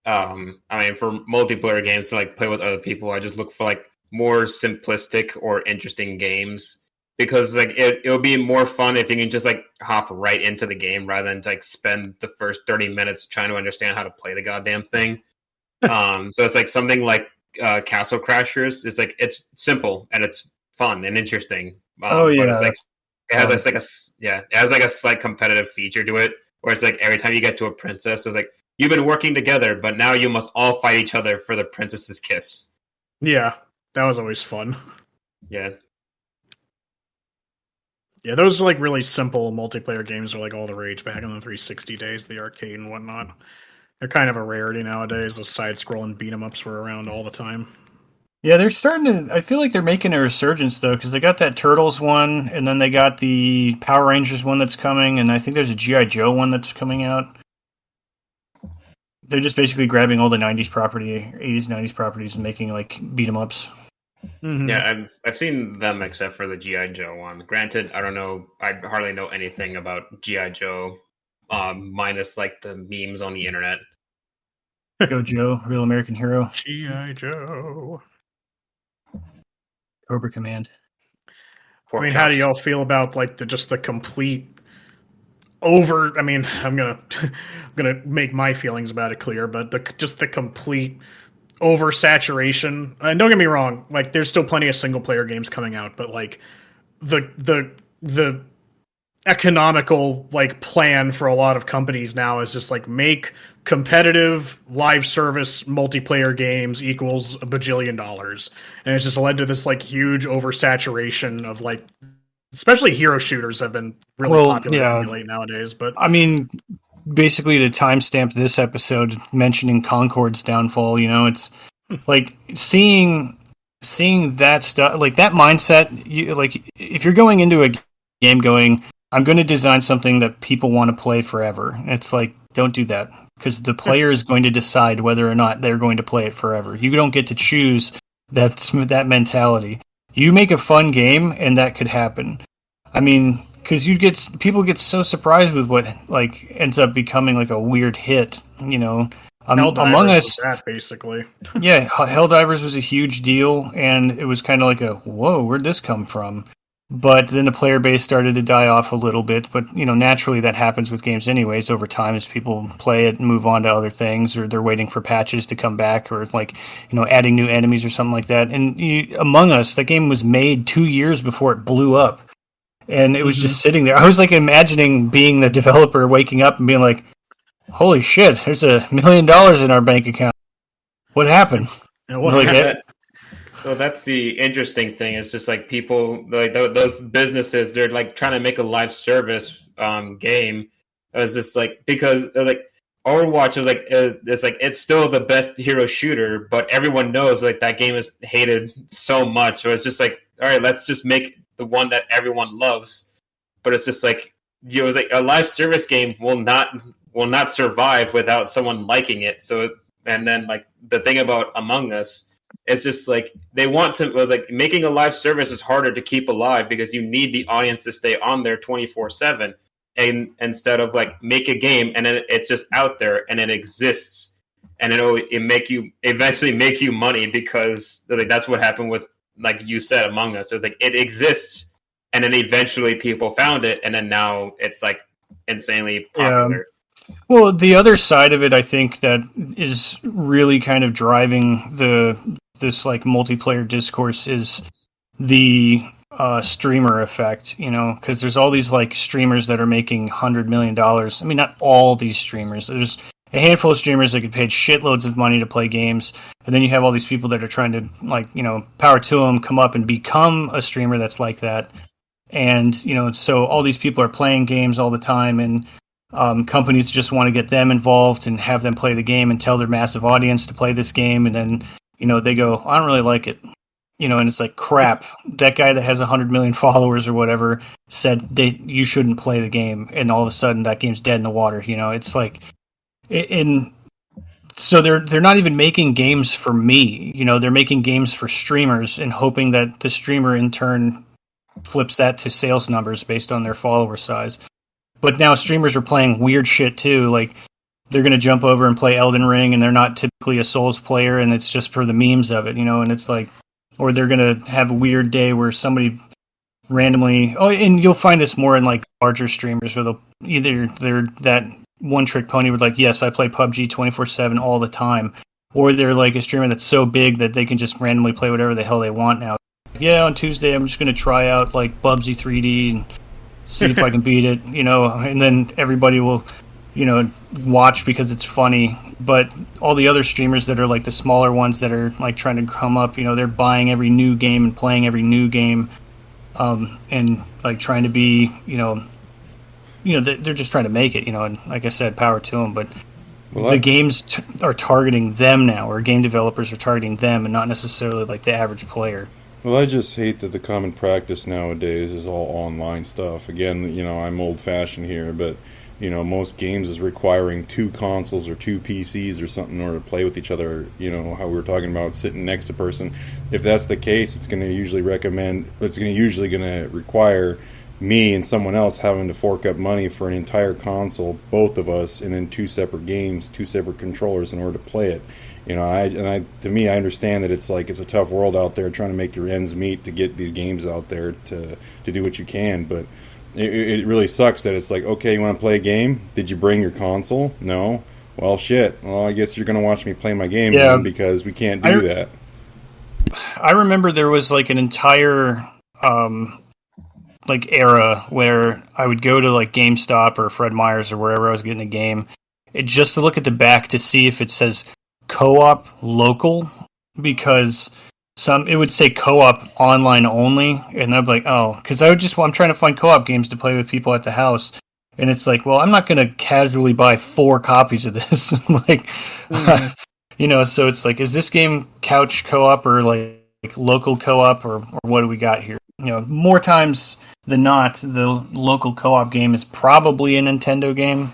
I mean, for multiplayer games to like play with other people, I just look for like more simplistic or interesting games. Because like it would be more fun if you can just like hop right into the game rather than like spend the first 30 minutes trying to understand how to play the goddamn thing. So it's like something like Castle Crashers. It's like it's simple and it's fun and interesting. But it's like it has like a slight competitive feature to it, where it's like every time you get to a princess, it's like you've been working together, but now you must all fight each other for the princess's kiss. Yeah, that was always fun. Yeah. Yeah, those are like really simple multiplayer games are like all the rage back in the 360 days, the arcade and whatnot. They're kind of a rarity nowadays. Those side-scrolling beat-em-ups were around all the time. Yeah, they're starting to... I feel like they're making a resurgence, though, because they got that Turtles one, and then they got the Power Rangers one that's coming, and I think there's a G.I. Joe one that's coming out. they're just basically grabbing all the 90s property, 80s, 90s properties and making like beat 'em ups. Mm-hmm. Yeah, I've seen them except for the G.I. Joe one. Granted, I don't know. I hardly know anything about G.I. Joe, minus like the memes on the internet. Go Joe, Real American Hero. G.I. Joe. Cobra Command. Pork chops. How do y'all feel about like the complete over? I mean, I'm gonna make my feelings about it clear, but the complete oversaturation. And don't get me wrong, like there's still plenty of single player games coming out, but like the economical like plan for a lot of companies now is just like make competitive live service multiplayer games equals $1 bajillion, and it's just led to this like huge oversaturation of like, especially hero shooters have been really popular late nowadays. But I mean, basically to timestamp this episode mentioning Concord's downfall, you know, it's like seeing that stuff, like that mindset. You, like if you're going into a game going, I'm going to design something that people want to play forever. It's like, don't do that, because the player is going to decide whether or not they're going to play it forever. You don't get to choose that mentality. You make a fun game, and that could happen. I mean, because people get so surprised with what like ends up becoming like a weird hit, you know. Among Us, that basically. Yeah, Helldivers was a huge deal, and it was kind of like a whoa, where'd this come from? But then the player base started to die off a little bit. But, you know, naturally that happens with games anyways over time as people play it and move on to other things, or they're waiting for patches to come back, or like, you know, adding new enemies or something like that. And Among Us, that game was made 2 years before it blew up. And it was just sitting there. I was like imagining being the developer waking up and being like, holy shit, there's $1 million in our bank account. What happened? So that's the interesting thing. It's just like people, like those businesses, they're like trying to make a live service game. It's just like, because like Overwatch is like, it's still the best hero shooter, but everyone knows like that game is hated so much. So it's just like, all right, let's just make the one that everyone loves. But it's just like, you know, it's like a live service game will not survive without someone liking it. So, and then like the thing about Among Us, it's just like they want to, like, making a live service is harder to keep alive because you need the audience to stay on there 24/7, and instead of like make a game and then it's just out there and it exists and it eventually make you money, because like that's what happened with, like you said, Among Us. It's like it exists and then eventually people found it and then now it's like insanely popular. Yeah. Well, the other side of it, I think, that is really kind of driving this like multiplayer discourse is the streamer effect, you know, because there's all these like streamers that are making $100 million. I mean, not all these streamers. There's a handful of streamers that get paid shitloads of money to play games, and then you have all these people that are trying to, like, you know, power to them, come up and become a streamer that's like that. And, you know, so all these people are playing games all the time, and companies just want to get them involved and have them play the game and tell their massive audience to play this game, and then, you know, they go, I don't really like it, you know, and it's like, crap, that guy that has 100 million followers or whatever said you shouldn't play the game, and all of a sudden that game's dead in the water, you know. It's like, so they're not even making games for me, you know, they're making games for streamers and hoping that the streamer in turn flips that to sales numbers based on their follower size. But now streamers are playing weird shit too. Like, they're going to jump over and play Elden Ring, and they're not typically a Souls player, and it's just for the memes of it, you know. And it's like, or they're going to have a weird day where somebody randomly, and you'll find this more in like larger streamers where they're that one trick pony with like, yes, I play PUBG 24/7 all the time, or they're like a streamer that's so big that they can just randomly play whatever the hell they want now. Yeah, on Tuesday I'm just going to try out like Bubsy 3D and see if I can beat it, you know, and then everybody will, you know, watch because it's funny. But all the other streamers that are like the smaller ones that are like trying to come up, you know, they're buying every new game and playing every new game, and like trying to be, you know, they're just trying to make it, you know, and like I said, power to them. But the games are targeting them now, or game developers are targeting them, and not necessarily like the average player. Well, I just hate that the common practice nowadays is all online stuff. Again, you know, I'm old-fashioned here, but most games is requiring 2 consoles or 2 PCs or something in order to play with each other. How we were talking about sitting next to a person. If that's the case, it's going to usually require me and someone else having to fork up money for an entire console, both of us, and then 2 separate games, 2 separate controllers in order to play it. To me, I understand that it's a tough world out there trying to make your ends meet to get these games out there to do what you can, but it really sucks that it's like, okay, you want to play a game? Did you bring your console? No. Well, shit. Well, I guess you're going to watch me play my game then, because we can't do that. I remember there was like an entire era where I would go to like GameStop or Fred Meyer's or wherever I was getting a game, just to look at the back to see if it says co-op local, because it would say co-op online only, and I'd be like, oh, because I'm trying to find co-op games to play with people at the house, and it's like, well, I'm not going to casually buy 4 copies of this, so it's like, is this game couch co-op or like local co-op, or what do we got here? More times than not, the local co-op game is probably a Nintendo game,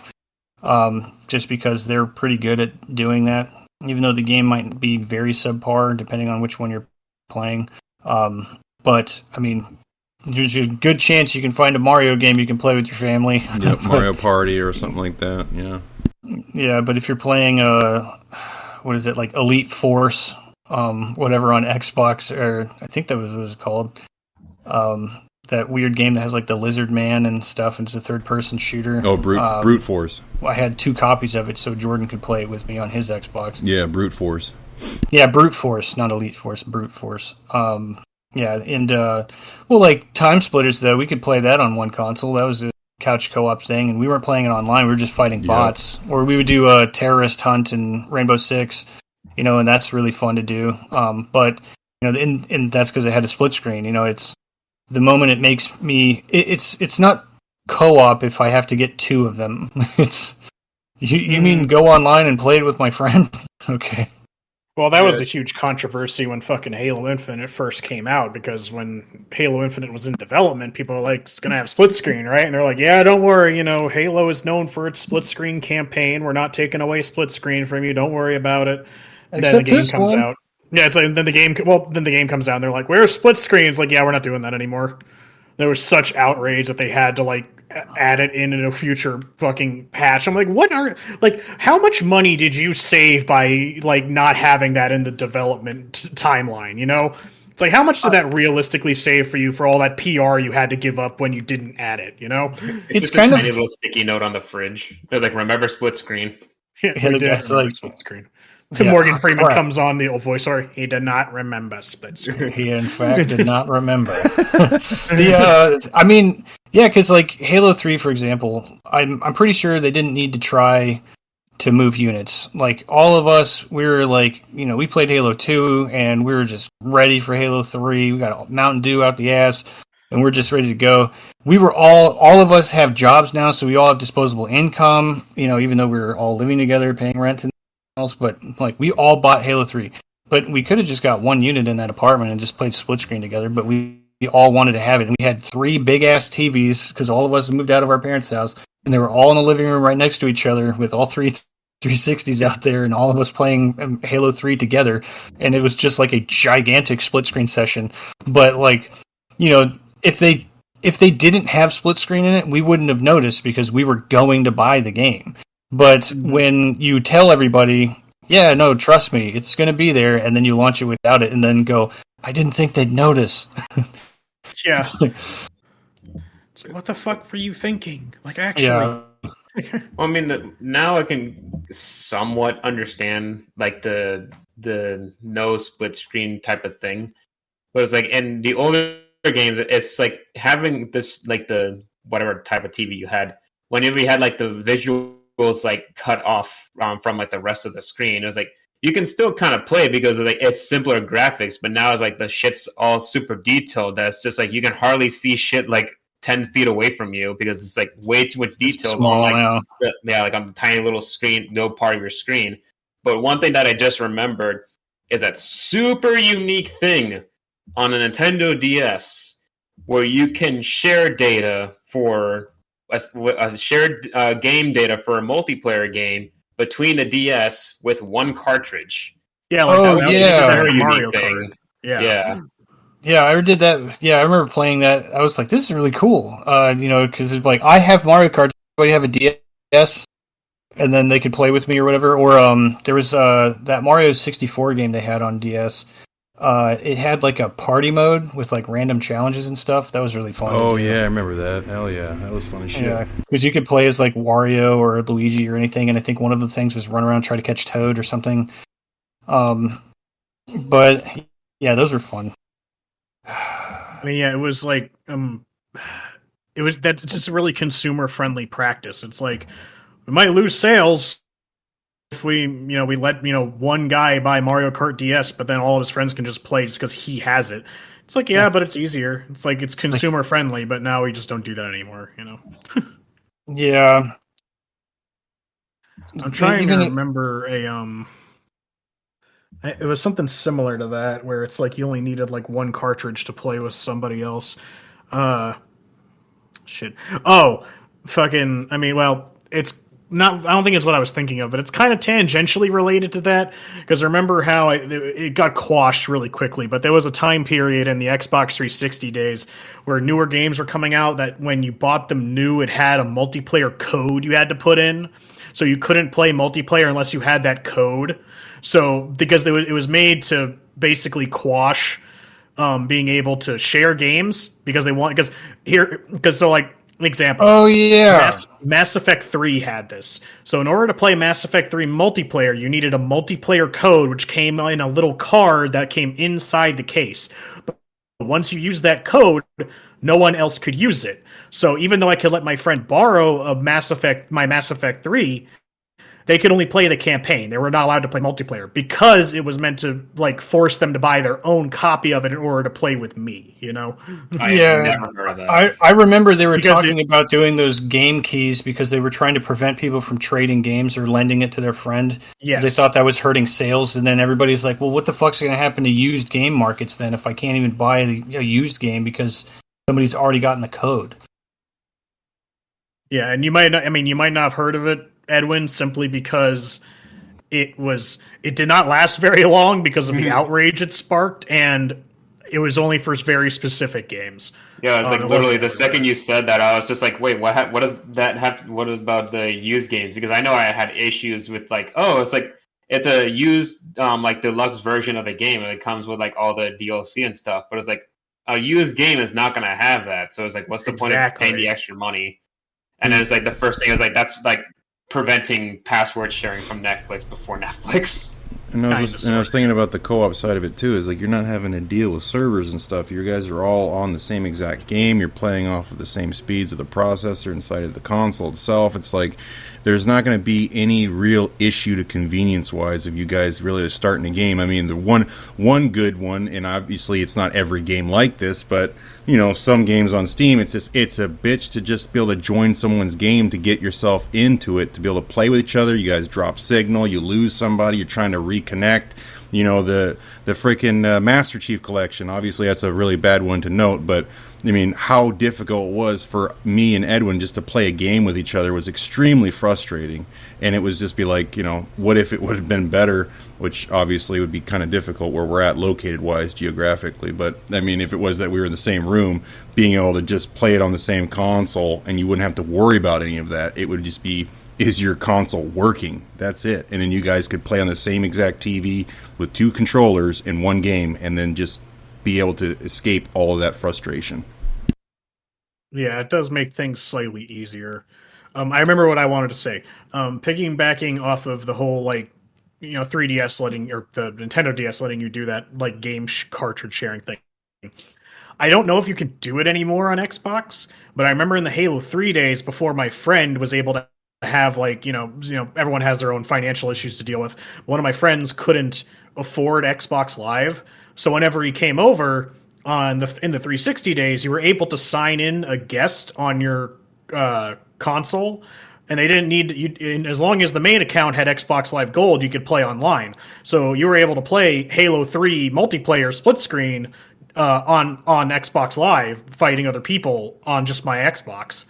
just because they're pretty good at doing that, even though the game might be very subpar depending on which one you're playing. But, I mean, there's a good chance you can find a Mario game you can play with your family. Yep, Mario Party or something like that, yeah. Yeah, but if you're playing, like Elite Force, whatever on Xbox, or I think that was what it was called, that weird game that has like the lizard man and stuff, and it's a third-person shooter. Oh, Brute Force. I had 2 copies of it so Jordan could play it with me on his Xbox. Yeah, Brute Force. Yeah, Brute Force, not Elite Force, Brute Force. Yeah, and like Time Splitters, though, we could play that on one console. That was a couch co-op thing, and we weren't playing it online. We were just fighting bots. Or we would do a Terrorist Hunt and Rainbow Six, and that's really fun to do. But, and that's because it had a split screen. It's the moment it makes me... It's not co-op if I have to get 2 of them. It's... You mean go online and play it with my friend? Okay. Well, that was a huge controversy when fucking Halo Infinite first came out, because when Halo Infinite was in development, people were like, it's going to have split screen, right? And they're like, yeah, don't worry, Halo is known for its split screen campaign. We're not taking away split screen from you. Don't worry about it. And then the game comes out. Yeah, it's like, then the game comes out and they're like, where's split screen? It's like, yeah, we're not doing that anymore. There was such outrage that they had to like add it in a future fucking patch. I'm like, how much money did you save by like not having that in the development timeline? It's like, how much did that realistically save for you for all that PR you had to give up when you didn't add it? It's kind of a little sticky note on the fridge. They're like, remember split screen. Yeah, we did remember split screen. Morgan Freeman comes on the old voice. Sorry, he did not remember split screen. He in fact did not remember. Because like Halo 3, for example, I'm pretty sure they didn't need to try to move units. Like all of us, we were like, we played Halo 2 and we were just ready for Halo 3. We got Mountain Dew out the ass and we're just ready to go. We were all of us have jobs now, so we all have disposable income, even though we were all living together, paying rent and else, but like we all bought Halo 3. But we could have just got 1 unit in that apartment and just played split screen together, but we all wanted to have it. And we had 3 big ass TVs because all of us moved out of our parents' house, and they were all in the living room right next to each other with all 3 360s out there, and all of us playing Halo 3 together. And it was just like a gigantic split screen session. But like, if they didn't have split screen in it, we wouldn't have noticed because we were going to buy the game. But when you tell everybody, yeah, no, trust me, it's going to be there, and then you launch it without it, and then go, I didn't think they'd notice. Yeah. It's like, what the fuck were you thinking? Like, actually. Yeah. Well, I mean, now I can somewhat understand, like, the no split screen type of thing. But it's like, in the older games, it's like having this, like, the whatever type of TV you had, whenever you had, like, the visual like cut off from like the rest of the screen, it was like you can still kind of play because like it's simpler graphics, but now it's like the shit's all super detailed. That's just like you can hardly see shit like 10 feet away from you because it's like way too much detail. Small, on, like, like on the tiny little screen, no part of your screen. But one thing that I just remembered is that super unique thing on a Nintendo DS where you can share data for a shared game data for a multiplayer game between a DS with one cartridge. Yeah, like Oh, that yeah. very Very Mario unique thing. Kart. Yeah. Yeah, I did that. Yeah, I remember playing that. I was like, this is really cool. Because like I have Mario Kart. Everybody have a DS, and then they could play with me or whatever. Or there was that Mario 64 game they had on DS. It had like a party mode with like random challenges and stuff. That was really fun. Oh yeah, I remember that. Hell yeah, that was fun as shit. Yeah, because you could play as like Wario or Luigi or anything, and I think one of the things was run around try to catch Toad or something. But yeah, those were fun. I mean, yeah, it was like it's just a really consumer friendly practice. It's like we might lose sales if we let one guy buy Mario Kart DS, but then all of his friends can just play just because he has it. It's like, yeah, but it's easier. It's like it's consumer friendly, but now we just don't do that anymore. Yeah. I'm trying to remember it was something similar to that where it's like you only needed like one cartridge to play with somebody else. Shit. Oh, fucking. I mean, well, it's not. I don't think it's what I was thinking of, but it's kind of tangentially related to that because remember how it got quashed really quickly. But there was a time period in the Xbox 360 days where newer games were coming out that when you bought them new, it had a multiplayer code you had to put in, so you couldn't play multiplayer unless you had that code. So because it was made to basically quash being able to share games because like an example. Oh yeah, Mass Effect 3 had this. So in order to play Mass Effect 3 multiplayer, you needed a multiplayer code which came in a little card that came inside the case. But once you use that code, no one else could use it. So even though I could let my friend borrow my Mass Effect 3, they could only play the campaign. They were not allowed to play multiplayer because it was meant to like force them to buy their own copy of it in order to play with me, I never heard of that. I remember they were talking about doing those game keys because they were trying to prevent people from trading games or lending it to their friend. Yes. They thought that was hurting sales. And then everybody's like, well, what the fuck's going to happen to used game markets then if I can't even buy a used game because somebody's already gotten the code? Yeah, and you might not have heard of it, Edwin, simply because it did not last very long because of the outrage it sparked, and it was only for very specific games. Yeah, it's like literally the second you said that, I was just like, wait, what does that have? What about the used games? Because I know I had issues with like, it's a used like deluxe version of the game, and it comes with like all the DLC and stuff. But it's like a used game is not going to have that, so it's like, what's the point of paying the extra money? And then it's like the first thing is like that's like preventing password sharing from Netflix before Netflix. And I was thinking about the co-op side of it too. Is like you're not having to deal with servers and stuff. You guys are all on the same exact game. You're playing off of the same speeds of the processor inside of the console itself. It's like there's not going to be any real issue to convenience-wise if you guys really are starting a game. I mean, the one good one, and obviously it's not every game like this, but some games on Steam, it's a bitch to just be able to join someone's game to get yourself into it, to be able to play with each other. You guys drop signal, you lose somebody, you're trying to reconnect. The freaking Master Chief Collection, obviously that's a really bad one to note, but I mean, how difficult it was for me and Edwin just to play a game with each other was extremely frustrating. And it was just be like, what if it would have been better, which obviously would be kind of difficult where we're at located-wise geographically. But, I mean, if it was that we were in the same room, being able to just play it on the same console and you wouldn't have to worry about any of that, it would just be, is your console working? That's it. And then you guys could play on the same exact TV with two controllers in one game and then just be able to escape all of that frustration. Yeah, it does make things slightly easier. I remember what I wanted to say. Piggybacking off of the whole 3DS letting, or the Nintendo DS letting you do that like game cartridge sharing thing. I don't know if you can do it anymore on Xbox, but I remember in the Halo 3 days before my friend was able to have everyone has their own financial issues to deal with. One of my friends couldn't afford Xbox Live, so whenever he came over in the 360 days, you were able to sign in a guest on your console, and they didn't need you. As long as the main account had Xbox Live Gold, you could play online. So you were able to play Halo 3 multiplayer split screen on Xbox Live, fighting other people on just my Xbox.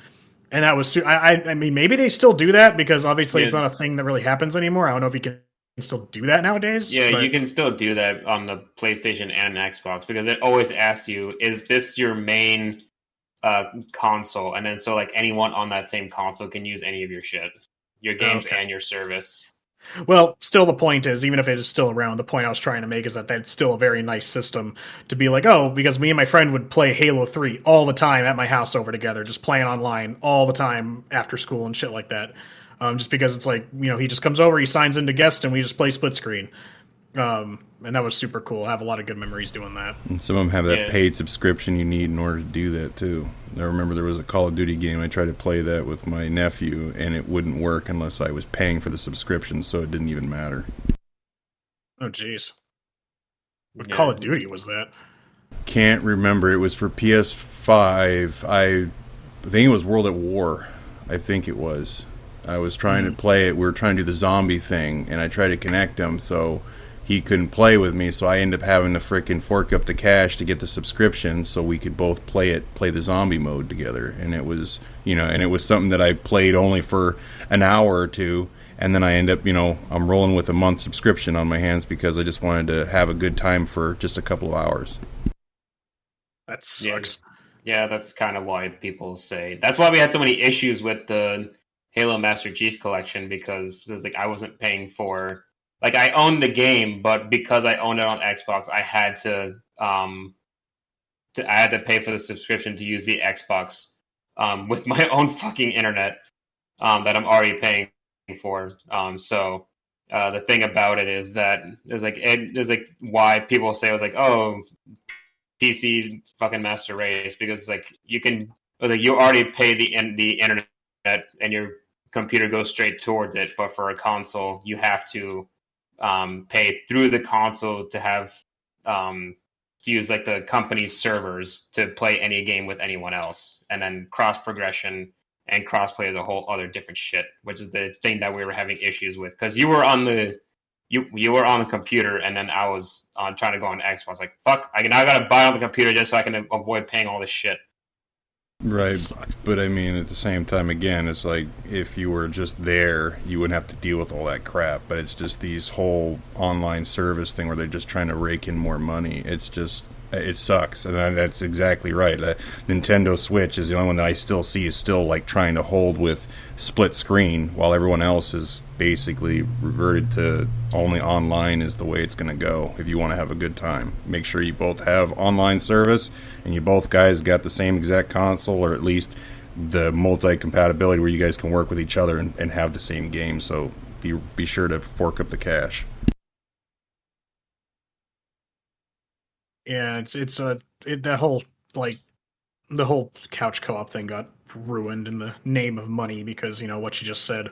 And that was, I mean, maybe they still do that because obviously it's not a thing that really happens anymore. I don't know if you can still do that nowadays. Yeah, you can still do that on the PlayStation and Xbox because it always asks you, is this your main console? And then so like anyone on that same console can use any of your shit, your games and your service. Well, still the point is, even if it is still around, the point I was trying to make is that that's still a very nice system to be like, oh, because me and my friend would play Halo 3 all the time at my house over together, just playing online all the time after school and shit like that. Just because it's like, he just comes over, he signs into guest, and we just play split screen. And that was super cool. I have a lot of good memories doing that. And some of them have that paid subscription you need in order to do that, too. I remember there was a Call of Duty game. I tried to play that with my nephew, and it wouldn't work unless I was paying for the subscription, so it didn't even matter. Oh, jeez. What Call of Duty was that? Can't remember. It was for PS5. I think it was World at War. I think it was. I was trying to play it. We were trying to do the zombie thing, and I tried to connect him, so he couldn't play with me, so I ended up having to frickin' fork up the cash to get the subscription so we could both play the zombie mode together. And it was, and it was something that I played only for an hour or two, and then I end up, I'm rolling with a month subscription on my hands because I just wanted to have a good time for just a couple of hours. That sucks. Yeah, that's kind of why people say. That's why we had so many issues with the Halo Master Chief Collection, because it was like I wasn't paying for... Like, I owned the game, but because I owned it on Xbox, I had to pay for the subscription to use the Xbox with my own fucking internet that I'm already paying for. So the thing about it is that there's like why people say it was like, oh, PC fucking master race, because like you already pay the internet and your computer goes straight towards it, but for a console you have to pay through the console to have to use like the company's servers to play any game with anyone else, and then cross progression and crossplay is a whole other different shit, which is the thing that we were having issues with because you were on the computer and then I was trying to go on Xbox. Like fuck, I gotta buy on the computer just so I can avoid paying all this shit. Right, but I mean, at the same time, again, it's like if you were just there, you wouldn't have to deal with all that crap. But it's just these whole online service thing where they're just trying to rake in more money. It's just, it sucks, and that's exactly right. Nintendo Switch is the only one that I still see is still like trying to hold with split screen, while everyone else is basically reverted to only online is the way it's going to go if you want to have a good time. Make sure you both have online service and you both guys got the same exact console, or at least the multi-compatibility where you guys can work with each other and have the same game. So be sure to fork up the cash. Yeah, that whole like the whole couch co-op thing got ruined in the name of money because what you just said.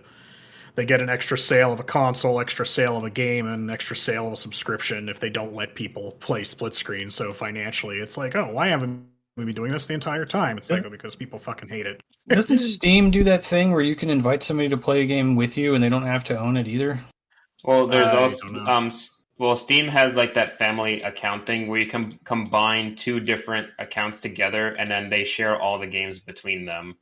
They get an extra sale of a console, extra sale of a game, and an extra sale of a subscription if they don't let people play split screen. So financially, it's like, oh, why haven't we been doing this the entire time? It's like, oh, because people fucking hate it. Doesn't Steam do that thing where you can invite somebody to play a game with you and they don't have to own it either? Well, there's also Steam has like that family account thing where you can combine two different accounts together and then they share all the games between them.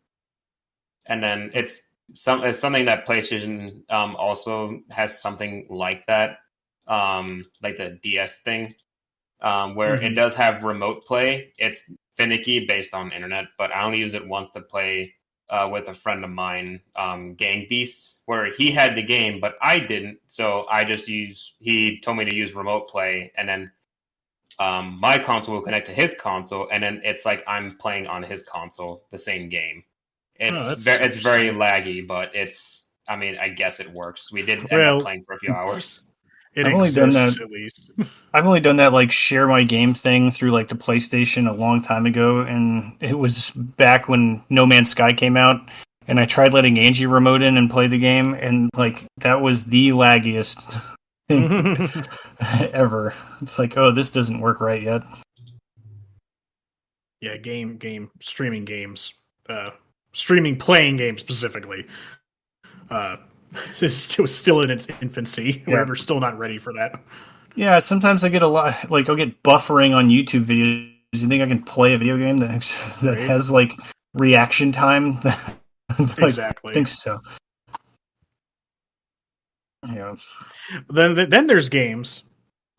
And then it's something that PlayStation also has something like that, like the DS thing, where it does have remote play. It's finicky based on internet, but I only used it once to play with a friend of mine, Gang Beasts, where he had the game, but I didn't. So he told me to use remote play, and then my console will connect to his console, and then it's like I'm playing on his console the same game. It's very laggy, but I guess it works. We did end up playing for a few hours. I've only done that, at least. I've only done that like share my game thing through like the PlayStation a long time ago, and it was back when No Man's Sky came out, and I tried letting Angie remote in and play the game, and like that was the laggiest thing ever. It's like, oh, this doesn't work right yet. Yeah, streaming games. Streaming playing games specifically. It was still in its infancy. Yeah. We're still not ready for that. Yeah, sometimes I get a lot, like I'll get buffering on YouTube videos. You think I can play a video game that has like reaction time? Exactly. I think so. Yeah. Then there's games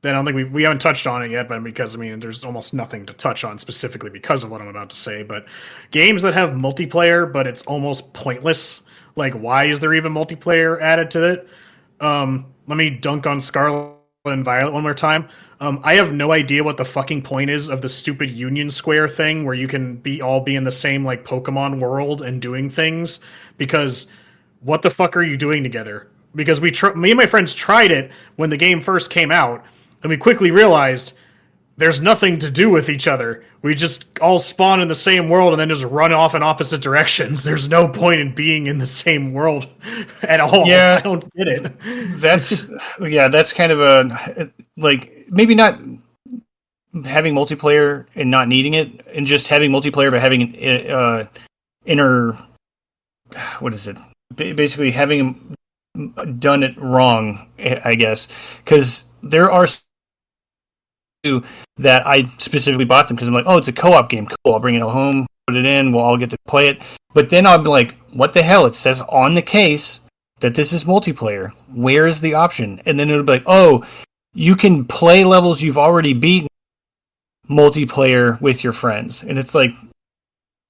that I don't think we haven't touched on it yet, but because there's almost nothing to touch on specifically because of what I'm about to say. But games that have multiplayer, but it's almost pointless. Like, why is there even multiplayer added to it? Let me dunk on Scarlet and Violet one more time. I have no idea what the fucking point is of the stupid Union Square thing where you can all be in the same like Pokemon world and doing things, because what the fuck are you doing together? Because me and my friends tried it when the game first came out, and we quickly realized there's nothing to do with each other. We just all spawn in the same world and then just run off in opposite directions. There's no point in being in the same world at all. Yeah, I don't get it. That's kind of a, like, maybe not having multiplayer and not needing it, and just having multiplayer but having basically having done it wrong, I guess, because there are that I specifically bought them because I'm like, oh, it's a co-op game, cool, I'll bring it home, put it in, we'll all get to play it. But then I'll be like, what the hell, it says on the case that this is multiplayer, where is the option? And then it'll be like, oh, you can play levels you've already beaten multiplayer with your friends. And it's like,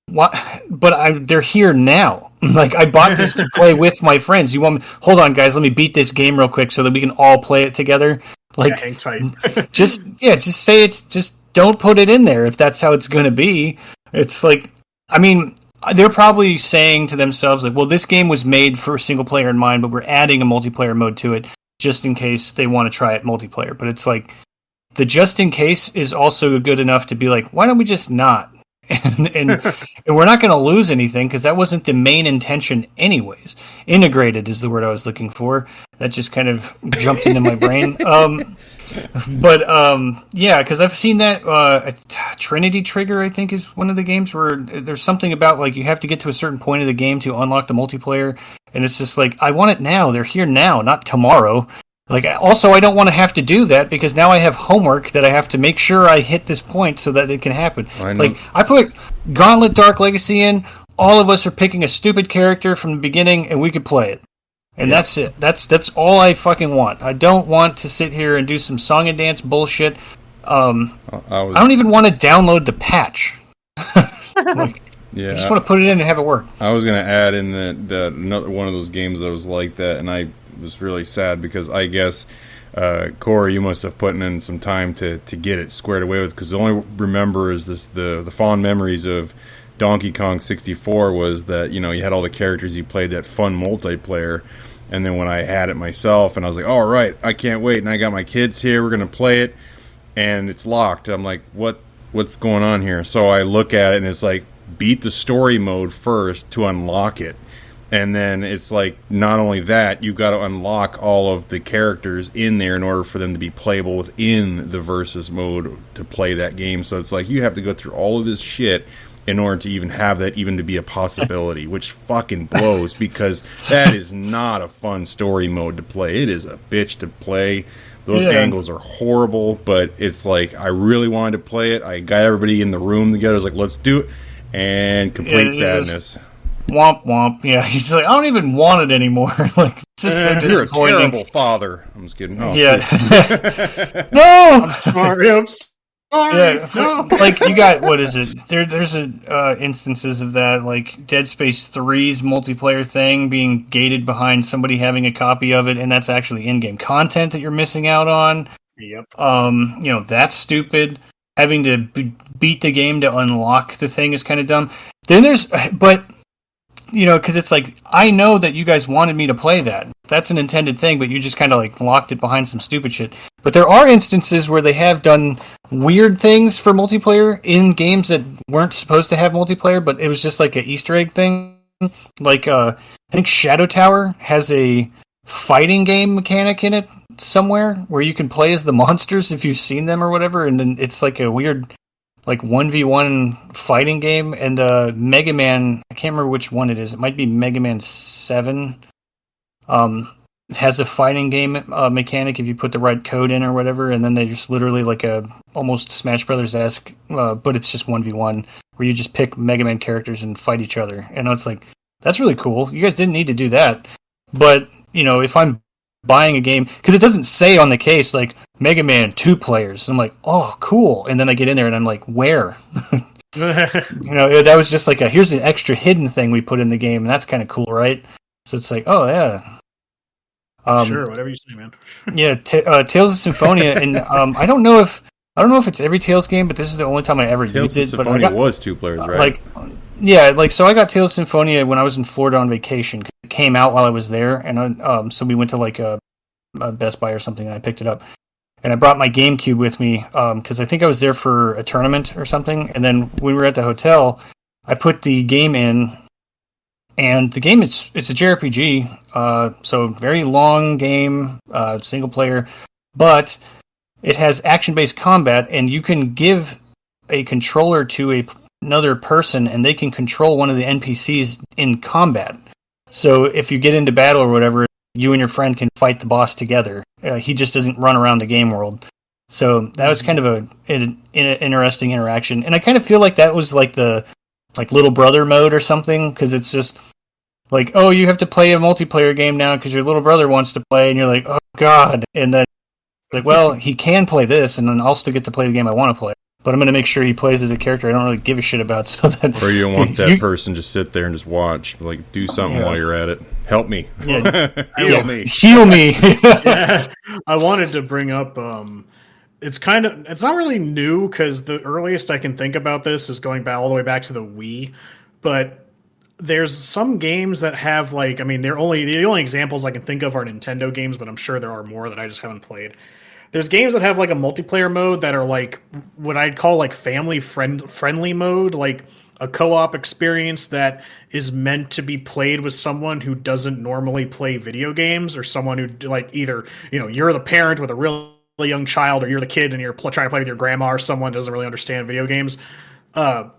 what? But they're here now. Like, I bought this to play with my friends. You want me? Hold on, guys. Let me beat this game real quick so that we can all play it together. Like, hang tight. just say it's just don't put it in there if that's how it's going to be. It's like, they're probably saying to themselves like, well, this game was made for single player in mind, but we're adding a multiplayer mode to it just in case they want to try it multiplayer. But it's like, the just in case is also good enough to be like, why don't we just not? And we're not going to lose anything because that wasn't the main intention anyways. Integrated is the word I was looking for. That just kind of jumped into my brain. Yeah, because I've seen that Trinity Trigger, I think, is one of the games where there's something about like you have to get to a certain point of the game to unlock the multiplayer, and it's just like, I want it now. They're here now, not tomorrow. Like, also, I don't want to have to do that because now I have homework that I have to make sure I hit this point so that it can happen. Like, I put Gauntlet Dark Legacy in, all of us are picking a stupid character from the beginning, and we could play it. And that's it. That's all I fucking want. I don't want to sit here and do some song and dance bullshit. I don't even want to download the patch. Like, yeah, I just want to put it in and have it work. I was going to add in that another one of those games that was like that, and I was really sad because I guess Corey, you must have put in some time to get it squared away with, because the only remember is the fond memories of Donkey Kong 64 was that, you had all the characters you played, that fun multiplayer, and then when I had it myself and I was like, all right, I can't wait, and I got my kids here, we're gonna play it, and it's locked. I'm like, what's going on here? So I look at it and it's like, beat the story mode first to unlock it. And then it's like, not only that, you've got to unlock all of the characters in there in order for them to be playable within the versus mode to play that game. So it's like, you have to go through all of this shit in order to even have that even to be a possibility, which fucking blows, because that is not a fun story mode to play. It is a bitch to play. Those angles are horrible, but it's like, I really wanted to play it. I got everybody in the room together. I was like, let's do it. And complete sadness. Womp womp. Yeah, he's like, I don't even want it anymore. Like, it's just so disappointing. You're a terrible father. I'm just kidding. Oh, yeah. No. I'm sorry. Yeah, no. Like, you got, what is it? There's instances of that, like Dead Space 3's multiplayer thing being gated behind somebody having a copy of it, and that's actually in-game content that you're missing out on. Yep. That's stupid. Having to beat the game to unlock the thing is kind of dumb. Then because it's like, I know that you guys wanted me to play that. That's an intended thing, but you just kind of like locked it behind some stupid shit. But there are instances where they have done weird things for multiplayer in games that weren't supposed to have multiplayer, but it was just like an Easter egg thing. Like, I think Shadow Tower has a fighting game mechanic in it somewhere where you can play as the monsters if you've seen them or whatever, and then it's like a weird, like, 1v1 fighting game. And Mega Man, I can't remember which one it is, it might be Mega Man 7, has a fighting game mechanic if you put the right code in or whatever, and then they just literally like a almost Smash Brothers-esque, but it's just 1v1 where you just pick Mega Man characters and fight each other. And it's like, That's really cool. You guys didn't need to do that. But, if I'm buying a game, because it doesn't say on the case, like, Mega Man 2 players. I'm like, oh, cool. And then I get in there and I'm like, where? That was just like here's an extra hidden thing we put in the game, and that's kind of cool, right? So it's like, oh, yeah. Sure, whatever you say, man. Yeah, Tales of Symphonia, and I don't know if it's every Tales game, but this is the only time I ever used it. Tales of Symphonia was 2 players, right? So I got Tales of Symphonia when I was in Florida on vacation. It came out while I was there, and so we went to like a Best Buy or something, and I picked it up. And I brought my GameCube with me because I think I was there for a tournament or something. And then when we were at the hotel, I put the game in, and the game it's a JRPG, so very long game, single player, but it has action-based combat, and you can give a controller to another person, and they can control one of the NPCs in combat. So if you get into battle or whatever, you and your friend can fight the boss together. He just doesn't run around the game world. So that was kind of an interesting interaction. And I kind of feel like that was like the little brother mode or something, because it's just like, oh, you have to play a multiplayer game now because your little brother wants to play, and you're like, oh, God. And then like, well, he can play this, and then I'll still get to play the game I want to play. But I'm going to make sure he plays as a character I don't really give a shit about. So that, or you don't want that person just sit there and just watch. Like, do something while you're at it. Help me. Yeah. Heal me. Heal me. Yeah. I wanted to bring up, it's not really new, because the earliest I can think about this is going back all the way back to the Wii. But there's some games that have the only examples I can think of are Nintendo games, but I'm sure there are more that I just haven't played. There's games that have like a multiplayer mode that are like what I'd call like family friendly mode, like a co-op experience that is meant to be played with someone who doesn't normally play video games, or someone who like either, you're the parent with a really young child, or you're the kid and you're trying to play with your grandma, or someone who doesn't really understand video games.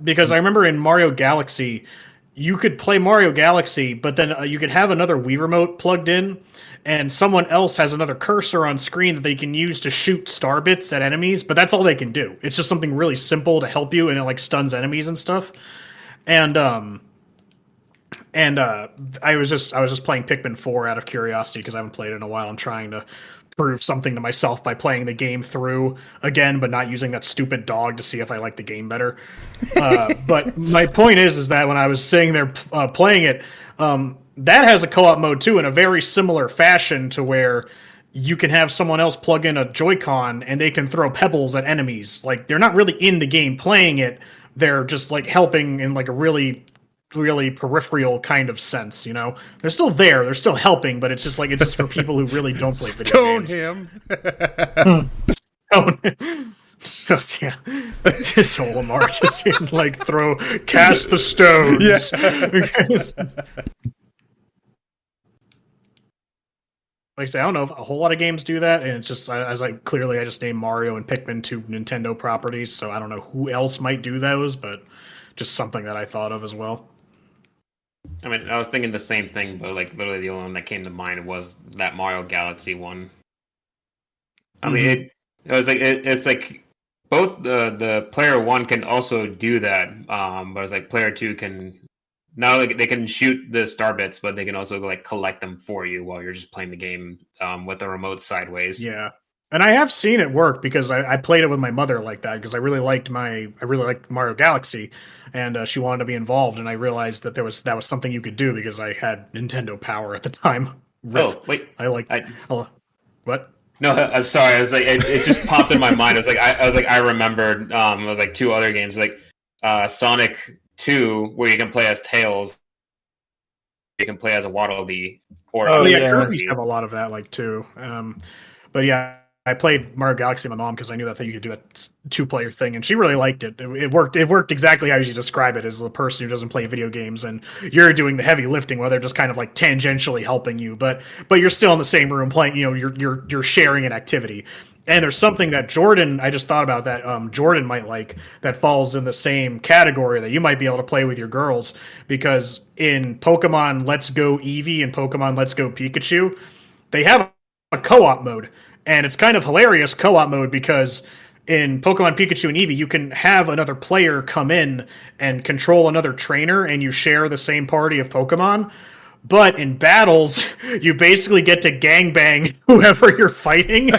Because I remember in Mario Galaxy, you could play Mario Galaxy, but then you could have another Wii remote plugged in, and someone else has another cursor on screen that they can use to shoot star bits at enemies, but that's all they can do. It's just something really simple to help you, and it like stuns enemies and stuff. And I was just playing Pikmin 4 out of curiosity because I haven't played it in a while. I'm trying to prove something to myself by playing the game through again, but not using that stupid dog to see if I like the game better. But my point is that when I was sitting there playing it, that has a co-op mode too, in a very similar fashion, to where you can have someone else plug in a Joy-Con and they can throw pebbles at enemies. Like, they're not really in the game playing it. They're just like helping in like a really, really peripheral kind of sense, They're still there, they're still helping, but it's just for people who really don't play video games. Stone him. Just, yeah. Just Olimar just cast the stones. Yeah. Like I say, I don't know if a whole lot of games do that, and it's just, I just named Mario and Pikmin, 2 Nintendo properties, so I don't know who else might do those, but just something that I thought of as well. I mean, I was thinking the same thing, but like literally the only one that came to mind was that Mario Galaxy one. I mean, it was like it's like both the player 1 can also do that, but it's like player 2 can. Not only they can shoot the star bits, but they can also like collect them for you while you're just playing the game with the remote sideways. Yeah, and I have seen it work because I played it with my mother like that, because I really liked Mario Galaxy, and she wanted to be involved, and I realized that that was something you could do because I had Nintendo Power at the time. Oh wait, what? No, I'm sorry. I was like, it just popped in my mind. I remembered. It was like 2 other games, like Sonic 2, where you can play as Tails, you can play as a Waddle Dee. Or Kirby's have a lot of that, too. But yeah, I played Mario Galaxy with my mom because I knew that you could do a 2-player thing, and she really liked it. It worked. It worked exactly how you describe it, as a person who doesn't play video games, and you're doing the heavy lifting, where they're just kind of like tangentially helping you, but you're still in the same room playing. You're sharing an activity. And there's something that Jordan, I just thought about that Jordan might like, that falls in the same category that you might be able to play with your girls, because in Pokemon Let's Go Eevee and Pokemon Let's Go Pikachu, they have a co-op mode, and it's kind of hilarious co-op mode because in Pokemon Pikachu and Eevee, you can have another player come in and control another trainer, and you share the same party of Pokemon. But in battles, you basically get to gangbang whoever you're fighting,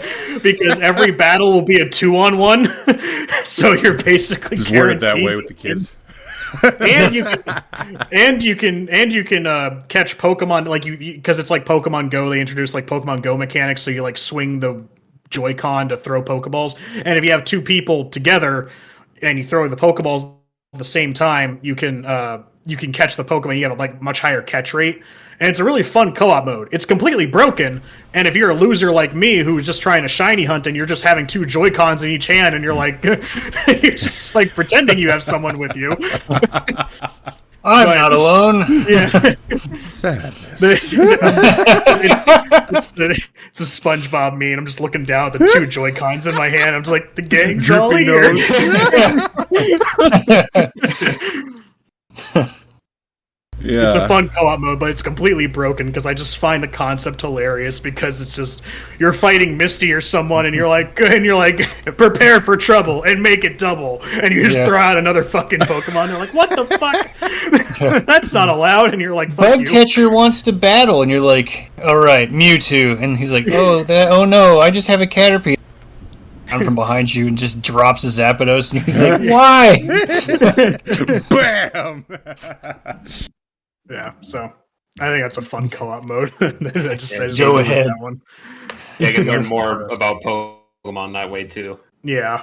because every battle will be a 2-on-1. So you're basically just word it that way with the kids. and you can catch Pokemon, like because it's like Pokemon Go. They introduce like Pokemon Go mechanics, so you like swing the Joy-Con to throw Pokeballs, and if you have two people together and you throw the Pokeballs at the same time, you can catch the Pokemon. You have a like much higher catch rate, and it's a really fun co-op mode. It's completely broken, and if you're a loser like me who's just trying to shiny hunt and you're just having two Joy-Cons in each hand and you're like you're just like pretending you have someone with you. I'm not alone. Yeah. Sadness. It's a SpongeBob meme. I'm just looking down at the two Joy-Cons in my hand. I'm just like, the gang's all here. Yeah. It's a fun co-op mode, but it's completely broken because I just find the concept hilarious, because it's just you're fighting Misty or someone and you're like prepare for trouble and make it double, and you just throw out another fucking Pokemon. They're like, what the fuck? That's not allowed, and you're like, fuck you. Bugcatcher wants to battle, and you're like, all right, Mewtwo, and he's like, oh no, I just have a Caterpie. Down from behind you and just drops a Zapdos, and he's like, why? Bam. Yeah, so I think that's a fun co-op mode. Go ahead. Yeah, you can learn more about Pokemon that way too. Yeah.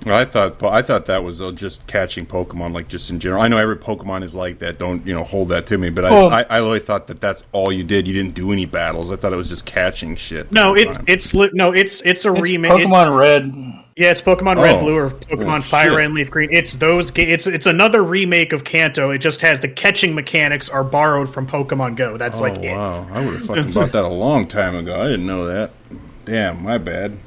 Well, I thought that was just catching Pokemon, like just in general. I know every Pokemon is like that. Don't hold that to me. But I really thought that that's all you did. You didn't do any battles. I thought it was just catching shit. No, it's a remake. Pokemon Red. Yeah, it's Pokemon Red, Blue, or Pokemon Fire and Leaf Green. It's those. It's another remake of Kanto. It just has the catching mechanics are borrowed from Pokemon Go. That's it. Wow, I would have fucking bought that a long time ago. I didn't know that. Damn, my bad.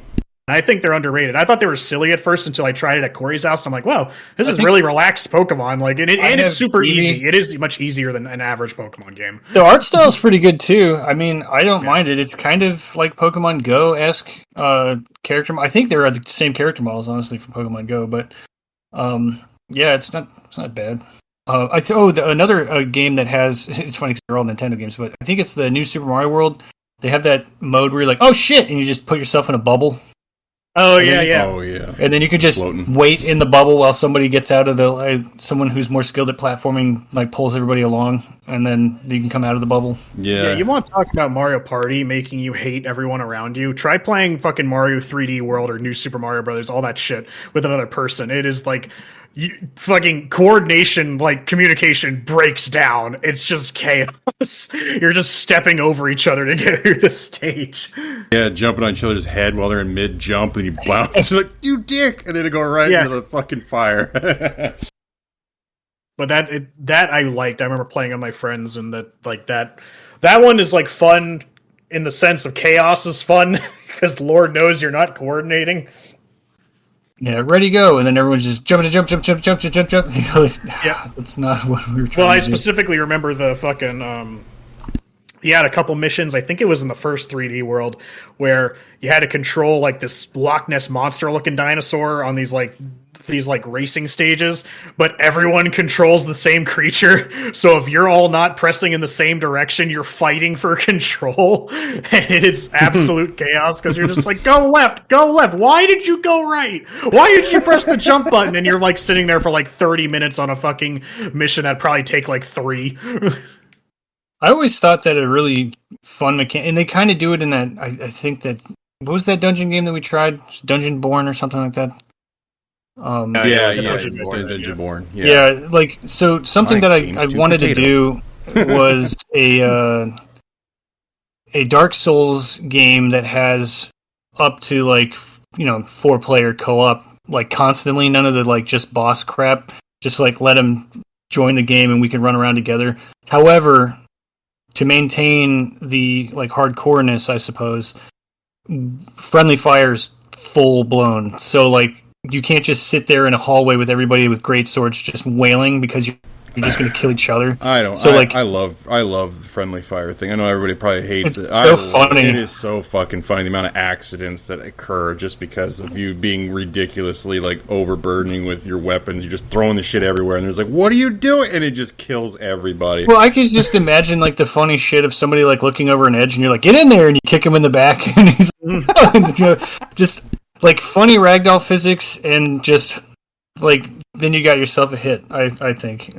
I think they're underrated. I thart they were silly at first until I tried it at Corey's house. And I'm like, wow, this is really relaxed Pokemon. Like, and it's super easy. It is much easier than an average Pokemon game. The art style is pretty good too. I mean, I don't mind it. It's kind of like Pokemon Go-esque character. I think they're the same character models, honestly, from Pokemon Go. But yeah, it's not bad. Another game that has, it's funny because they're all Nintendo games, but I think it's the new Super Mario World. They have that mode where you're like, oh shit, and you just put yourself in a bubble. Oh yeah. And then you can just wait in the bubble while somebody gets out of the someone who's more skilled at platforming like pulls everybody along, and then you can come out of the bubble. Yeah, you want to talk about Mario Party making you hate everyone around you? Try playing fucking Mario 3D World or New Super Mario Brothers, all that shit with another person. It is like fucking coordination, like communication breaks down. It's just chaos. You're just stepping over each other to get through the stage. Yeah, jumping on each other's head while they're in mid jump, and you bounce. You're like, you dick, and then they go right into the fucking fire. But that I liked. I remember playing on my friends, and that one is like fun in the sense of chaos is fun because Lord knows you're not coordinating. Yeah, ready, go, and then everyone's just jump. Yeah, that's not what we were trying to do. Well, I specifically remember the fucking you had a couple missions, I think it was in the first 3D World, where you had to control like this Loch Ness monster looking dinosaur on these racing stages, but everyone controls the same creature. So if you're all not pressing in the same direction, you're fighting for control, and it's absolute chaos because you're just like, go left. Why did you go right? Why did you press the jump button? And you're like sitting there for like 30 minutes on a fucking mission that'd probably take like 3. I always thought that a really fun mechanic, and they kind of do it in that. I think that what was that dungeon game that we tried, Dungeon Born or something like that. Dungeon Born. Yeah, like so. Something that I wanted to do was a Dark Souls game that has up to 4-player co-op, like constantly. None of the like just boss crap. Just like let them join the game and we can run around together. However, to maintain the like hardcoreness, I suppose, friendly fire's full blown. So like you can't just sit there in a hallway with everybody with great swords just wailing because you you're just going to kill each other. I don't. So I love the friendly fire thing. I know everybody probably hates it. It's so funny. It is so fucking funny, the amount of accidents that occur just because of you being ridiculously like overburdening with your weapons. You're just throwing the shit everywhere, and there's like, what are you doing? And it just kills everybody. Well, I can just imagine like the funny shit of somebody like looking over an edge, and you're like, get in there, and you kick him in the back, and he's just like funny ragdoll physics, and just like then you got yourself a hit. I think.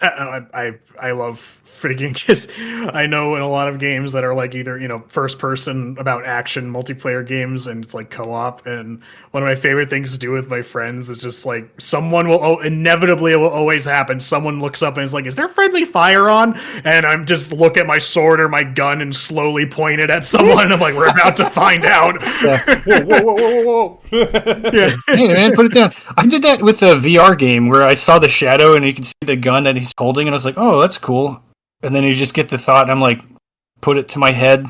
I love freaking because I know in a lot of games that are like either first person about action multiplayer games and it's like co-op, and one of my favorite things to do with my friends is just like someone will inevitably, it will always happen, someone looks up and is like, is there friendly fire on? And I'm just look at my sword or my gun and slowly point it at someone and I'm like, we're about to find out. Yeah. Whoa. Yeah. Hey man, put it down. I did that with a VR game where I saw the shadow and you can see the gun that he's holding and I was like, oh, that's cool. And then you just get the thought, and I'm like, put it to my head,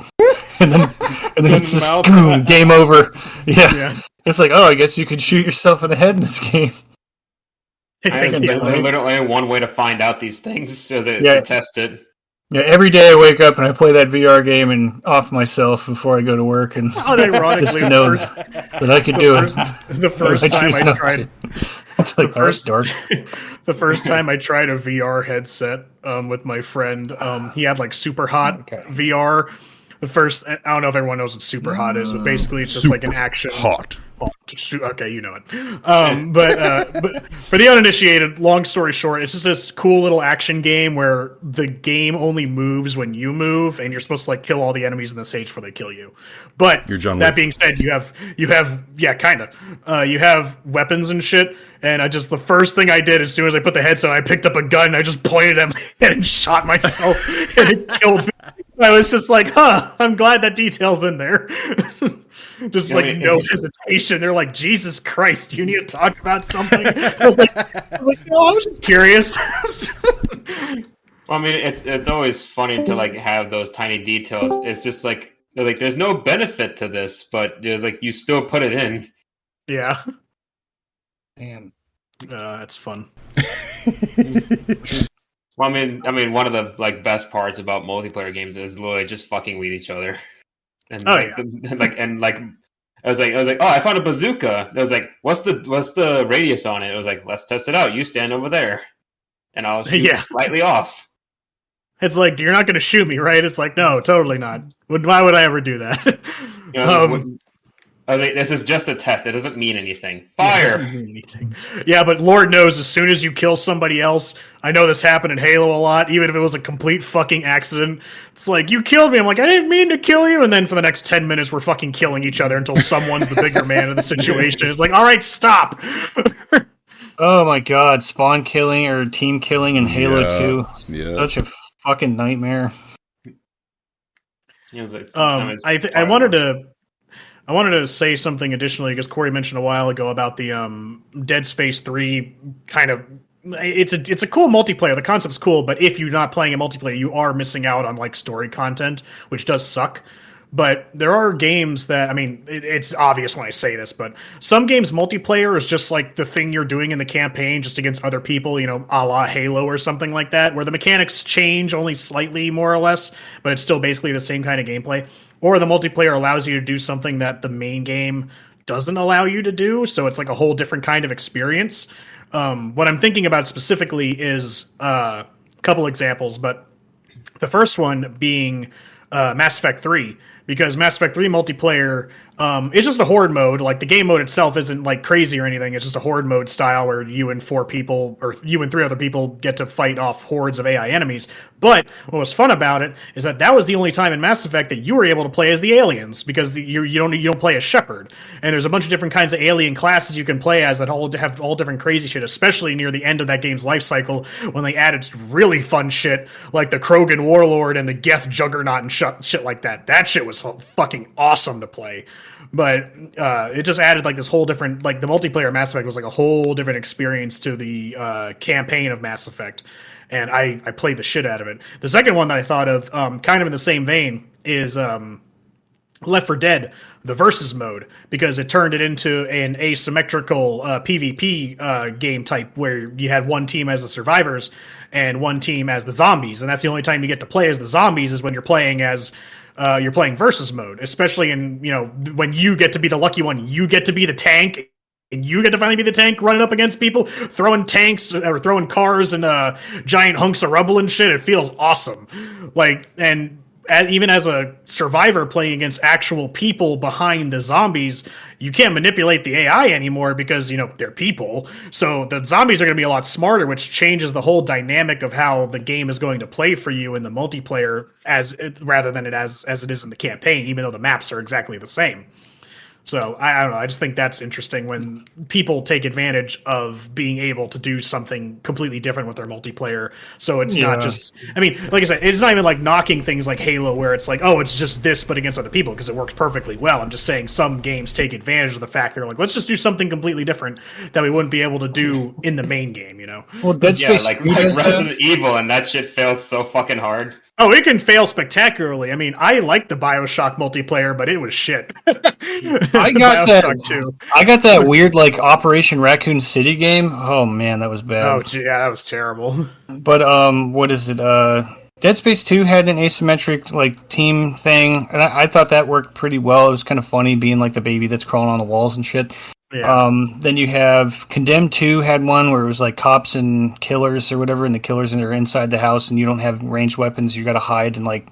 and then it's just boom, game over. Yeah. It's like, oh, I guess you could shoot yourself in the head in this game. There's literally one way to find out these things, to test it. Yeah, every day I wake up and I play that VR game and off myself before I go to work, and just to know that I could do it. The first time I tried, it's like dark. The first time I tried a VR headset with my friend, he had like super hot VR. The first, I don't know if everyone knows what super hot is, but basically it's just like an action hot. Okay, you know it. But for the uninitiated, long story short, it's just this cool little action game where the game only moves when you move, and you're supposed to like kill all the enemies in the stage before they kill you. But that being said, you have you have weapons and shit. And the first thing I did as soon as I put the headset on, I picked up a gun and I just pointed at my head and shot myself, and it killed me. I was just like, I'm glad that detail's in there. Just no hesitation. They're like, Jesus Christ, you need to talk about something. I was like, no, I was just curious. Well, I mean, it's always funny to like have those tiny details. It's just like there's no benefit to this, but like you still put it in. Yeah. Damn. That's fun. Well, I mean, one of the like best parts about multiplayer games is literally just fucking with each other. And I was like, oh, I found a bazooka. I was like, what's the radius on it? It was like, let's test it out. You stand over there, and I'll shoot slightly off. It's like, you're not going to shoot me, right? It's like, no, totally not. Why would I ever do that? I was like, this is just a test. It doesn't mean anything. Fire! Yeah, but Lord knows, as soon as you kill somebody else, I know this happened in Halo a lot, even if it was a complete fucking accident. It's like, you killed me. I'm like, I didn't mean to kill you. And then for the next 10 minutes, we're fucking killing each other until someone's the bigger man of the situation. It's like, all right, stop. Oh my god, spawn killing or team killing in Halo 2. Yeah. Such a fucking nightmare. I wanted to say something additionally, because Corey mentioned a while ago about the Dead Space 3 kind of. It's a cool multiplayer. The concept's cool, but if you're not playing a multiplayer, you are missing out on like story content, which does suck. But there are games that, I mean, it's obvious when I say this, but some games multiplayer is just like the thing you're doing in the campaign just against other people, a la Halo or something like that, where the mechanics change only slightly more or less, but it's still basically the same kind of gameplay. Or the multiplayer allows you to do something that the main game doesn't allow you to do, so it's like a whole different kind of experience. What I'm thinking about specifically is a couple examples, but the first one being Mass Effect 3, because Mass Effect 3 multiplayer is just a horde mode. Like, the game mode itself isn't like crazy or anything. It's just a horde mode style where you and 4 people, or you and 3 other people, get to fight off hordes of AI enemies. But what was fun about it is that was the only time in Mass Effect that you were able to play as the aliens, because you don't play as Shepard. And there's a bunch of different kinds of alien classes you can play as that all have all different crazy shit, especially near the end of that game's life cycle when they added really fun shit like the Krogan Warlord and the Geth Juggernaut and shit like that. That shit was fucking awesome to play. But it just added like this whole different, like the multiplayer Mass Effect was like a whole different experience to the campaign of Mass Effect. And I played the shit out of it. The second one that I thought of, kind of in the same vein, is Left 4 Dead, the versus mode, because it turned it into an asymmetrical PvP game type where you had one team as the survivors and one team as the zombies, and that's the only time you get to play as the zombies is when you're playing as you're playing versus mode, especially in when you get to be the lucky one, you get to be the tank. And you get to finally be the tank running up against people, throwing tanks or throwing cars and giant hunks of rubble and shit. It feels awesome. Even as a survivor playing against actual people behind the zombies, you can't manipulate the AI anymore because, they're people. So the zombies are going to be a lot smarter, which changes the whole dynamic of how the game is going to play for you in the multiplayer rather than as it is in the campaign, even though the maps are exactly the same. So I don't know. I just think that's interesting when people take advantage of being able to do something completely different with their multiplayer. So it's not just, like I said, it's not even like knocking things like Halo where it's like, oh, it's just this, but against other people because it works perfectly well. I'm just saying some games take advantage of the fact they're like, let's just do something completely different that we wouldn't be able to do in the main game, Well, Dead Space like Resident Evil, and that shit failed so fucking hard. Oh, it can fail spectacularly. I like the BioShock multiplayer, but it was shit. I got that weird like Operation Raccoon City game. Oh man, that was bad. Oh yeah, that was terrible. But what is it? Dead Space 2 had an asymmetric like team thing, and I thought that worked pretty well. It was kind of funny being like the baby that's crawling on the walls and shit. Yeah. Then you have Condemned 2 had one where it was like cops and killers or whatever, and the killers are inside the house and you don't have ranged weapons. You got to hide and like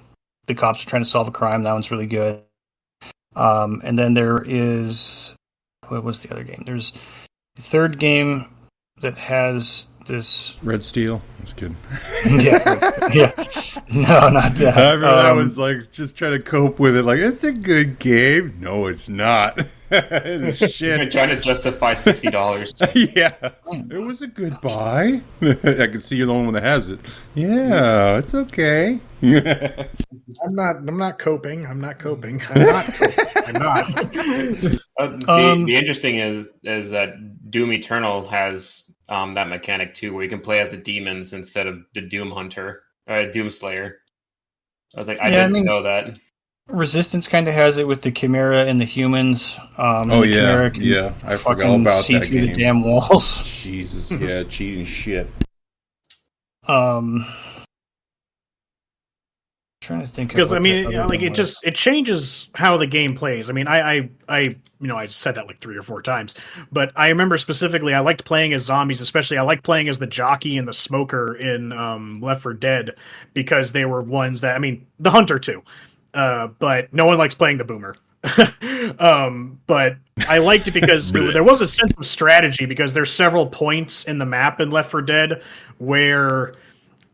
the cops are trying to solve a crime. That one's really good. And then there is, what was the other game? There's the third game that has this Red Steel. I was kidding. yeah. No, not that. I remember I was like just trying to cope with it. Like, it's a good game. No, it's not. Shit. You're trying to justify $60. Yeah, it was a good buy. I can see you're the only one that has it. Yeah, it's okay. I'm not coping. I'm not. The interesting is that Doom Eternal has that mechanic too, where you can play as the demons instead of the Doom Hunter or Doom Slayer. I was like, I didn't know that. Resistance kind of has it with the Chimera and the humans. I forgot about see that through game. the damn walls. Jesus, yeah, cheating shit. Trying to think because it changes how the game plays. I said that like 3 or 4 times, but I remember specifically I liked playing as zombies, especially I liked playing as the jockey and the smoker in Left 4 Dead because they were ones that the hunter too, but no one likes playing the boomer. But I liked it because there was a sense of strategy because there's several points in the map in Left 4 Dead where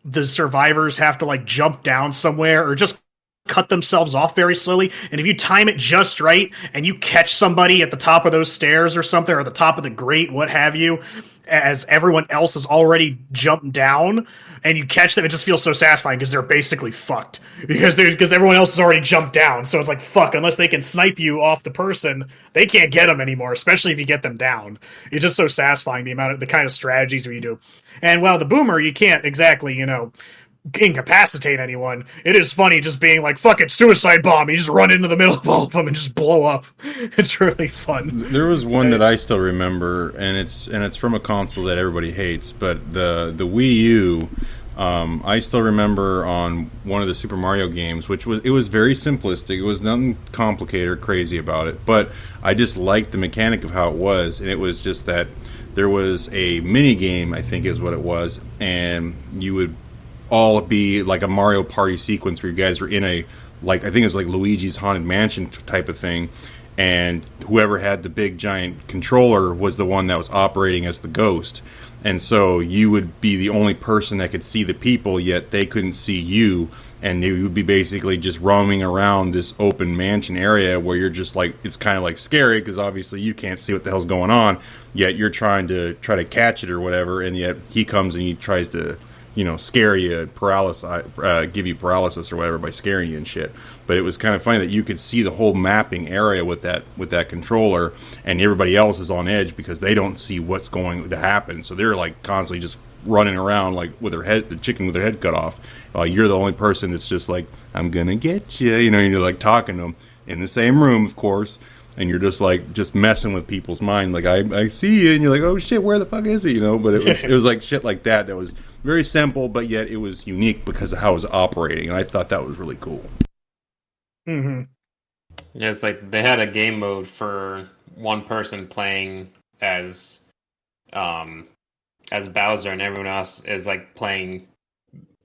the survivors have to like jump down somewhere or just cut themselves off very slowly. And if you time it just right and you catch somebody at the top of those stairs or something, or the top of the grate, what have you, as everyone else has already jumped down and you catch them, it just feels so satisfying because they're basically fucked because everyone else has already jumped down. So it's like, fuck, unless they can snipe you off the person, they can't get them anymore, especially if you get them down. It's just so satisfying, the kind of strategies where you do. And while the boomer, you can't exactly, incapacitate anyone. It is funny just being like, fuck it, suicide bomb. You just run into the middle of all of them and just blow up. It's really fun. There was one that I still remember, and it's from a console that everybody hates, but the Wii U. I still remember on one of the Super Mario games, it was very simplistic. It was nothing complicated or crazy about it, but I just liked the mechanic of how it was, and it was just that there was a mini game, I think is what it was, and you would all be like a Mario Party sequence where you guys were in I think it was like Luigi's Haunted Mansion type of thing, and whoever had the big giant controller was the one that was operating as the ghost. And so you would be the only person that could see the people, yet they couldn't see you. And you would be basically just roaming around this open mansion area where you're just like, it's kind of like scary because obviously you can't see what the hell's going on, yet you're trying to catch it or whatever. And yet he comes and he tries to, scare you, give you paralysis or whatever by scaring you and shit. But it was kind of funny that you could see the whole mapping area with that controller, and everybody else is on edge because they don't see what's going to happen. So they're like constantly just running around like with the chicken with their head cut off. You're the only person that's just like, I'm gonna get you, and you're like talking to them. in the same room, of course, and you're just messing with people's mind. Like, I see you, and you're like, oh shit, where the fuck is he? But it was like shit like that was very simple, but yet it was unique because of how it was operating, and I thought that was really cool. Mm-hmm. Yeah, it's like they had a game mode for one person playing as Bowser, and everyone else is like playing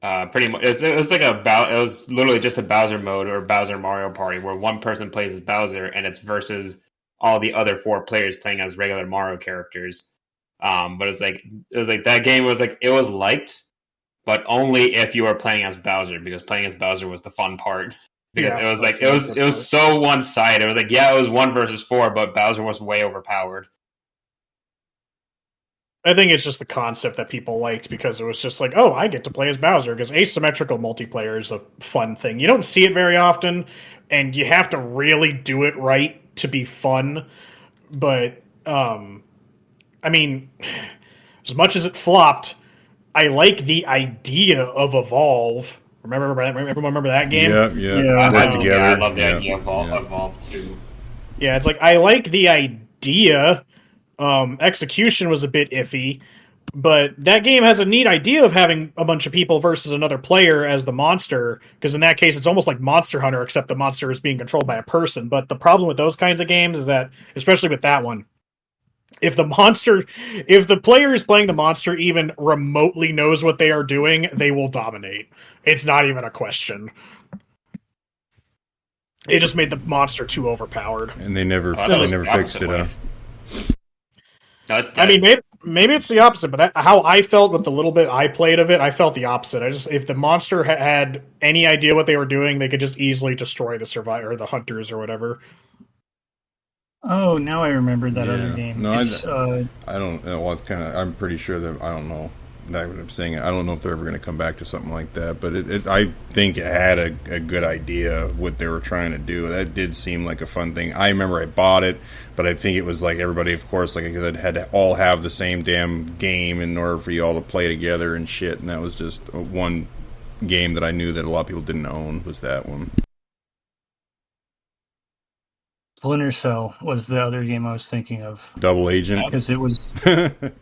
pretty much. It was literally just a Bowser mode or Bowser Mario Party where one person plays as Bowser and it's versus all the other 4 players playing as regular Mario characters. But it was like that game was like it was liked, but only if you were playing as Bowser, because playing as Bowser was the fun part. Because it was so one-sided. It was like, yeah, it was 1 versus 4, but Bowser was way overpowered. I think it's just the concept that people liked because it was just like, oh, I get to play as Bowser, because asymmetrical multiplayer is a fun thing. You don't see it very often, and you have to really do it right to be fun. But, I mean, as much as it flopped, I like the idea of Evolve. Everyone remember that game? Yeah. I love the idea of Evolve too. Yeah, it's like, I like the idea. Execution was a bit iffy, but that game has a neat idea of having a bunch of people versus another player as the monster, because in that case it's almost like Monster Hunter, except the monster is being controlled by a person. But the problem with those kinds of games is that, especially with that one, if the player is playing the monster even remotely knows what they are doing, they will dominate. It's not even a question. It just made the monster too overpowered, and they never fixed it up. No, I mean, maybe it's the opposite, but how I felt with the little bit I played of it, I felt the opposite. If the monster had any idea what they were doing, they could just easily destroy the survivor, or the hunters, or whatever. Oh, now I remember that other game. No, I don't. Well, it's kind of. I'm pretty sure that I don't know. That's what I'm saying. I don't know if they're ever going to come back to something like that. But I think it had a good idea of what they were trying to do. That did seem like a fun thing. I remember I bought it, but I think it was like everybody, of course, like had to all have the same damn game in order for you all to play together and shit. And that was just one game that I knew that a lot of people didn't own, was that one. Splinter Cell was the other game I was thinking of. Double Agent? Because it was...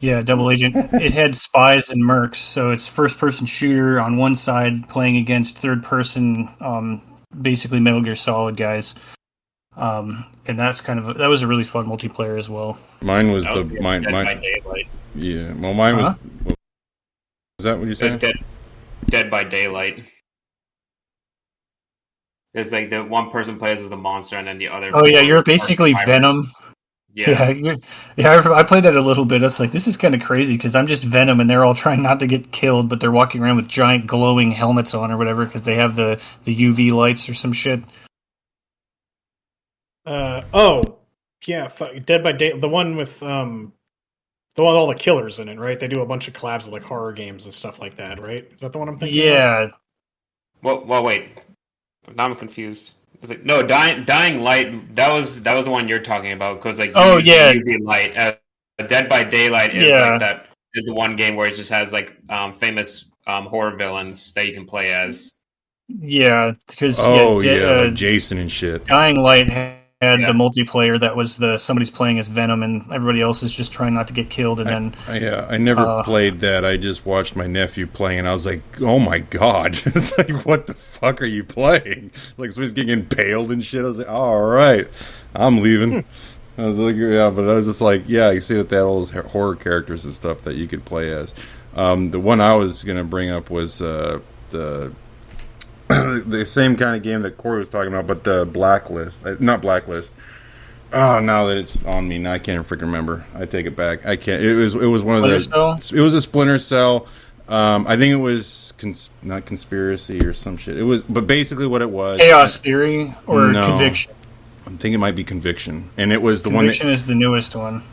yeah, Double Agent. It had spies and mercs, so it's first-person shooter on one side playing against third-person, basically Metal Gear Solid guys. And that was a really fun multiplayer as well. Mine was Dead by Daylight. Yeah, well, mine was... Is that what you said? Dead by Daylight. It's like the one person plays as the monster, and then the other. Oh yeah, you're basically Venom. Yeah. I played that a little bit. I was like, this is kind of crazy because I'm just Venom, and they're all trying not to get killed, but they're walking around with giant glowing helmets on or whatever because they have the UV lights or some shit. Dead by Day, the one with the one with all the killers in it, right? They do a bunch of collabs with like horror games and stuff like that, right? Is that the one I'm thinking? Yeah. Well, wait. Now I'm confused. It's like, no, Dying Light. That was the one you're talking about because like UV light. Dead by Daylight is like that. Is the one game where it just has like famous horror villains that you can play as. Yeah, because Jason and shit. Dying Light had the multiplayer that was somebody's playing as Venom and everybody else is just trying not to get killed. And I never played that. I just watched my nephew playing and I was like, oh my god. It's like, what the fuck are you playing? Like somebody's getting impaled and shit. I was like, all right, I'm leaving. I was like, yeah, but I was just like, yeah, you see that they had all those horror characters and stuff that you could play as. The one I was going to bring up was the the same kind of game that Corey was talking about, but the Blacklist. Not Blacklist. Oh, now that it's on me, now I can't freaking remember. I take it back. I can't. It was one of those. It was a Splinter Cell. I think it was not Conspiracy or some shit. It was, but basically what it was. Chaos Theory or Conviction. I'm thinking it might be Conviction, and it was the Conviction is the newest one.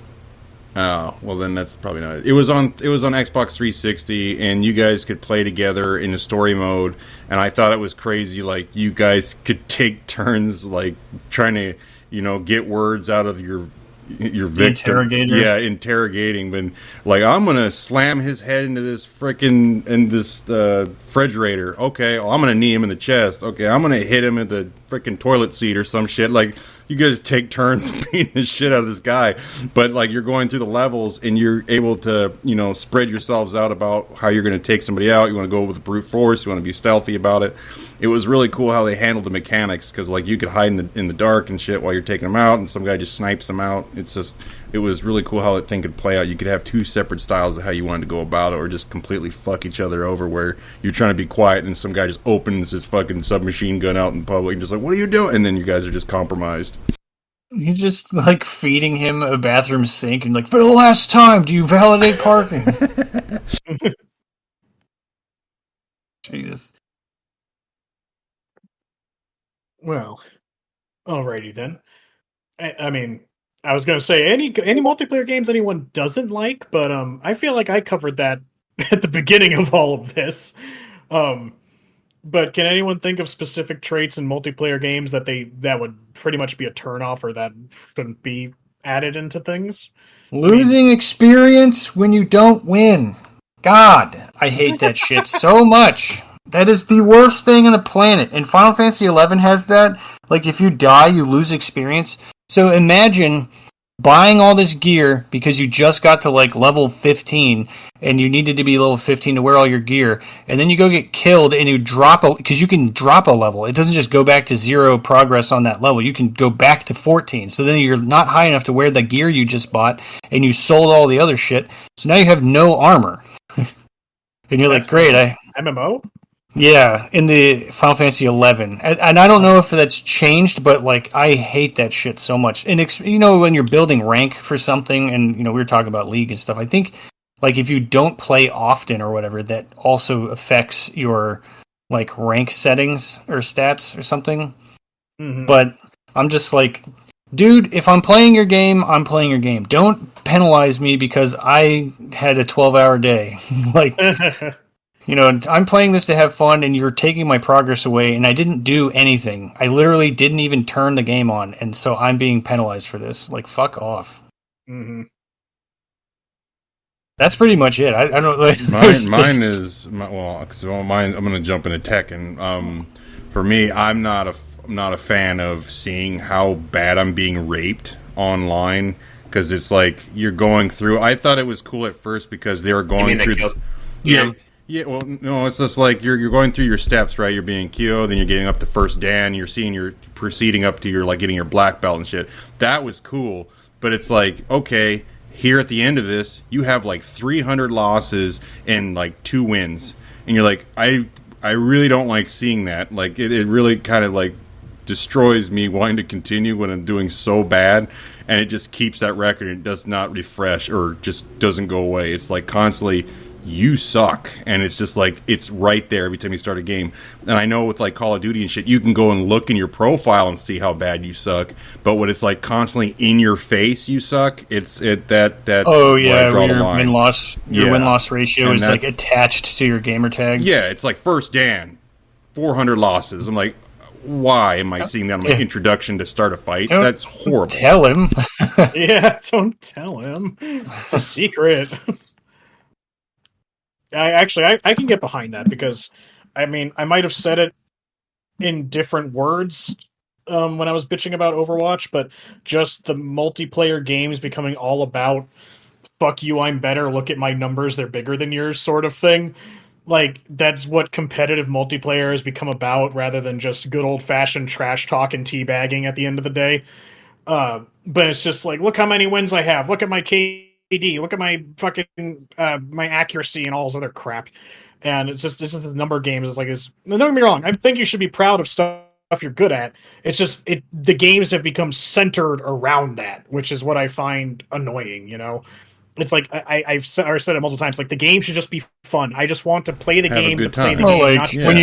Oh, well then that's probably not it. It was on Xbox 360 and you guys could play together in a story mode, and I thought it was crazy, like you guys could take turns like trying to, get words out of your your victim. Interrogator. Yeah, interrogating. But like, I'm gonna slam his head into this refrigerator. Okay, well, I'm gonna knee him in the chest. Okay, I'm gonna hit him at the freaking toilet seat or some shit. Like, you guys take turns beating the shit out of this guy, but like, you're going through the levels and you're able to, spread yourselves out about how you're going to take somebody out. You want to go with brute force. You want to be stealthy about it. It was really cool how they handled the mechanics, because like, you could hide in the dark and shit while you're taking them out, and some guy just snipes them out. It was really cool how that thing could play out. You could have two separate styles of how you wanted to go about it, or just completely fuck each other over, where you're trying to be quiet and some guy just opens his fucking submachine gun out in public and just like, what are you doing? And then you guys are just compromised. You're just like feeding him a bathroom sink and like, for the last time, do you validate parking? Jesus. Well, alrighty then. I mean, I was going to say any multiplayer games anyone doesn't like, but I feel like I covered that at the beginning of all of this. But can anyone think of specific traits in multiplayer games that would pretty much be a turnoff, or that shouldn't be added into things? Losing experience when you don't win. God, I hate that shit so much. That is the worst thing on the planet. And Final Fantasy XI has that. Like, if you die, you lose experience. So imagine buying all this gear because you just got to like level 15 and you needed to be level 15 to wear all your gear, and then you go get killed and you drop because you can drop a level. It doesn't just go back to 0 progress on that level. You can go back to 14. So then you're not high enough to wear the gear you just bought, and you sold all the other shit. So now you have no armor. And you're like, great. MMO? Yeah, in the Final Fantasy 11, and I don't know if that's changed, but like, I hate that shit so much. And when you're building rank for something, and we were talking about League and stuff, I think like if you don't play often or whatever, that also affects your like rank settings or stats or something. Mm-hmm. But I'm just like, dude, if I'm playing your game, I'm playing your game. Don't penalize me because I had a 12-hour day. Like. I'm playing this to have fun, and you're taking my progress away, and I didn't do anything. I literally didn't even turn the game on, and so I'm being penalized for this. Like, fuck off. Mm-hmm. That's pretty much it. I don't like mine is because mine. I'm going to jump into tech, and for me, I'm not a fan of seeing how bad I'm being raped online, because it's like you're going through. I thought it was cool at first because they were going through. Yeah, well, no, it's just like you're going through your steps, right? You're being Kyo, then you're getting up to first Dan, you're proceeding up to your like getting your black belt and shit. That was cool, but it's like, okay, here at the end of this, you have like 300 losses and like 2 wins, and you're like, I really don't like seeing that. Like it really kind of like destroys me wanting to continue when I'm doing so bad, and it just keeps that record. And it does not refresh or just doesn't go away. It's like constantly, you suck, and it's just like it's right there every time you start a game. And I know with like Call of Duty and shit, you can go and look in your profile and see how bad you suck, but when it's like constantly in your face you suck, that oh yeah, your win-loss ratio is like attached to your gamer tag. Yeah, it's like first Dan 400 losses. I'm like, why am I seeing that on my introduction to start a fight? That's horrible. Tell him. Yeah, don't tell him. It's a secret. I can get behind that, because I mean, I might have said it in different words when I was bitching about Overwatch, but just the multiplayer games becoming all about fuck you, I'm better, look at my numbers, they're bigger than yours sort of thing. Like, that's what competitive multiplayer has become about, rather than just good old-fashioned trash talk and teabagging at the end of the day. But it's just like, look how many wins I have, look at my KD, look at my fucking my accuracy and all this other crap. And it's just, this is a number of games. It's like, don't get me wrong, I think you should be proud of stuff you're good at. It's just the games have become centered around that, which is what I find annoying. It's like I've said it multiple times. Like, the game should just be fun. I just want to play the game to play the game. When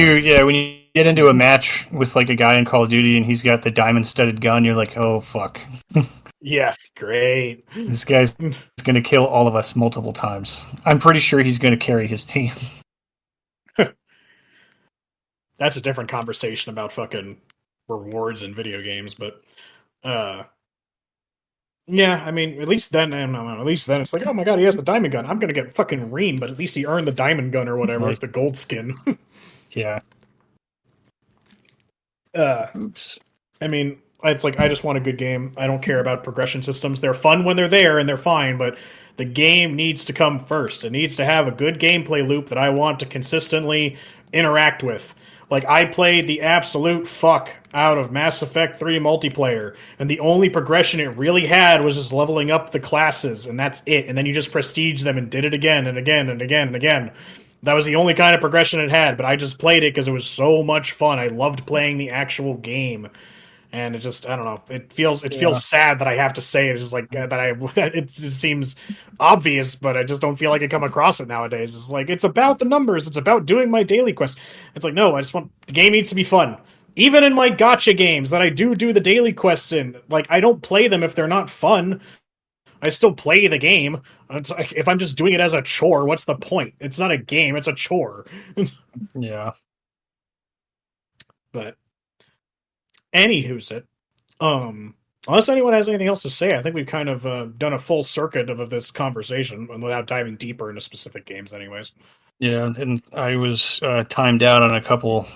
you get into a match with like a guy in Call of Duty and he's got the diamond-studded gun, you're like, oh fuck. Yeah, great. This guy's going to kill all of us multiple times. I'm pretty sure he's going to carry his team. That's a different conversation about fucking rewards in video games, but Yeah, I mean, at least then, I don't know, at least then it's like, oh my god, he has the diamond gun. I'm gonna get fucking reamed, but at least he earned the diamond gun or whatever with the gold skin. Yeah. Oops. I mean, it's like I just want a good game. I don't care about progression systems. They're fun when they're there and they're fine, but the game needs to come first. It needs to have a good gameplay loop that I want to consistently interact with. Like, I played the absolute fuck out of Mass Effect 3 multiplayer, and the only progression it really had was just leveling up the classes, and that's it. And then you just prestige them and did it again and again and again and again. That was the only kind of progression it had, but I just played it because it was so much fun. I loved playing the actual game. And it just, I don't know, it feels sad that I have to say it. It's just like it just seems obvious, but I just don't feel like I come across it nowadays. It's like, it's about the numbers. It's about doing my daily quest. It's like, no, the game needs to be fun. Even in my gacha games that I do the daily quests in, like, I don't play them if they're not fun. I still play the game. It's like, if I'm just doing it as a chore, what's the point? It's not a game, it's a chore. Yeah. But anywho's it. Unless anyone has anything else to say, I think we've kind of done a full circuit of this conversation without diving deeper into specific games anyways. Yeah, and I was timed out on a couple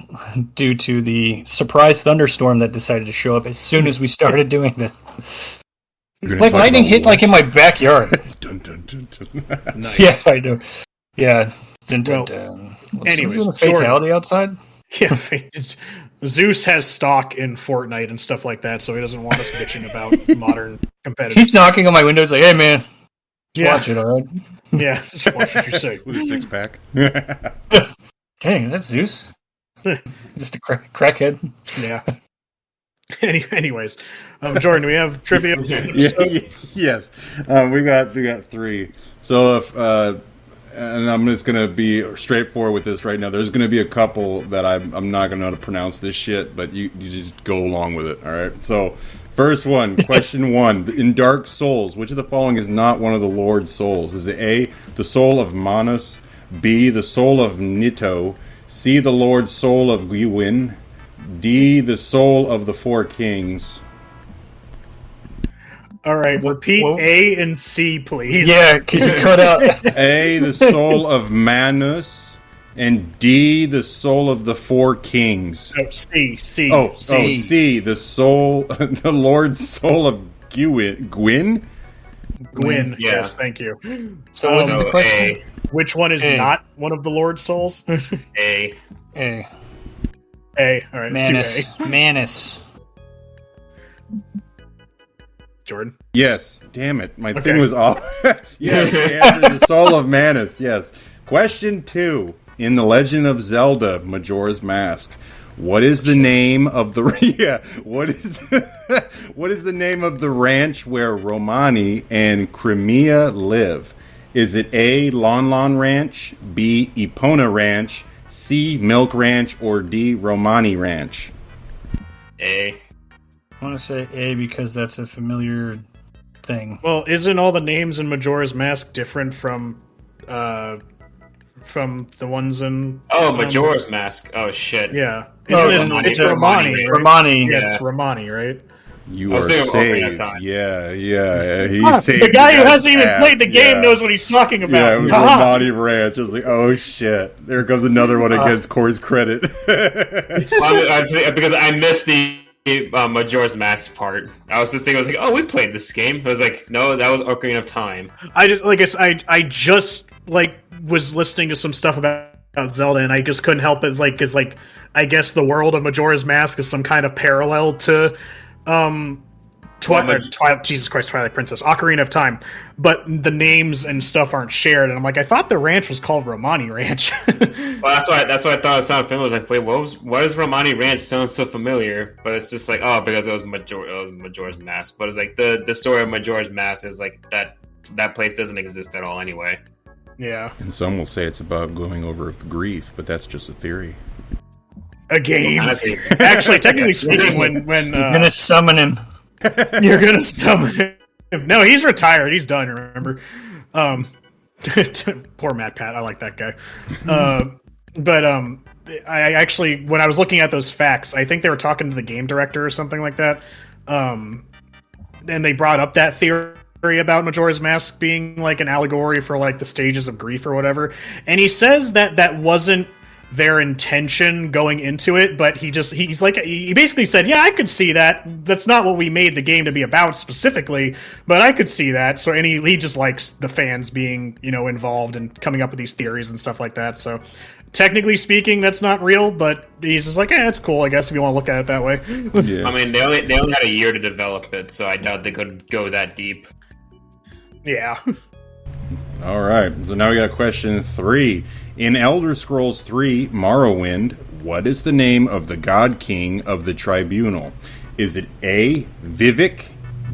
due to the surprise thunderstorm that decided to show up as soon as we started doing this. Like lightning hit like in my backyard. Dun, dun, dun, dun. Nice. Yeah, I do. Yeah. Dun, dun, dun. Anyways, doing a fatality outside? Yeah, Zeus has stock in Fortnite and stuff like that, so he doesn't want us bitching about modern competitive. He's knocking on my window. He's like, "Hey, man, watch it, all right?" Yeah, just watch what you say. With a 6-pack. Dang, is that Zeus? Just a crackhead. Yeah. Anyways, Jordan, do we have trivia? Yes, we got 3. So if and I'm just gonna be straightforward with this right now. There's gonna be a couple that I'm not gonna know how to pronounce this shit, but you just go along with it. All right. So first one, question 1: in Dark Souls, which of the following is not one of the Lord's souls? Is it A, the soul of Manus, B, the soul of Nito, C, the Lord's soul of Gwyn, D, the soul of the 4 kings? All right, repeat A and C, please. Yeah, because you cut out. A, the soul of Manus, and D, the soul of the 4 kings. Oh, C. C, the soul, the Lord's soul of Gwyn. Gwyn, yeah. Yes, thank you. So what's the question? Which one is not one of the Lord's souls? A. A. All right, Manus. Jordan? Yes. Damn it. My thing was off. Yes, the answer is the soul of Manus. Yes. Question 2. In The Legend of Zelda, Majora's Mask, what is the name of the what is the name of the ranch where Romani and Crimea live? Is it A, Lon Lon Ranch, B, Epona Ranch, C, Milk Ranch, or D, Romani Ranch? A. I want to say A because that's a familiar thing. Well, isn't all the names in Majora's Mask different from the ones in... Oh, Majora's Mask. Oh, shit. Yeah. It's Romani. Right? Romani. Yeah, it's Romani, right? You are saved. Yeah. He's saved. The guy who hasn't even played the game knows what he's talking about. Yeah, it was Romani Ranch. I was like, oh shit. There comes another one against Corey's credit. Because I missed the Majora's Mask part. I was just thinking, I was like, oh, we played this game. I was like, no, that was Ocarina of Time. I just was listening to some stuff about Zelda, and I just couldn't help it. Because I guess the world of Majora's Mask is some kind of parallel to Twilight Princess, Ocarina of Time, but the names and stuff aren't shared. And I'm like, I thought the ranch was called Romani Ranch. Well, that's why I thought it sounded familiar. I was like, wait, why does Romani Ranch sound so familiar? But it's just like, oh, because it was Majora's Mask. But it's like the story of Majora's Mask is like that place doesn't exist at all anyway. Yeah. And some will say it's about going over grief, but that's just a theory. A game. Actually, technically speaking, when you're gonna summon him. You're gonna summon him. No, he's retired. He's done. Remember, poor Matt Pat. I like that guy. But I actually, when I was looking at those facts, I think they were talking to the game director or something like that. and they brought up that theory about Majora's Mask being like an allegory for like the stages of grief or whatever, and he says that wasn't their intention going into it, but he basically said, yeah, I could see that. That's not what we made the game to be about specifically, but I could see that. So, and he just likes the fans being, involved and coming up with these theories and stuff like that. So, technically speaking, that's not real, but he's just like, it's cool, I guess, if you want to look at it that way. Yeah. I mean, they only had a year to develop it, so I doubt they could go that deep. Yeah. All right, so now we got question 3. In Elder Scrolls 3 Morrowind, what is the name of the God King of the Tribunal? Is it A. Vivek,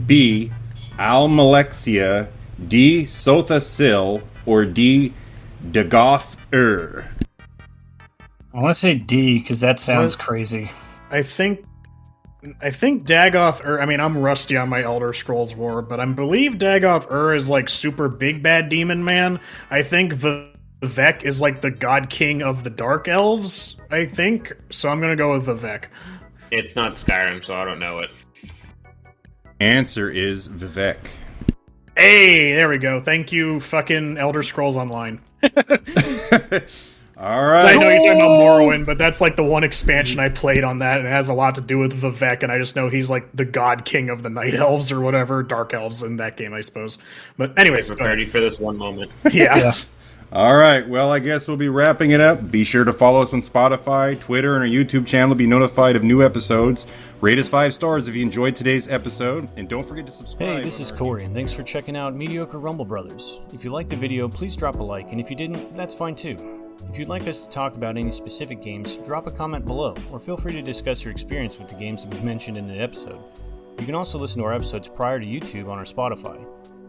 B. Almalexia, D. Sotha-Sil, or D. Dagoth-Ur? I want to say D, because that sounds crazy. I think Dagoth-Ur, I'm rusty on my Elder Scrolls lore, but I believe Dagoth-Ur is like super big bad demon man. I think Vivek is like the god king of the Dark Elves, I think. So I'm going to go with Vivek. It's not Skyrim, so I don't know it. Answer is Vivek. Hey, there we go. Thank you, fucking Elder Scrolls Online. All right. I know you're talking about Morrowind, but that's like the one expansion I played on that, and it has a lot to do with Vivek, and I just know he's like the god king of the Night Elves or whatever, Dark Elves in that game, I suppose. But anyways, we're ready for this one moment. Yeah. All right. Well, I guess we'll be wrapping it up. Be sure to follow us on Spotify, Twitter, and our YouTube channel to be notified of new episodes. Rate us 5 stars if you enjoyed today's episode, and don't forget to subscribe. Hey, this is Corey, and thanks for checking out Mediocre Rumble Brothers. If you liked the video, please drop a like, and if you didn't, that's fine too. If you'd like us to talk about any specific games, drop a comment below, or feel free to discuss your experience with the games that we mentioned in the episode. You can also listen to our episodes prior to YouTube on our Spotify.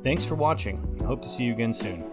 Thanks for watching, and hope to see you again soon.